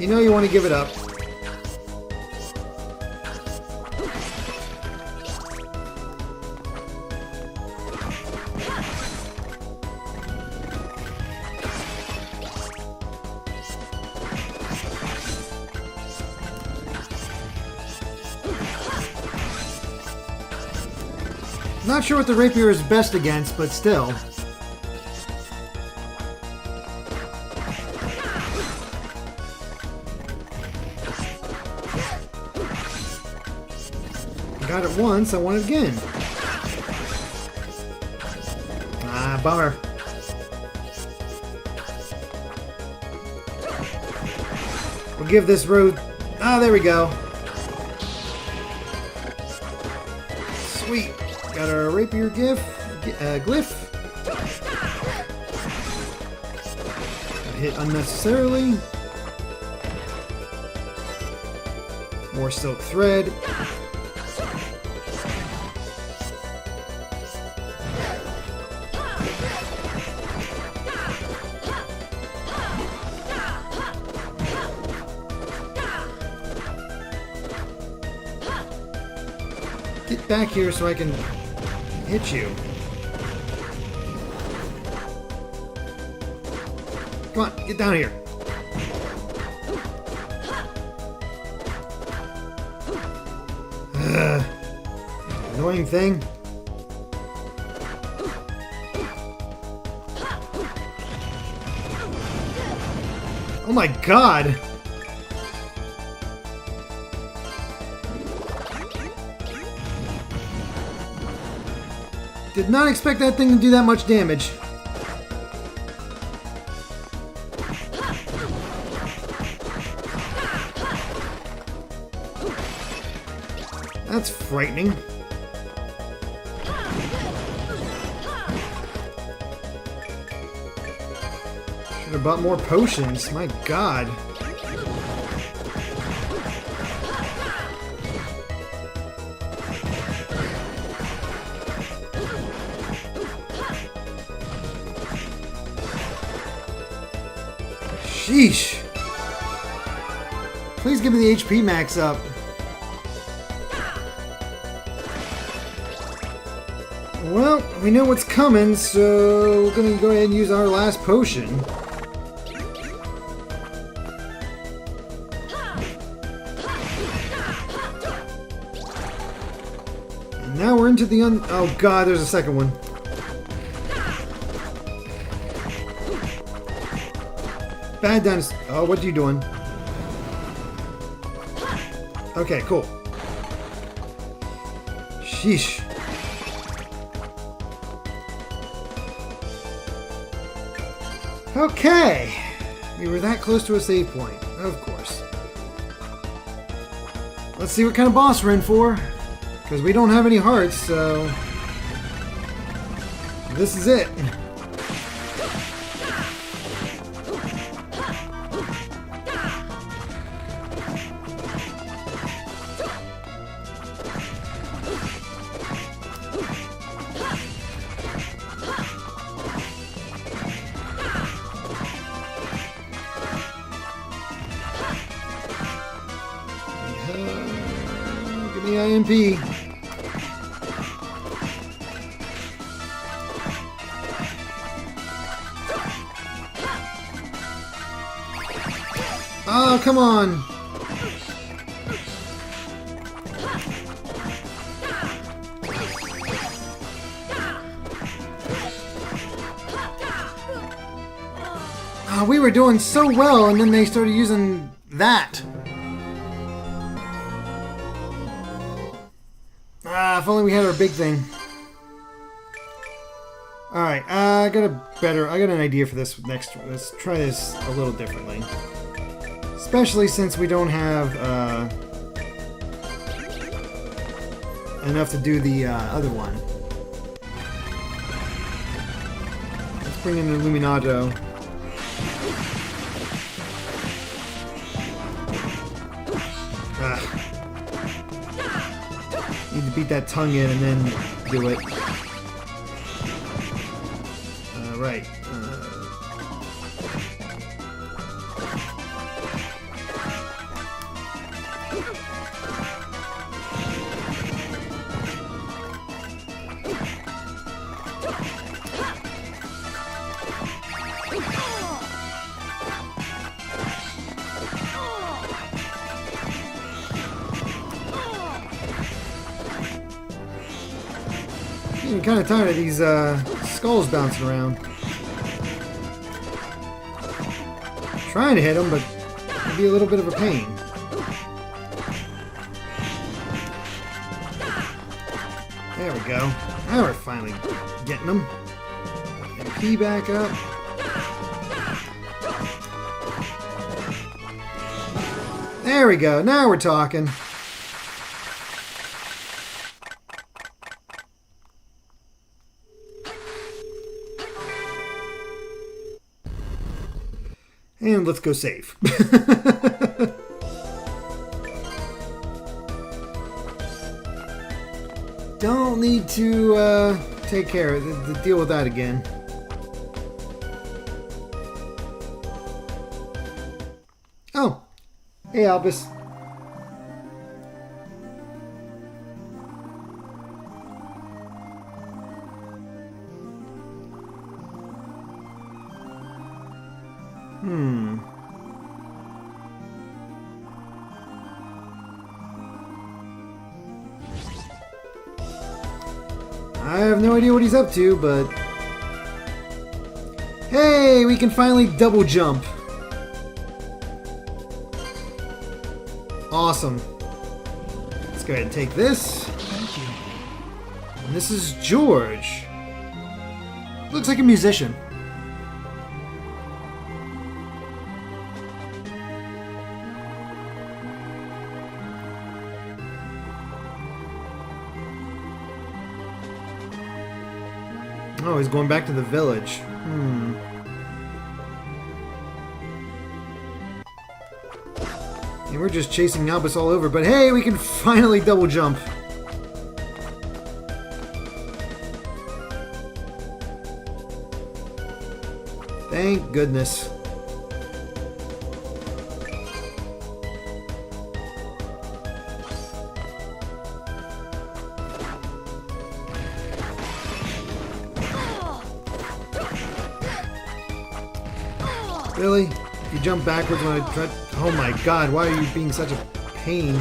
You know you want to give it up. Not sure what the rapier is best against, but still. Got it once, I want it again. Ah, bummer. We'll give this road... Ah, there we go. Sweet. Got our rapier glyph. Got hit unnecessarily. More silk thread. Get back here so I can hit you. Come on, get down here. Ugh. Annoying thing. Oh my god! Did not expect that thing to do that much damage. That's frightening. Should have bought more potions. My god. Sheesh. Please give me the HP max up. Well, we know what's coming, so we're gonna go ahead and use our last potion. And now we're into the oh god, there's a second one. Bad dinosaur. Oh, what are you doing? Okay, cool. Sheesh. Okay. We were that close to a save point. Of course. Let's see what kind of boss we're in for. Because we don't have any hearts, so... this is it. Give me IMP. Oh, come on. Oh, we were doing so well, and then they started using that. If only we had our big thing. Alright, I got an idea for this next one. Let's try this a little differently. Especially since we don't have enough to do the other one. Let's bring in the Illuminato. Need to beat that tongue in and then do it. Right. I'm kind of tired of these skulls bouncing around. Trying to hit them, but it'd be a little bit of a pain. There we go. Now we're finally getting them. MP back up. There we go. Now we're talking. And let's go save. Don't need to take care of deal with that again. Oh, hey Albus. I have no idea what he's up to, but... Hey, we can finally double jump. Awesome. Let's go ahead and take this. Thank you. And this is George. Looks like a musician. Oh, he's going back to the village. And we're just chasing Albus all over, but hey, we can finally double jump. Thank goodness. Really? You jump backwards when I try... Oh my god, why are you being such a pain?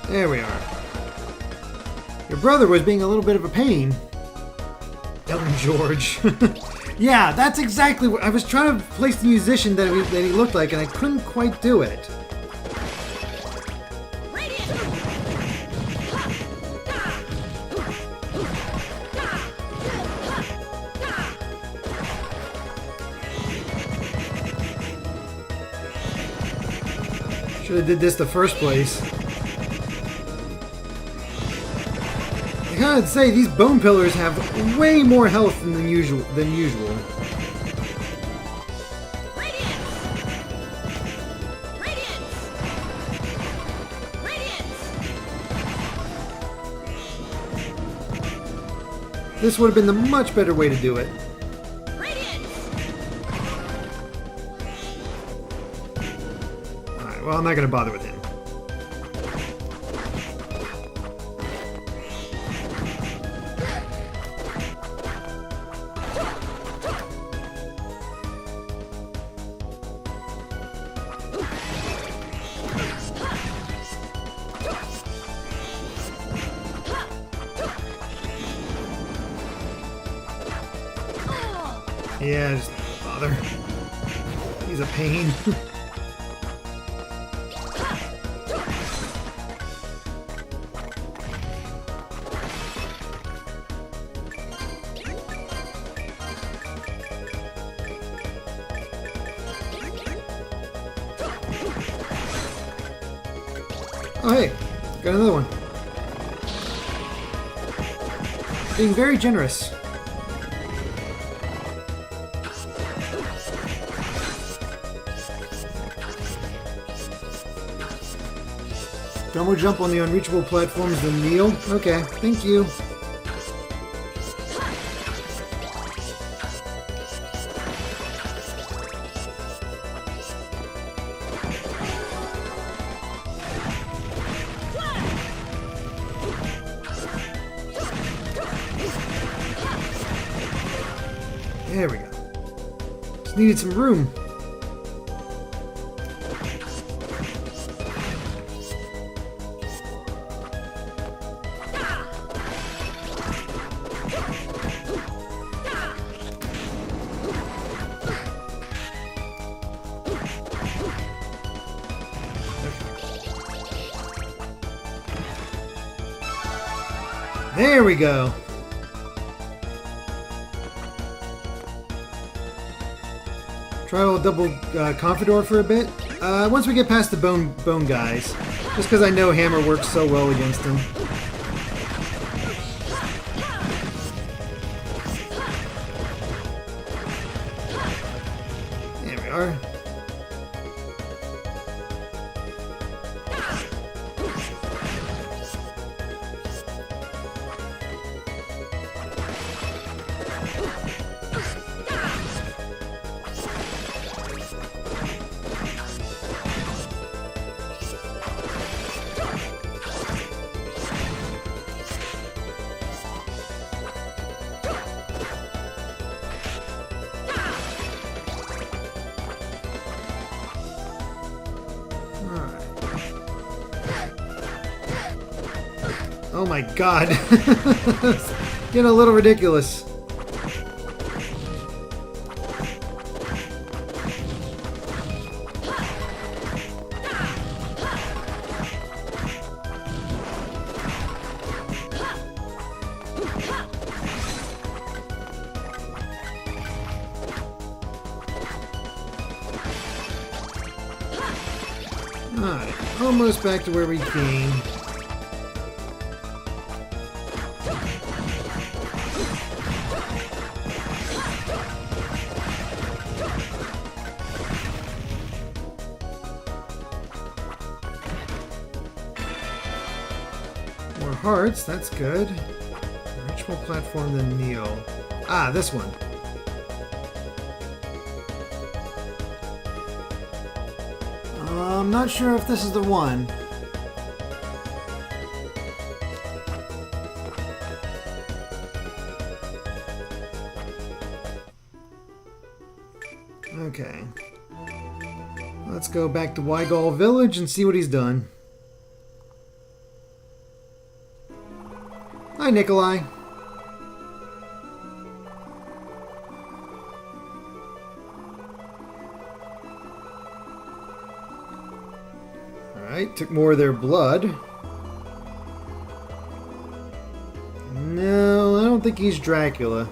There we are. Your brother was being a little bit of a pain. Telling George. Yeah, that's exactly what... I was trying to place the musician that he looked like, and I couldn't quite do it. Should have did this the first place. I gotta say, these bone pillars have way more health than usual. This would have been the much better way to do it. Alright, well, I'm not gonna bother with him. Yeah, just bother. He's a pain. Oh hey, got another one. Being very generous. Double jump on the unreachable platforms, then kneel. Okay, thank you. There we go. Just needed some room. There we go. Try a double confidor for a bit. Once we get past the bone guys, just because I know hammer works so well against them. There we are. Oh my god. Getting a little ridiculous. Alright, almost back to where we came. More hearts, that's good. Reachable platform than Neo. Ah, this one. I'm not sure if this is the one. Okay. Let's go back to Wygol Village and see what he's done. Hi, Nikolai. Alright, took more of their blood. No, I don't think he's Dracula.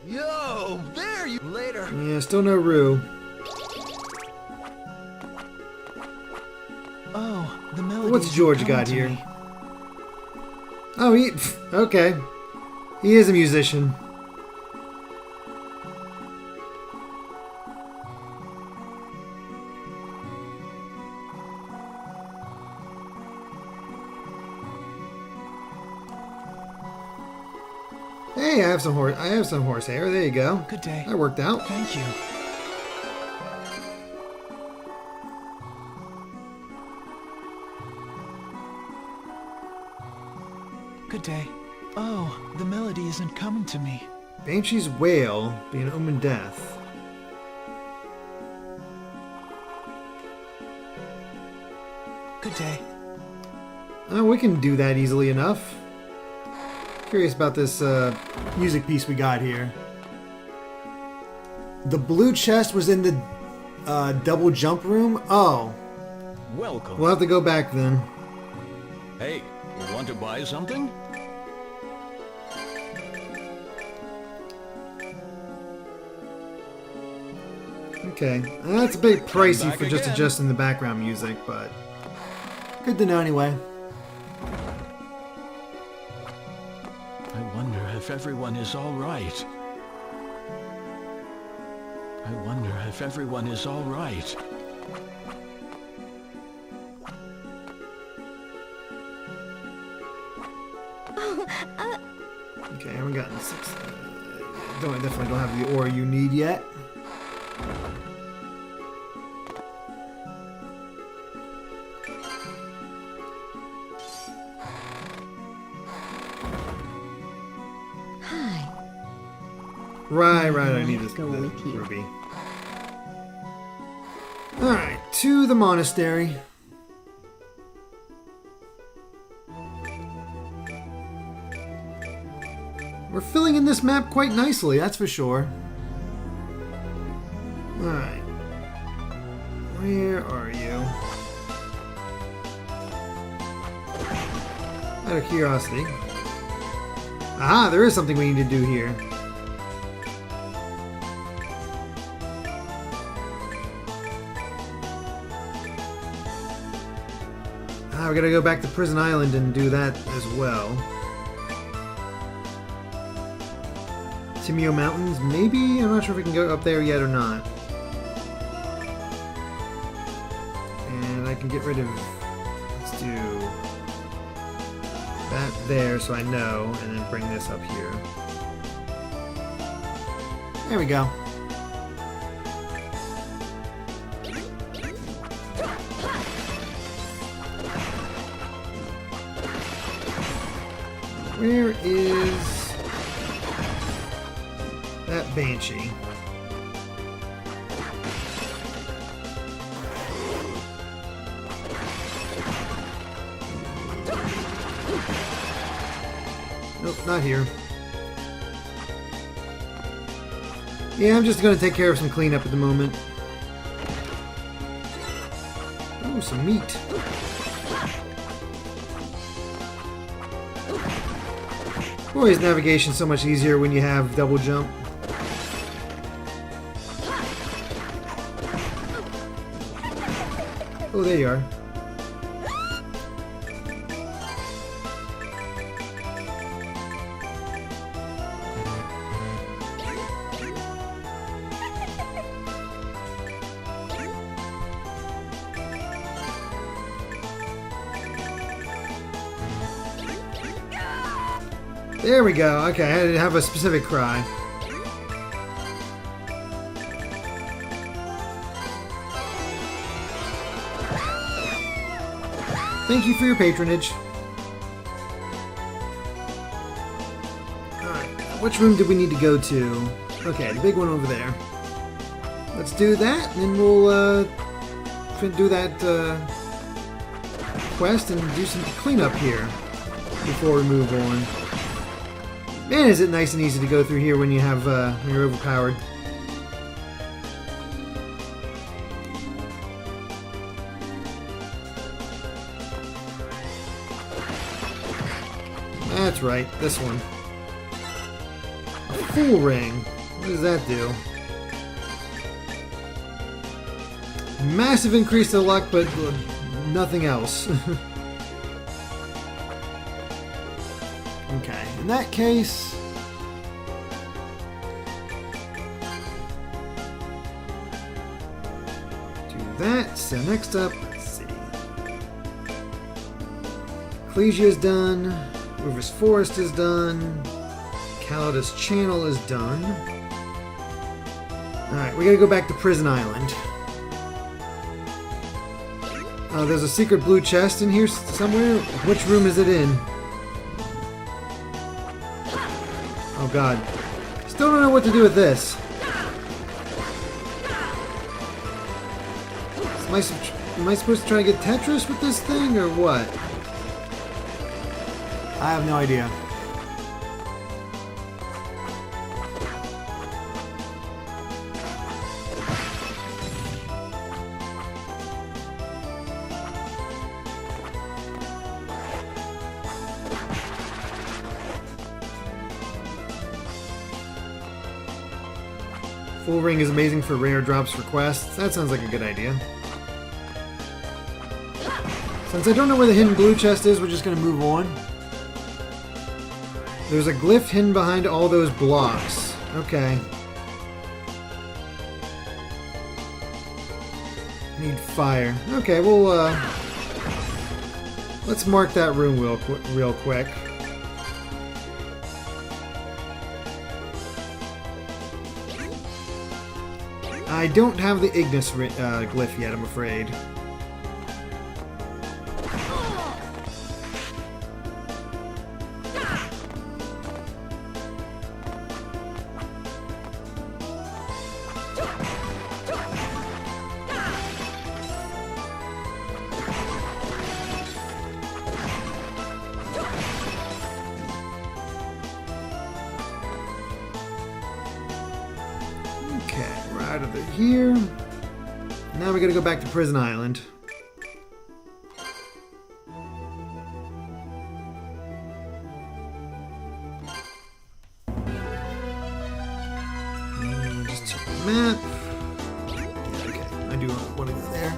Yo, there you later. Yeah, still no Rue. Oh, the melody. What's George got here? Oh, he... okay. He is a musician. Hey, I have some horsehair. There you go. Good day. That worked out. Thank you. Good day. Oh, the melody isn't coming to me. Banshee's wail be an omen death. Good day. Oh, we can do that easily enough. Curious about this music piece we got here. The blue chest was in the double jump room? Oh. Welcome. We'll have to go back then. Hey, want to buy something? Okay. That's a bit pricey back for just again. adjusting the background music, but good to know anyway. I wonder if everyone is all right. I wonder if everyone is all right. Okay, I haven't gotten six. Definitely don't have the ore you need yet. Hi. Right, I need this Go with you. ruby. Alright, to the monastery. We're filling in this map quite nicely, that's for sure. Alright. Where are you? Out of curiosity. Aha, there is something we need to do here. We gotta go back to Prison Island and do that as well. Timio Mountains, maybe? I'm not sure if we can go up there yet or not. And I can get rid of... Let's do that there so I know, and then bring this up here. There we go. Where is that Banshee? Nope, not here. Yeah, I'm just going to take care of some cleanup at the moment. Oh, some meat. Boy, is navigation so much easier when you have double jump. Oh, there you are. There we go. Okay, I had to have a specific cry. Thank you for your patronage. Alright, which room do we need to go to? Okay, the big one over there. Let's do that, and then we'll do that quest and do some cleanup here before we move on. Man, is it nice and easy to go through here when you have when you're overpowered. That's right, this one. A Fool Ring. What does that do? Massive increase to luck, but nothing else. Okay, in that case... do that. So next up, let's see. Ecclesia is done. River's Forest is done. Calidus Channel is done. Alright, we gotta go back to Prison Island. There's a secret blue chest in here somewhere. Which room is it in? Oh god. Still don't know what to do with this. Am I supposed to try to get Tetris with this thing, or what? I have no idea. Full Ring is amazing for rare drops for quests. That sounds like a good idea. Since I don't know where the hidden blue chest is, we're just going to move on. There's a glyph hidden behind all those blocks. Okay. Need fire. Okay, well, let's mark that room real quick. I don't have the Ignis glyph yet, I'm afraid. out of here. Now we gotta go back to Prison Island. Just check the map. Yeah, okay, I do want to go there.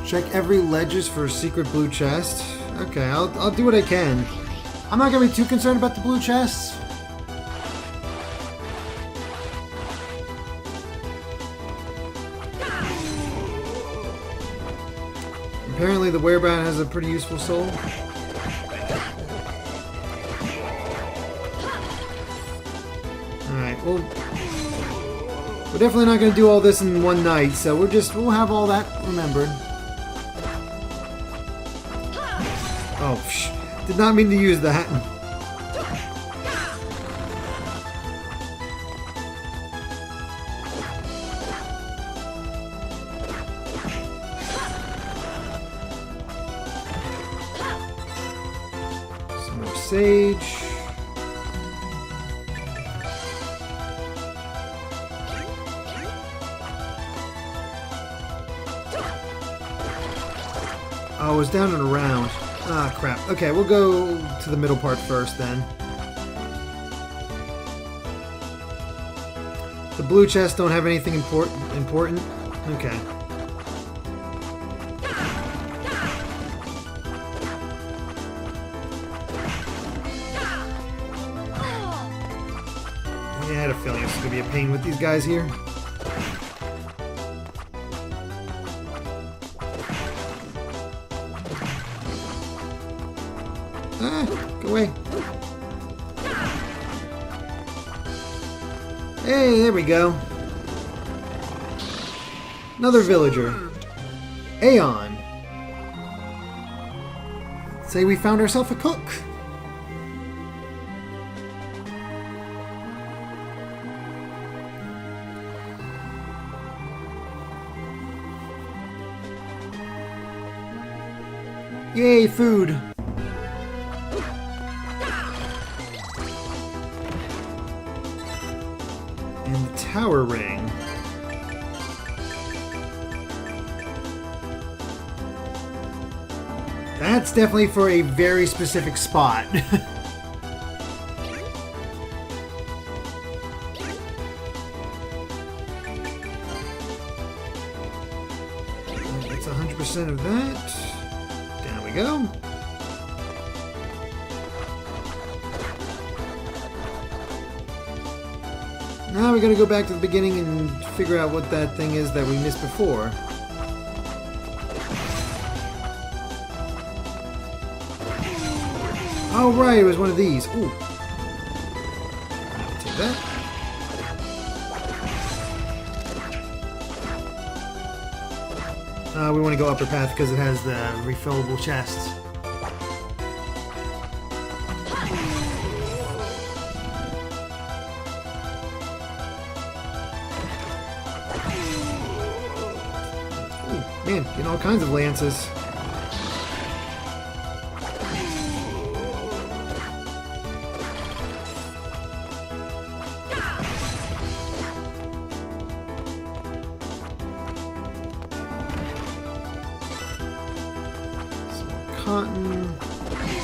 Check every ledges for a secret blue chest. Okay, I'll do what I can. I'm not gonna be too concerned about the blue chests. Apparently the werebat has a pretty useful soul. Alright, well, we're definitely not going to do all this in one night, so we'll have all that remembered. Oh, did not mean to use that. Some more sage. Oh, it was down and around. Ah, crap. Okay, we'll go to the middle part first then. The blue chests don't have anything important? Okay. Yeah, I had a feeling this was going to be a pain with these guys here. Go away. Hey, there we go. Another villager. Aeon. Say we found ourselves a cook. Yay, food. Tower ring. That's definitely for a very specific spot. That's 100% of that. Down we go. Now we gotta go back to the beginning and figure out what that thing is that we missed before. Oh right, it was one of these. Ooh. I'll take that. We want to go upper path because it has the refillable chests. Man, getting all kinds of lances. Some more cotton.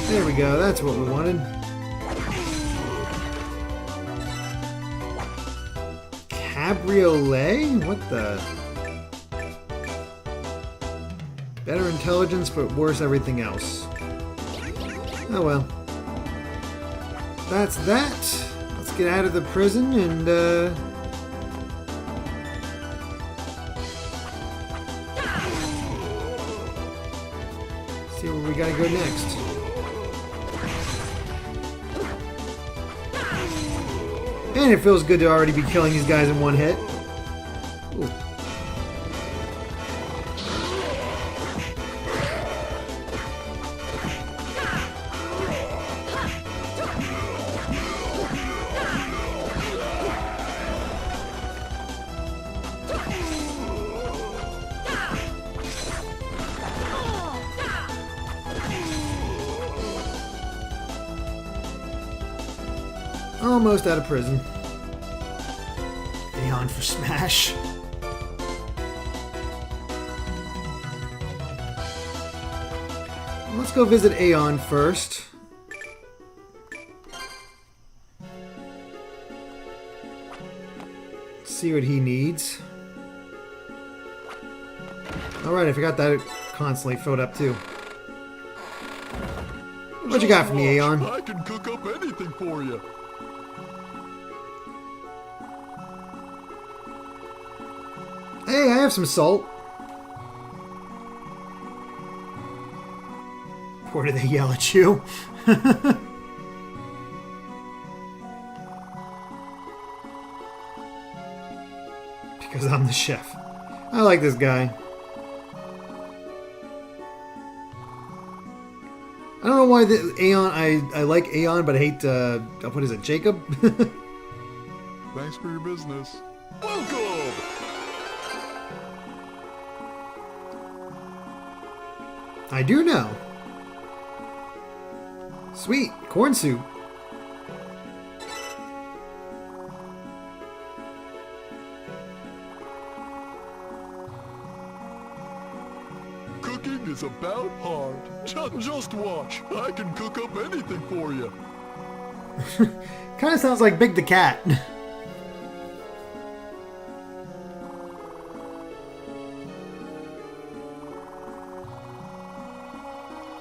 There we go, that's what we wanted. Cabriolet? What the... Better intelligence, but worse everything else. Oh well. That's that. Let's get out of the prison and, see where we gotta go next. And it feels good to already be killing these guys in one hit. Ooh. Almost out of prison. Aeon for Smash. Let's go visit Aeon first. See what he needs. Alright, I forgot that constantly filled up too. What you got for me, Aeon? I can cook up anything for you. Hey, I have some salt. Or do they yell at you? Because I'm the chef. I like this guy. I don't know why the Aeon. I like Aeon, but I hate. What is it, Jacob? Thanks for your business. Welcome. I do know. Sweet corn soup. Cooking is about hard. Just watch. I can cook up anything for you. Kind of sounds like Big the Cat.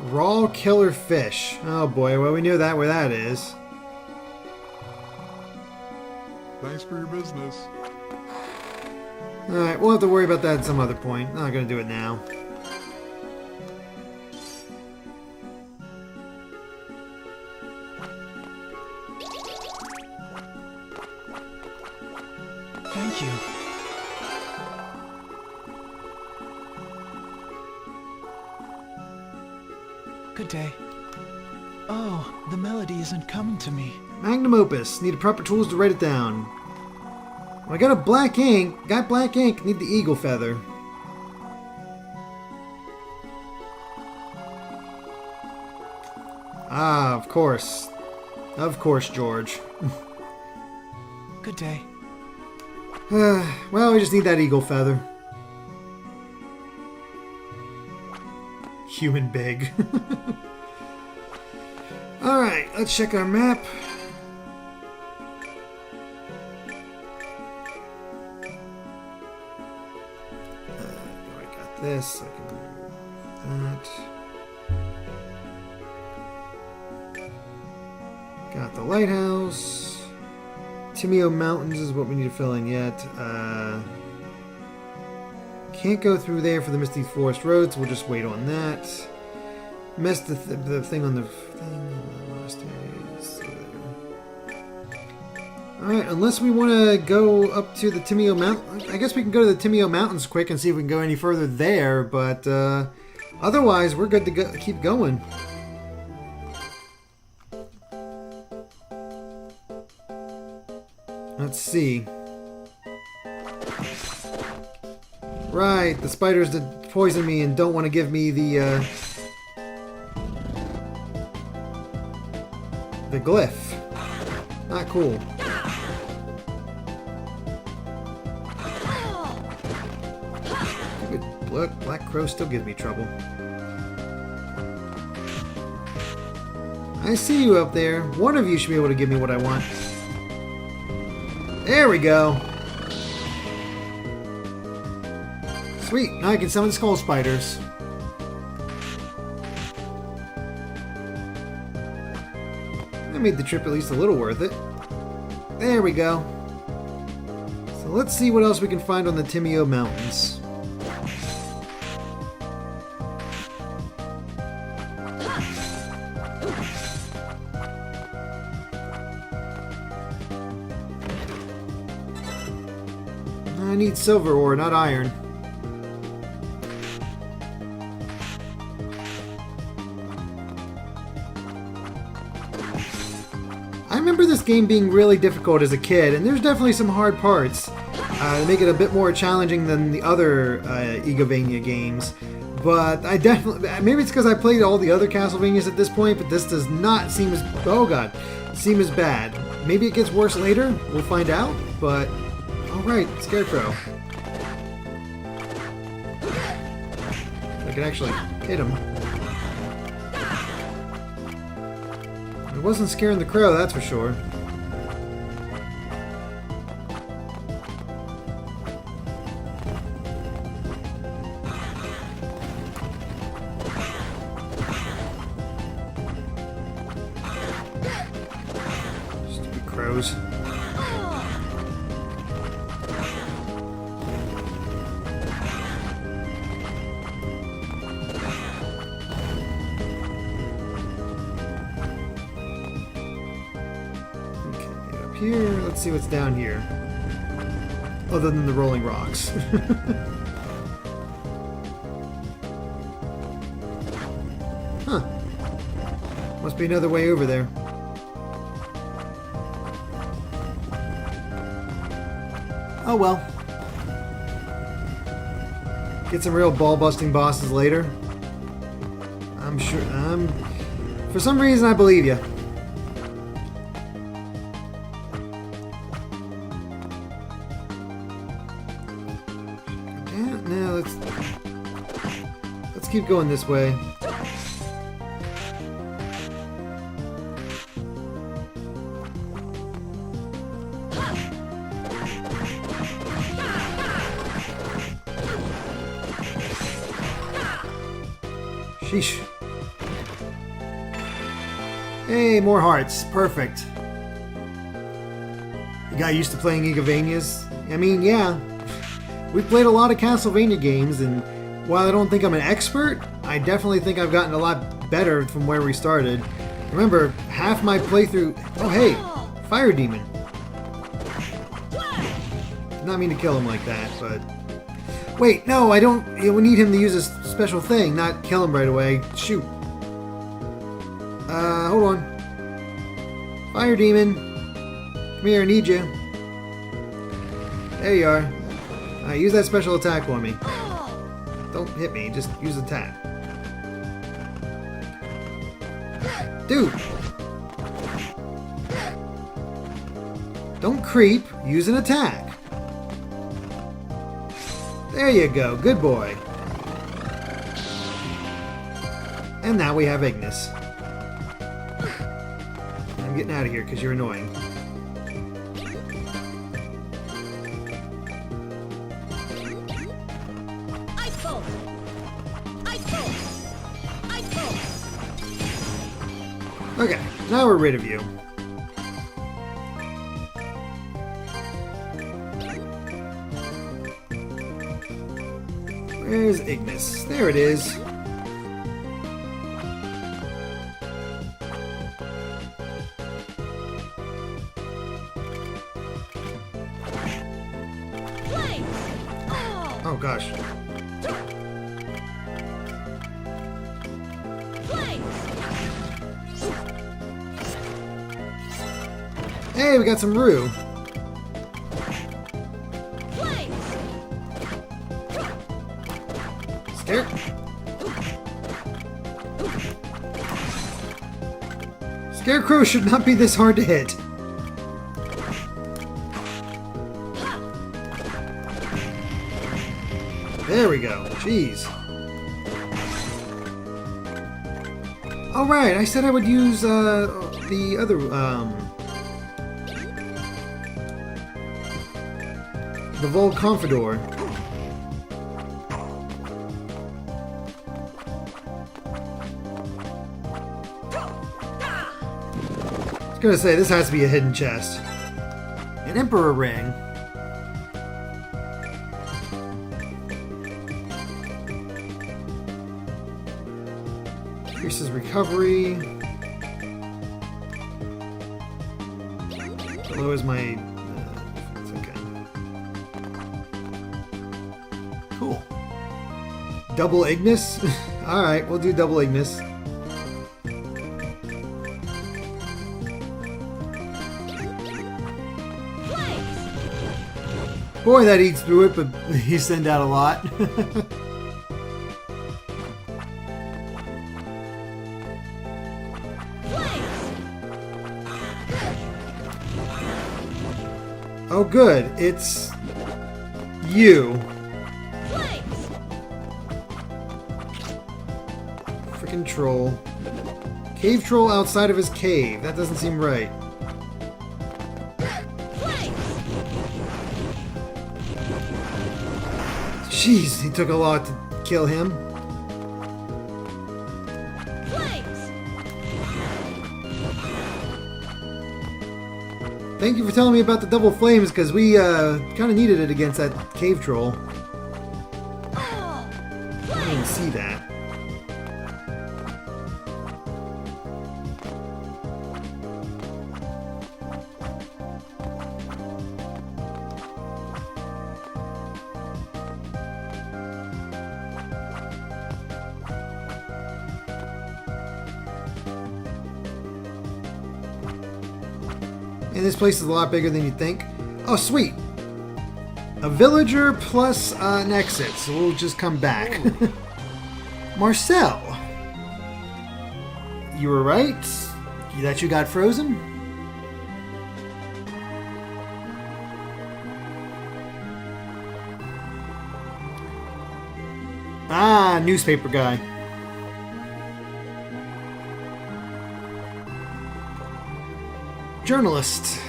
Raw killer fish. Oh boy, well we knew that where that is. Thanks for your business. Alright, we'll have to worry about that at some other point. Not gonna do it now. Thank you. Good day. Oh, the melody isn't coming to me. Magnum opus. Need the proper tools to write it down. Well, I got a black ink. Got black ink. Need the eagle feather. Ah, of course. Of course, George. Good day. Well, we just need that eagle feather. Human big. Alright, let's check our map. I got this. I can do that. Got the lighthouse. Timeo Mountains is what we need to fill in yet. Can't go through there for the Misty Forest Road, so we'll just wait on that. Missed the thing on the monasteries. Alright, unless we want to go up to the Timeo Mountain. I guess we can go to the Timeo Mountains quick and see if we can go any further there, but otherwise we're good to go. Keep going. Let's see. Right, the spiders that poison me and don't want to give me the glyph. Not cool. Look, Black Crow still gives me trouble. I see you up there. One of you should be able to give me what I want. There we go. Sweet, now I can summon skull spiders. That made the trip at least a little worth it. There we go. So let's see what else we can find on the Timeo Mountains. I need silver ore, not iron. I remember this game being really difficult as a kid, and there's definitely some hard parts to make it a bit more challenging than the other Castlevania games. But I definitely, maybe it's because I played all the other Castlevanias at this point, but this does not seem as, oh god, seem as bad. Maybe it gets worse later, we'll find out, but All right, Scarecrow. I can actually hit him. It wasn't scaring the crow, that's for sure. Stupid crows. Here, let's see what's down here. Other than the rolling rocks. Huh. Must be another way over there. Oh well. Get some real ball-busting bosses later. I'm sure. For some reason, I believe you. Now let's keep going this way. Sheesh. Hey, more hearts. Perfect. You got used to playing Ecclesias? I mean, yeah. We've played a lot of Castlevania games, and while I don't think I'm an expert, I definitely think I've gotten a lot better from where we started. Remember, half my playthrough... Oh, hey! Fire Demon. Did not mean to kill him like that, but... Wait, no, I don't... We need him to use a special thing, not kill him right away. Shoot. Hold on. Fire Demon. Come here, I need you. There you are. Use that special attack for me. Don't hit me, just use attack. Dude! Don't creep, use an attack. There you go, good boy. And now we have Ignis. I'm getting out of here because you're annoying. Okay, now we're rid of you. Where's Ignis? There it is. Oh gosh. Hey, we got some Rue. Scare. Scarecrow should not be this hard to hit. There we go. Jeez. All right, I said I would use the other the Vol Confidor. I was gonna say, this has to be a hidden chest. An Emperor Ring. Increases recovery. Lowers my... it's okay. Cool. Double Ignis? Alright, we'll do double Ignis. Boy, that eats through it, but he sent out a lot. Oh good, it's You. Flames. Freaking troll. Cave troll outside of his cave. That doesn't seem right. Jeez, he took a lot to kill him. Thank you for telling me about the double flames, because we kind of needed it against that cave troll. I didn't see that. And this place is a lot bigger than you'd think. Oh, sweet. A villager plus an exit, so we'll just come back. Marcel. You were right that you got frozen? Ah, newspaper guy. Journalist.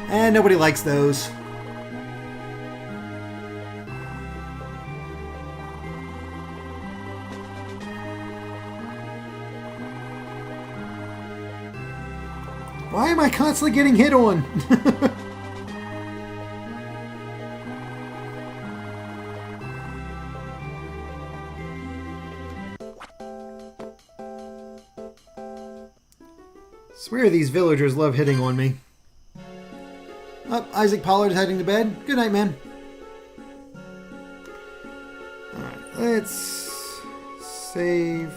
And nobody likes those. Why am I constantly getting hit on? Swear these villagers love hitting on me. Oh, Isaac Pollard is heading to bed. Good night, man. Alright, let's save.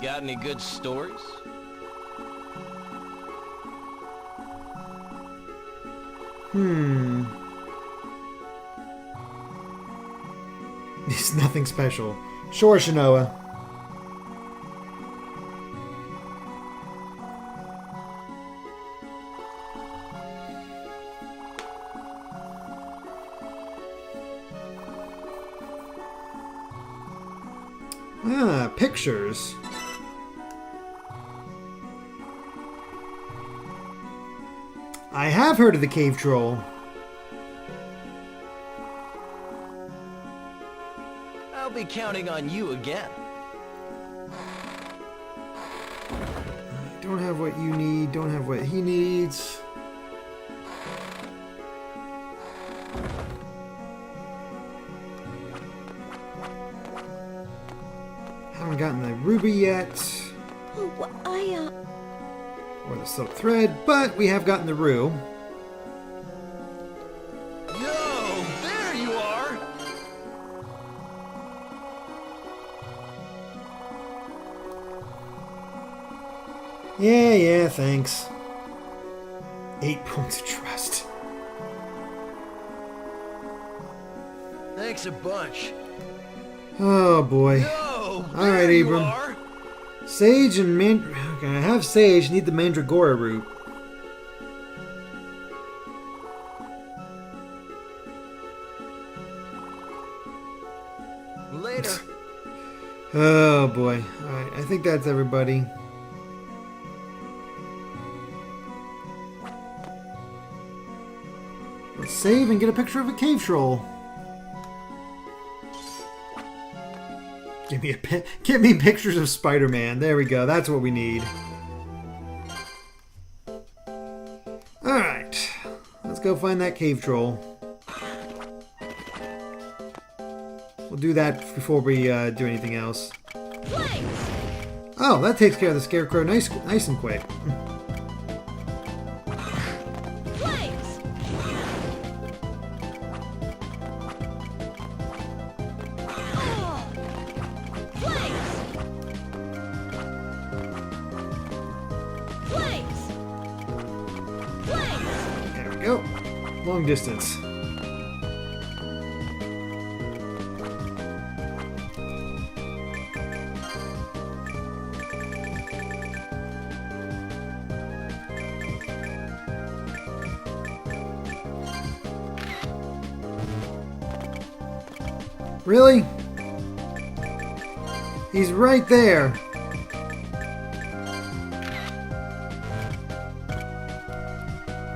Got any good stories? It's nothing special. Sure, Shanoa. Ah, pictures. I have heard of the cave troll. I'll be counting on you again. Don't have what you need, don't have what he needs. Haven't gotten the ruby yet. Oh, Or the silk thread, but we have gotten the rue. Yo, there you are! Yeah, thanks. 8 points of trust. Thanks a bunch. Oh boy. Yo, Alright, there you Abram. are. Sage and Okay, I have sage, need the mandragora root. Later. Oh boy. Alright, I think that's everybody. Let's save and get a picture of a cave troll. Give me pictures of Spider-Man. There we go. That's what we need. Alright. Let's go find that cave troll. We'll do that before we do anything else. Oh, that takes care of the scarecrow nice and quick. There we go. Long distance. Really? He's right there.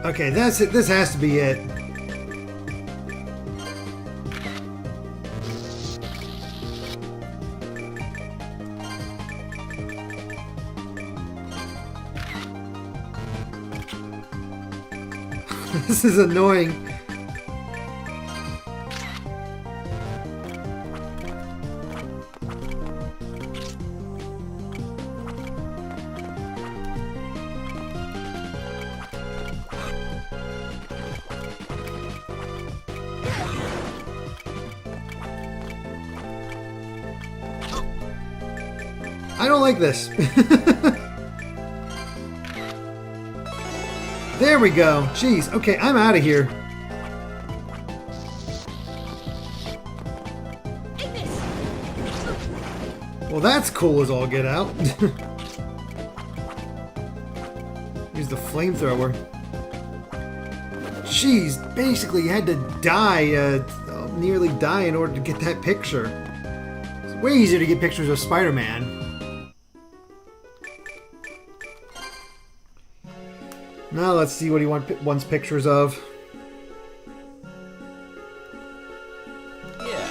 Okay, that's it. This has to be it. This is annoying. I don't like this. There we go. Jeez. Okay, I'm out of here. Well, that's cool as all get out. Use the flamethrower. Jeez, basically you had to die, nearly die in order to get that picture. It's way easier to get pictures of Spider-Man. Now let's see what he wants pictures of. Yeah.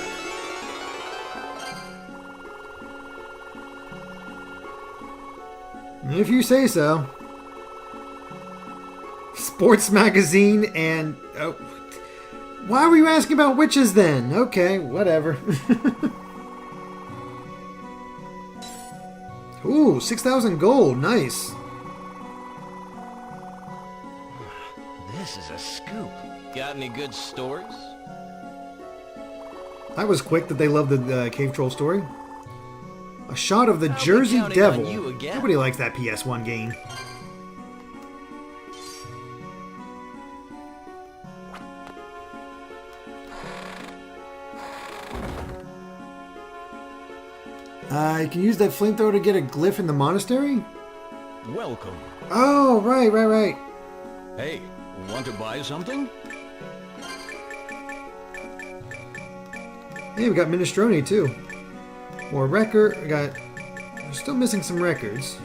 If you say so. Sports magazine and... Oh, why were you asking about witches then? Okay, whatever. Ooh, 6,000 gold. Nice. This is a scoop. Got any good stories? That was quick that they loved the Cave Troll story. A shot of the I'll be Jersey counting on Devil. you again. Nobody likes that PS1 game. You can use that flamethrower to get a glyph in the monastery? Welcome. Oh, right. Hey, want to buy something? Yeah, we got Minestrone too. More record. We're still missing some records.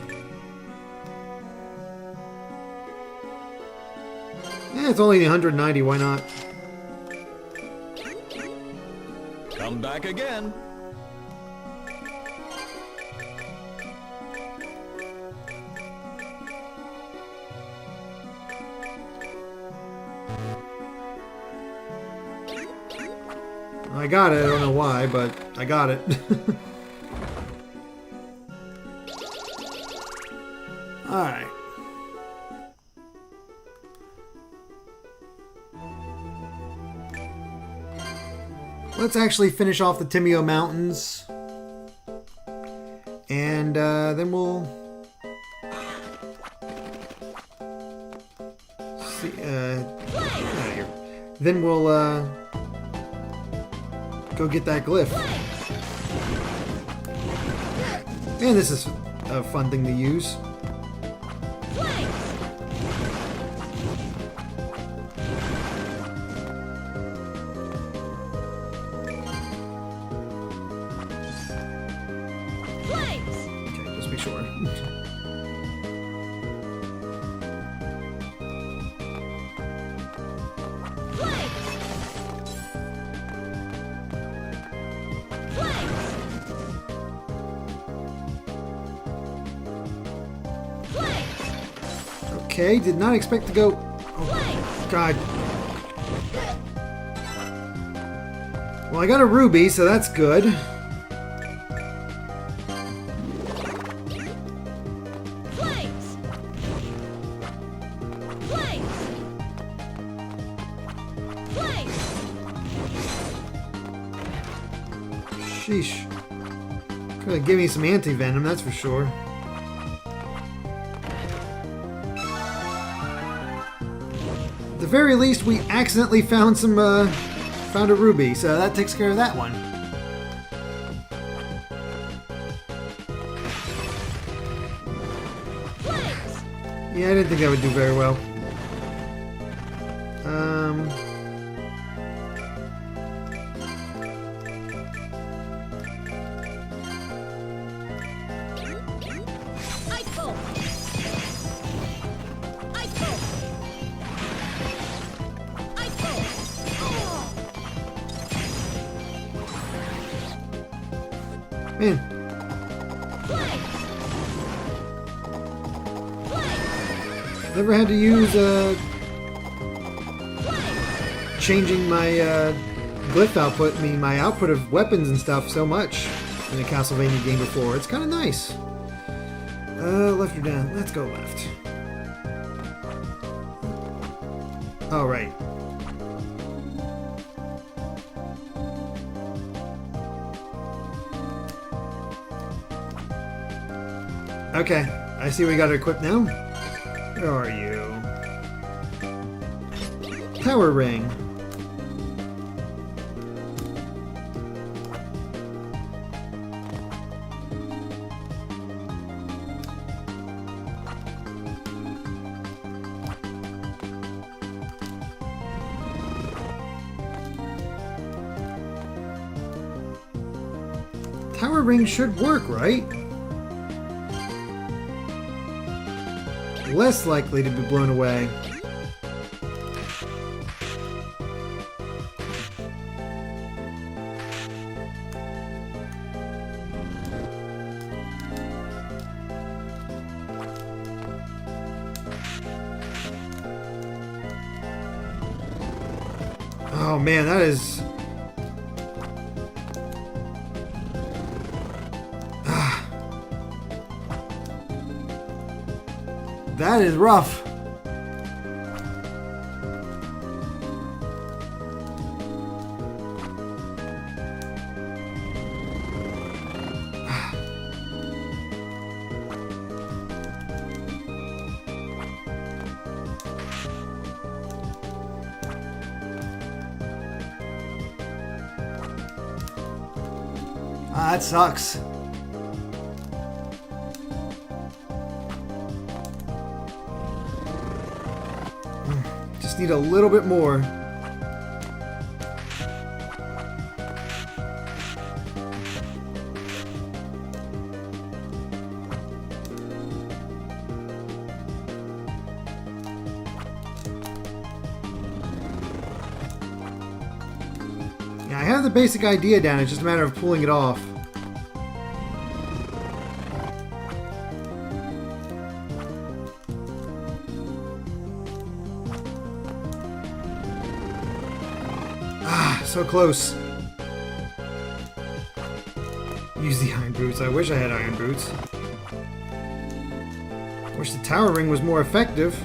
Yeah, it's only 190. Why not? Come back again. I got it. I don't know why, but I got it. Alright. Let's actually finish off the Timeo Mountains. And then we'll... see, get out of here. Then we'll go get that glyph. And this is a fun thing to use. Okay, just be sure. Okay, did not expect to go... Oh, God. Well, I got a ruby, so that's good. Sheesh. Gonna give me some anti-venom, that's for sure. At the very least, we accidentally found some, found a ruby, so that takes care of that one. Yeah, I didn't think that would do very well. Man. Never had to use changing my glyph output, my output of weapons and stuff so much in a Castlevania game before. It's kind of nice. Left or down? Let's go left. All right. Okay, I see we got it equipped now. Where are you? Tower ring. Tower ring should work, right? Less likely to be blown away. Oh man, that is... That is rough. That sucks. Just need a little bit more. Yeah, I have the basic idea down, it's just a matter of pulling it off. So close. Use the iron boots. I wish I had iron boots. Wish the tower ring was more effective.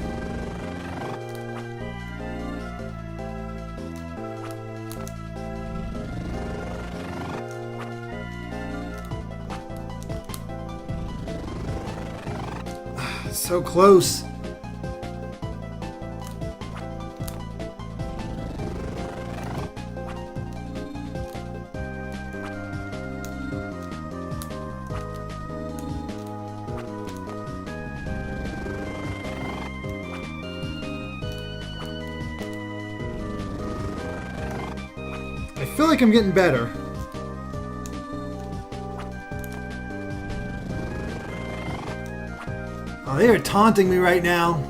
So close. I feel like I'm getting better. Oh, they are taunting me right now.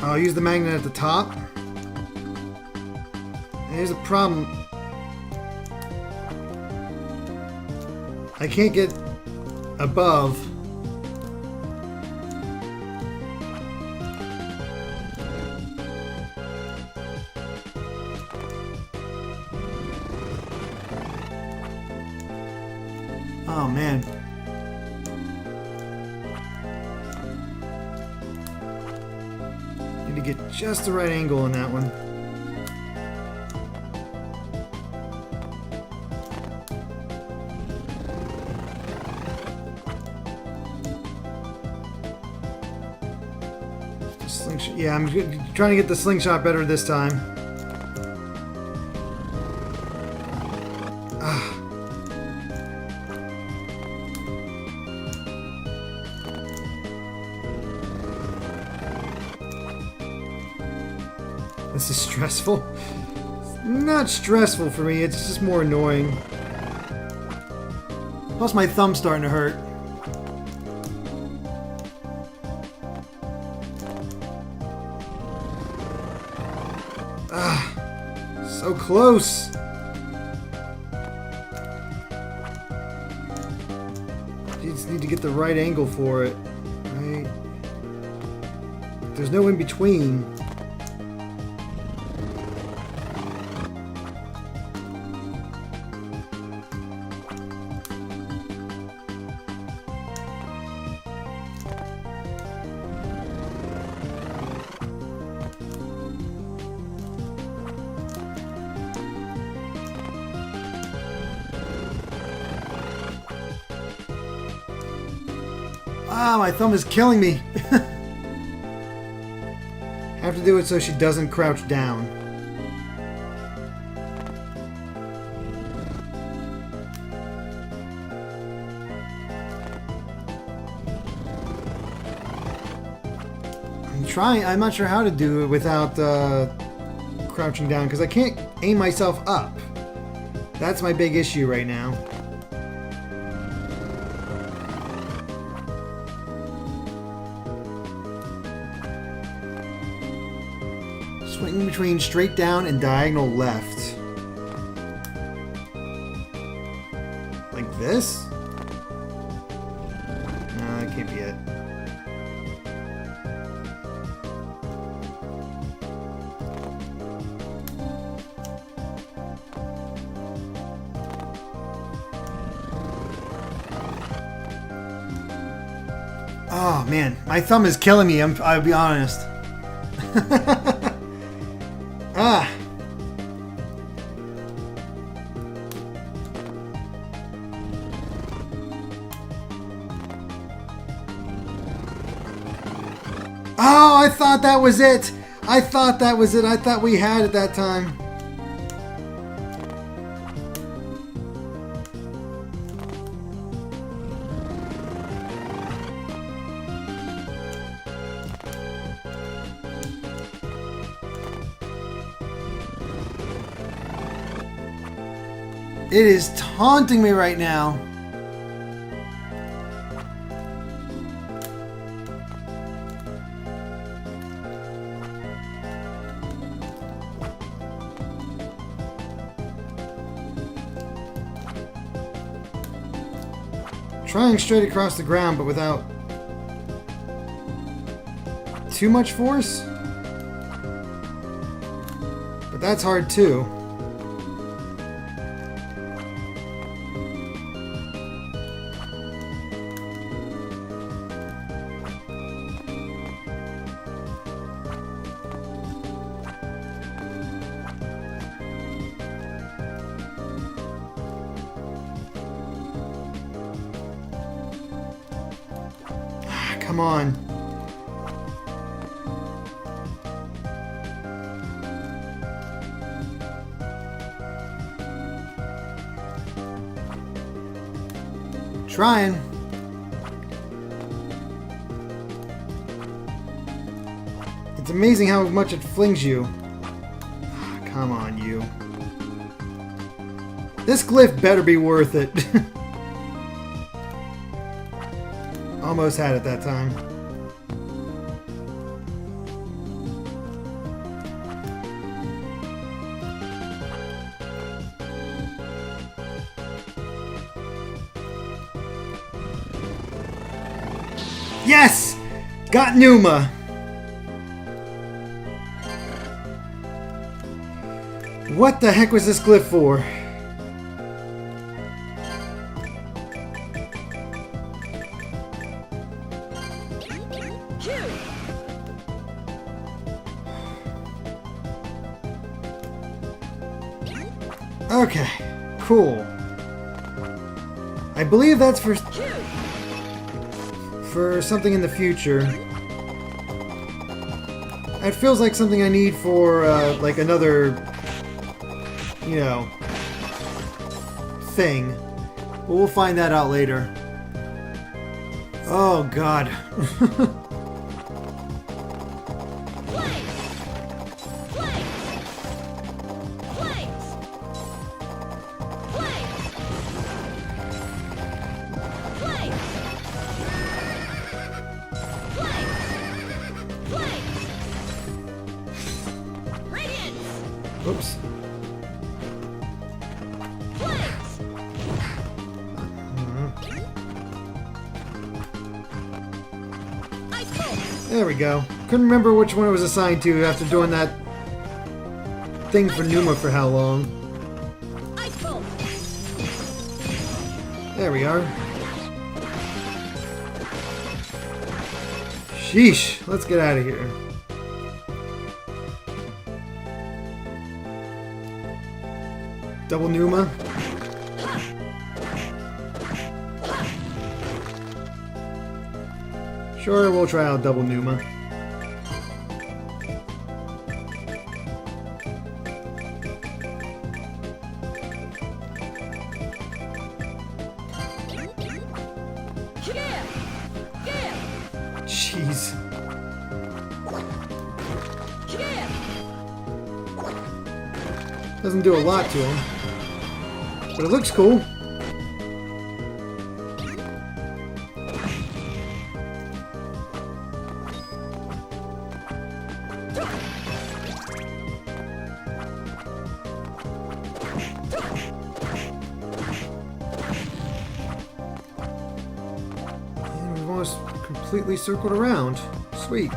I'll use the magnet at the top. Here's a problem. I can't get above. Oh man. Need to get just the right angle on that one. Slingshot. Yeah, I'm trying to get the slingshot better this time. This is stressful. Not stressful for me, it's just more annoying. Plus my thumb's starting to hurt. Ah, so close. You just need to get the right angle for it. Right? There's no in between. Ah, my thumb is killing me. Have to do it so she doesn't crouch down. I'm trying. I'm not sure how to do it without crouching down because I can't aim myself up. That's my big issue right now. Swing between straight down and diagonal left. Like this? No, that can't be it. Oh man, my thumb is killing me, I'll be honest. Ah! Oh, I thought that was it! I thought that was it. I thought we had it that time. It is taunting me right now. Trying straight across the ground, but without too much force. But that's hard too. Come on. Trying. It's amazing how much it flings you. Come on, you. This glyph better be worth it. Almost had it that time. Yes! Got Numa! What the heck was this glyph for? Okay, cool. I believe that's for something in the future. It feels like something I need for like another, you know, thing. But we'll find that out later. Oh God. Oops. There we go. Couldn't remember which one it was assigned to after doing that thing for Numa for how long. There we are. Sheesh. Let's get out of here. Double Numa. Sure, we'll try out double Numa. Jeez. Doesn't do a lot to him, but it looks cool. Completely circled around. Sweet.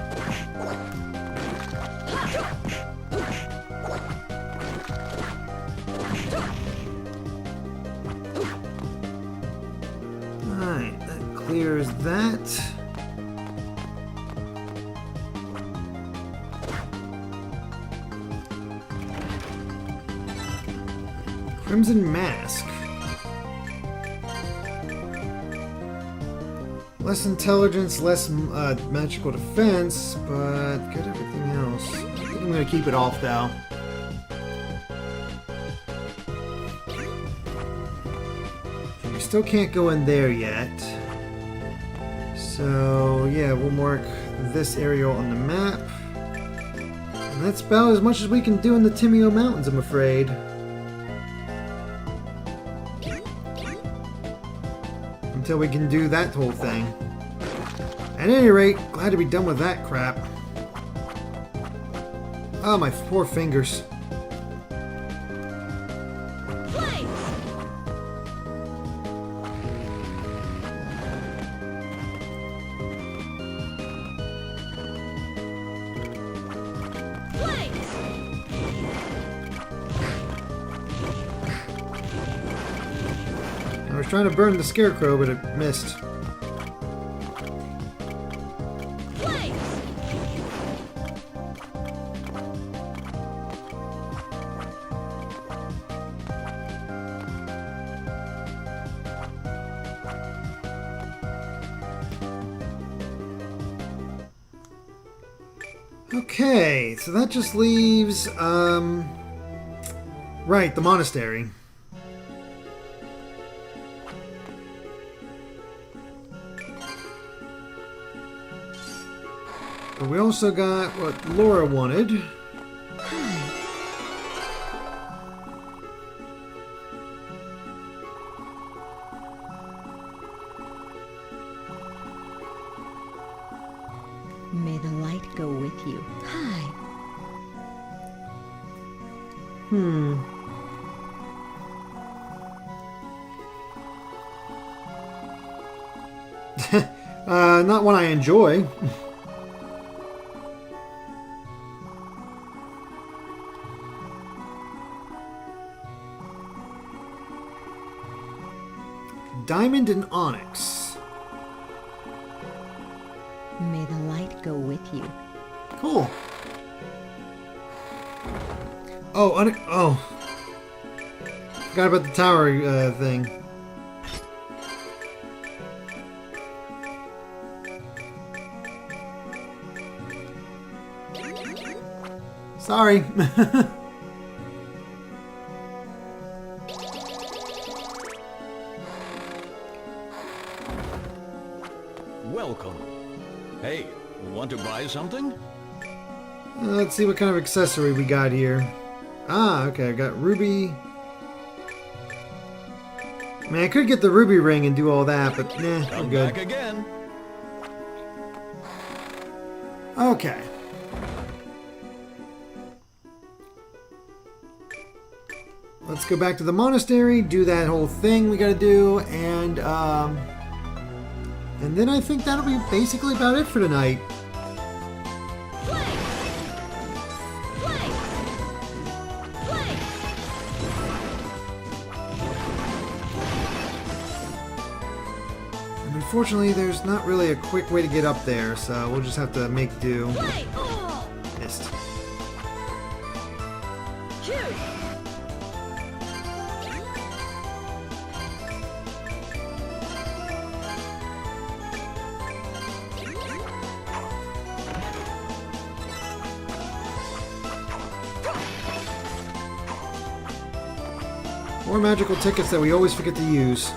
Alright, that clears that. Crimson Mask. Less intelligence, less magical defense, but good everything else. I think I'm going to keep it off, though. And we still can't go in there yet. So, yeah, we'll mark this area on the map. And that's about as much as we can do in the Timeo Mountains, I'm afraid. Until we can do that whole thing. At any rate, glad to be done with that crap. Oh, my poor fingers. I was trying to burn the scarecrow, but it missed. Okay, so that just leaves, right, the monastery. But we also got what Laura wanted. May the light go with you. Hi. Not one I enjoy. Diamond and onyx. May the light go with you. Cool. Oh, oh. Forgot about the tower thing. Sorry. Welcome. Hey, want to buy something? Let's see what kind of accessory we got here. Ah, okay, I got ruby. I mean, I could get the ruby ring and do all that, but nah, Come I'm good. back again. Okay. let's go back to the monastery, do that whole thing we gotta do, and then I think that'll be basically about it for tonight. And unfortunately, there's not really a quick way to get up there, so we'll just have to make do. Missed. More magical tickets that we always forget to use.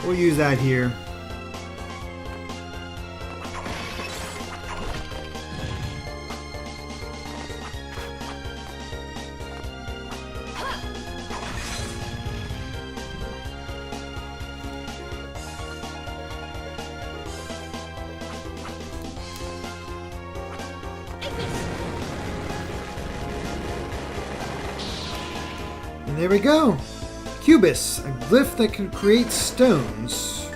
We'll use that here. And there we go. Cubus, a glyph that can create stones.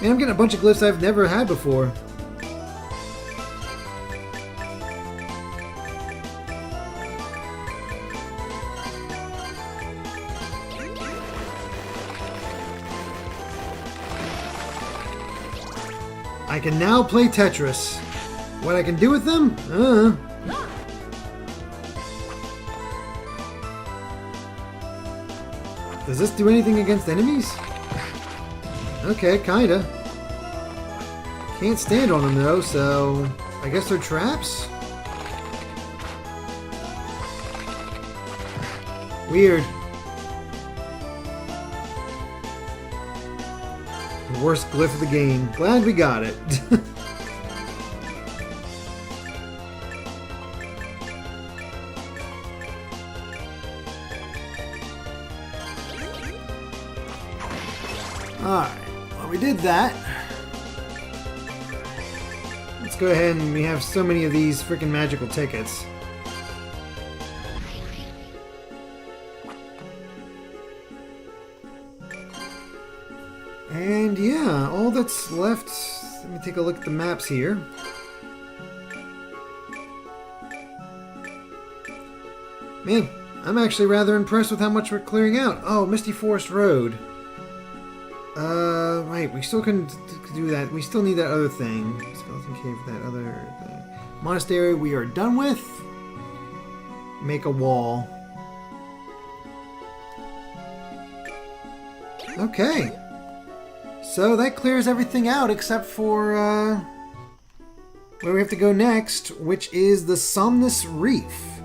Man, I'm getting a bunch of glyphs I've never had before. I can now play Tetris. What I can do with them? Does this do anything against enemies? Okay, kinda. Can't stand on them though, so I guess they're traps? Weird. The worst glyph of the game. Glad we got it. Alright, well we did that. Let's go ahead and we have so many of these freaking magical tickets. And yeah, all that's left, let me take a look at the maps here. Man, I'm actually rather impressed with how much we're clearing out. Oh, Misty Forest Road. Right, we still couldn't do that. We still need that other thing. Skeleton Cave, that other thing. Monastery, we are done with. Make a wall. Okay. So that clears everything out except for where we have to go next, which is the Somnus Reef.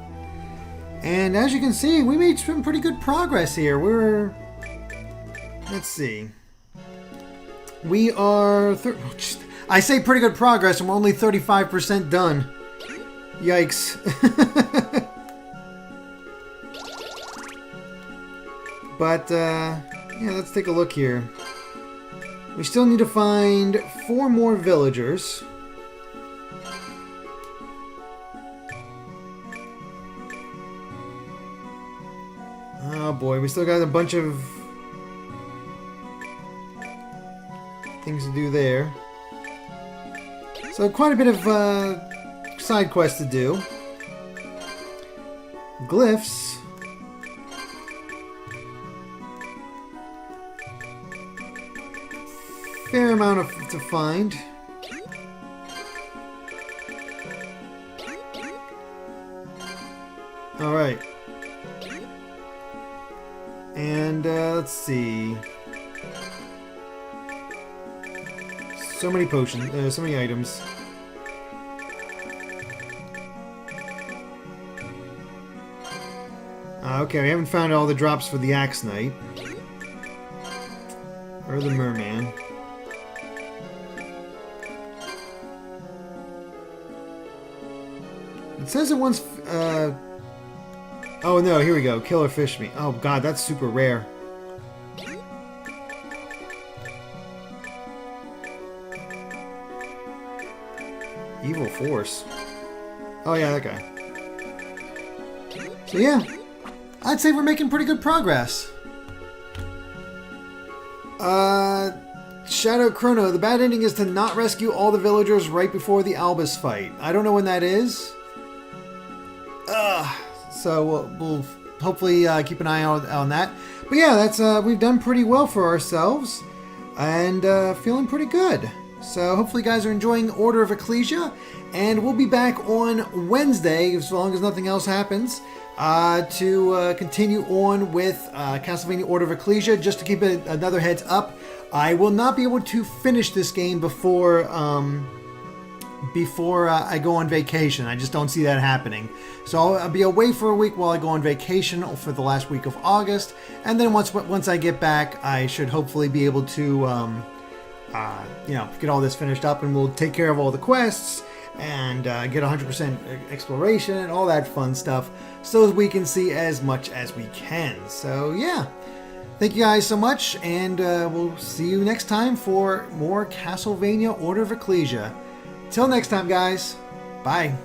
And as you can see, we made some pretty good progress here. Let's see. We are... I say pretty good progress, and we're only 35% done. Yikes. But, yeah, let's take a look here. We still need to find 4 more villagers. Oh boy, we still got a bunch of things to do there. So quite a bit of side quests to do. Glyphs. Fair amount to find. Alright. And let's see. So many potions, so many items. Okay, we haven't found all the drops for the Axe Knight. Or the Merman. It says it wants Oh no, here we go. Killer fish meat. Oh god, that's super rare. Evil Force. Oh yeah, that guy. So yeah, I'd say we're making pretty good progress. Shadow Chrono. The bad ending is to not rescue all the villagers right before the Albus fight. I don't know when that is. So we'll hopefully keep an eye out on that. But yeah, that's we've done pretty well for ourselves, and feeling pretty good. So hopefully you guys are enjoying Order of Ecclesia, and we'll be back on Wednesday, as long as nothing else happens, to continue on with Castlevania Order of Ecclesia. Just to keep it another heads up, I will not be able to finish this game before I go on vacation. I just don't see that happening. So I'll be away for a week while I go on vacation for the last week of August, and then once I get back, I should hopefully be able to get all this finished up, and we'll take care of all the quests and get 100% exploration and all that fun stuff, so we can see as much as we can. So yeah, thank you guys so much, and we'll see you next time for more Castlevania Order of Ecclesia. Till next time, guys. Bye.